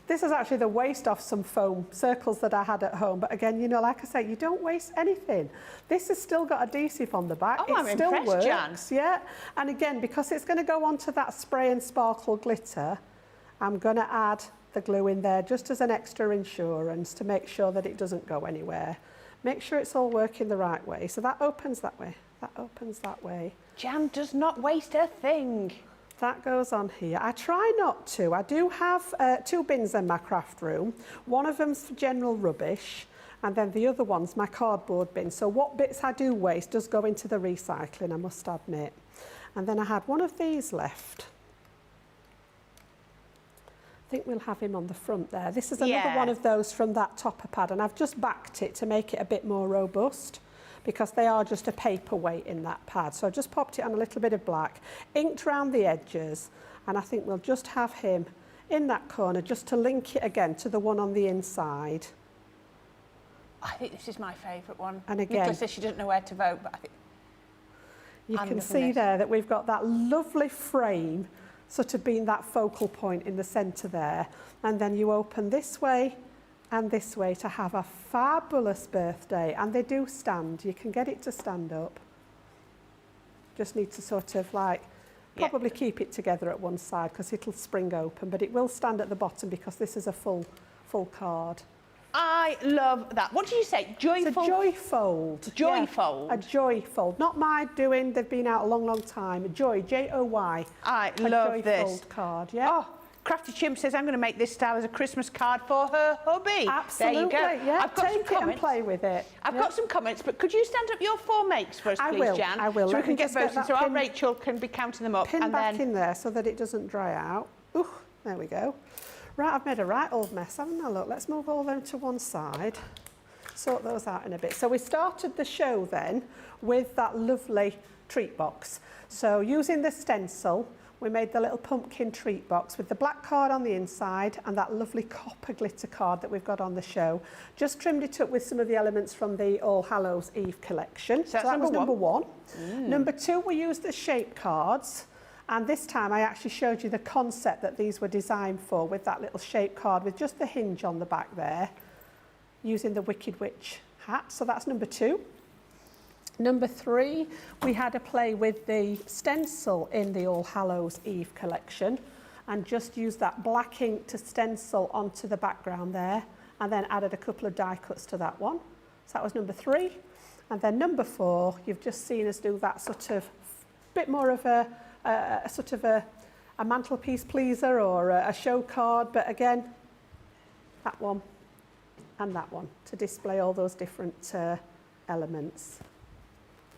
This is actually the waste off some foam circles that I had at home. But again, you know, like I say, you don't waste anything. This has still got adhesive on the back. Oh, I'm still impressed, works, Jan. yeah. And again, because it's going to go onto that spray and sparkle glitter, I'm going to add the glue in there just as an extra insurance to make sure that it doesn't go anywhere. Make sure it's all working the right way. So that opens that way. That opens that way. Jan does not waste a thing. That goes on here. I try not to. I do have 2 bins in my craft room. One of them's for general rubbish, and then the other one's my cardboard bin. So what bits I do waste does go into the recycling, I must admit. And then I had one of these left. I think we'll have him on the front there. This is another one of those from that topper pad, and I've just backed it to make it a bit more robust because they are just a paperweight in that pad. So I just popped it on a little bit of black, inked around the edges, and I think we'll just have him in that corner just to link it again to the one on the inside. I think this is my favourite one. And again, Nicola says she doesn't know where to vote, but I think... You can see there that we've got that lovely frame sort of being that focal point in the centre there. And then you open this way and this way to have a fabulous birthday. And they do stand. You can get it to stand up. Just need to sort of like Probably keep it together at one side because it'll spring open, but it will stand at the bottom because this is a full card. I love that. What did you say? Joyful? It's a joy fold. Joy Yeah, fold. a joy fold. Not my doing, they've been out a long, long time. Joy, J-O-Y. I a love joy this. fold card, yeah. Oh, Crafty Chimp says, I'm going to make this style as a Christmas card for her hubby. Absolutely, There you go. yeah. I've got Take some it comments. and play with it. I've got some comments, but could you stand up your 4 makes for us, please, Jan? I will. So we Let can me get just get voting, that so our pin- Rachel can be counting them up. Pin and back then in there so that it doesn't dry out. Ooh, there we go. Right, I've made a right old mess, haven't I? Look, let's move all them to one side. Sort those out in a bit. So we started the show then with that lovely treat box. So using the stencil, we made the little pumpkin treat box with the black card on the inside and that lovely copper glitter card that we've got on the show. Just trimmed it up with some of the elements from the All Hallows Eve collection. So that was number one. Number 2, we used the shape cards. And this time I actually showed you the concept that these were designed for with that little shape card with just the hinge on the back there, using the Wicked Witch hat. So that's number 2. Number 3, we had a play with the stencil in the All Hallows Eve collection and just used that black ink to stencil onto the background there and then added a couple of die cuts to that one. So that was number 3. And then number 4, you've just seen us do that sort of bit more of a sort of a mantelpiece pleaser or a show card, but again, that one and that one to display all those different elements.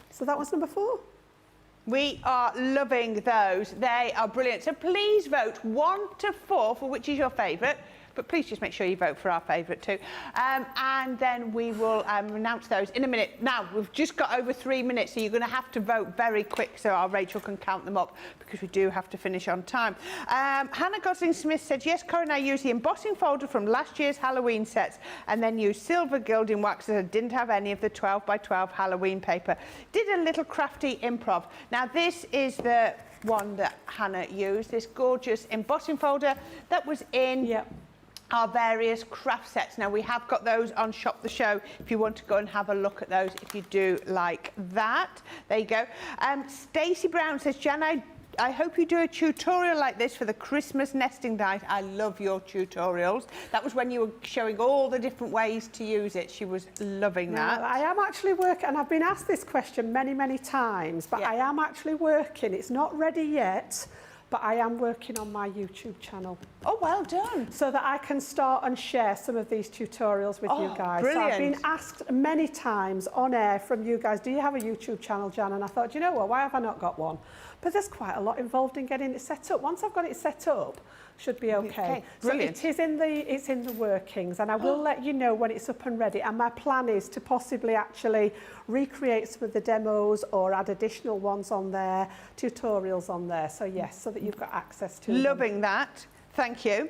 So that was number 4. we are loving those. They are brilliant. So please vote 1 to 4 for which is your favourite. But please just make sure you vote for our favourite too. And then we will announce those in a minute. Now, we've just got over 3 minutes, so you're going to have to vote very quick so our Rachel can count them up because we do have to finish on time. Hannah Gosling-Smith said, yes, Corrine, I used the embossing folder from last year's Halloween sets and then used silver gilding wax as I didn't have any of the 12 by 12 Halloween paper. Did a little crafty improv. Now, this is the one that Hannah used, this gorgeous embossing folder that was in our various craft sets. Now, we have got those on Shop the Show if you want to go and have a look at those if you do like that. There you go. Stacey Brown says, Jan, I hope you do a tutorial like this for the Christmas nesting night. I love your tutorials. That was when you were showing all the different ways to use it. She was loving that. I am actually working, and I've been asked this question many, many times, but I am actually working. It's not ready yet, but I am working on my YouTube channel. Oh, well done. So that I can start and share some of these tutorials with you guys. Brilliant. So I've been asked many times on air from you guys, do you have a YouTube channel, Jan? And I thought, you know what, why have I not got one? But there's quite a lot involved in getting it set up. Once I've got it set up, should be okay. Brilliant. So it's in the workings, and I will let you know when it's up and ready. And my plan is to possibly actually recreate some of the demos or add additional ones on there, tutorials on there. So yes, so that you've got access to Loving that. Thank you.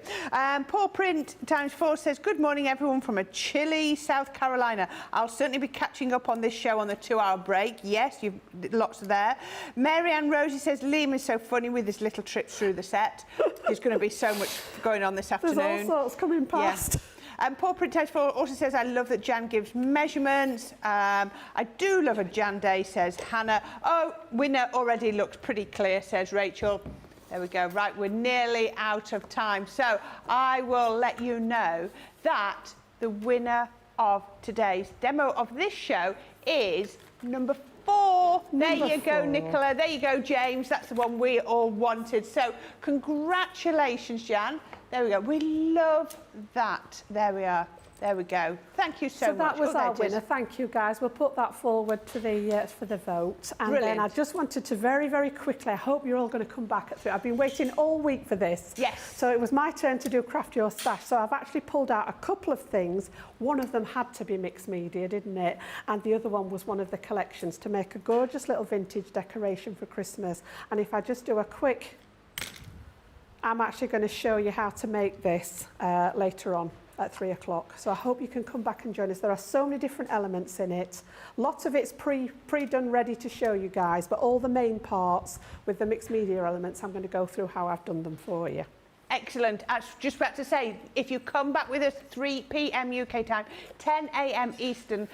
Paul Print ×4 says, good morning, everyone from a chilly South Carolina. I'll certainly be catching up on this show on the 2-hour break. Yes, you've lots there. Mary Ann Rosie says, Liam is so funny with his little trips through the set. There's going to be so much going on this afternoon. There's all sorts coming past. Yeah. And Paul Print ×4 also says, I love that Jan gives measurements. I do love a Jan Day, says Hannah. Oh, winner already looks pretty clear, says Rachel. There we go. Right, we're nearly out of time. So I will let you know that the winner of today's demo of this show is number 4. There you go, Nicola. There you go, James. That's the one we all wanted. So congratulations, Jan. There we go. We love that. There we are. There we go. Thank you so much. So that was our winner. Thank you, guys. We'll put that forward to the for the vote. And then I just wanted to very, very quickly, I hope you're all going to come back at 3. I've been waiting all week for this. Yes. So it was my turn to do Craft Your Stash. So I've actually pulled out a couple of things. One of them had to be mixed media, didn't it? And the other one was one of the collections to make a gorgeous little vintage decoration for Christmas. And if I just do a quick, I'm actually going to show you how to make this later on at 3 o'clock. So I hope you can come back and join us. There are so many different elements in it. Lots of it's pre-done, ready to show you guys, but all the main parts with the mixed media elements, I'm going to go through how I've done them for you. Excellent. I was just about to say, if you come back with us 3 p.m. UK time, 10 a.m. Eastern,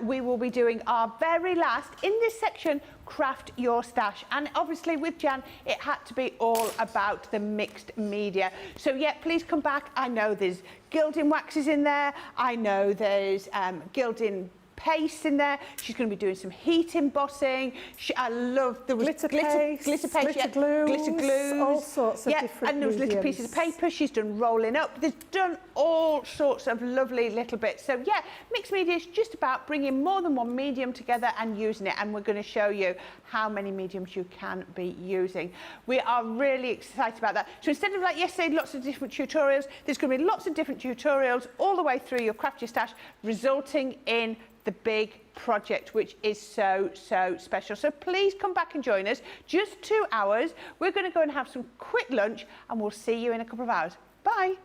we will be doing our very last, in this section, Craft Your Stash. And obviously with Jan, it had to be all about the mixed media. So yeah, please come back. I know there's gilding waxes in there. I know there's gilding paste in there. She's going to be doing some heat embossing. I love the glitter paste, glitter glues, all sorts of different and there was little pieces of paper. She's done rolling up. There's done all sorts of lovely little bits. So yeah, mixed media is just about bringing more than one medium together and using it, and we're going to show you how many mediums you can be using. We are really excited about that. So instead of like yesterday, lots of different tutorials, there's going to be lots of different tutorials all the way through your Craft Your Stash, resulting in the big project, which is so special. So please come back and join us. Just 2 hours. We're going to go and have some quick lunch, and we'll see you in a couple of hours. Bye.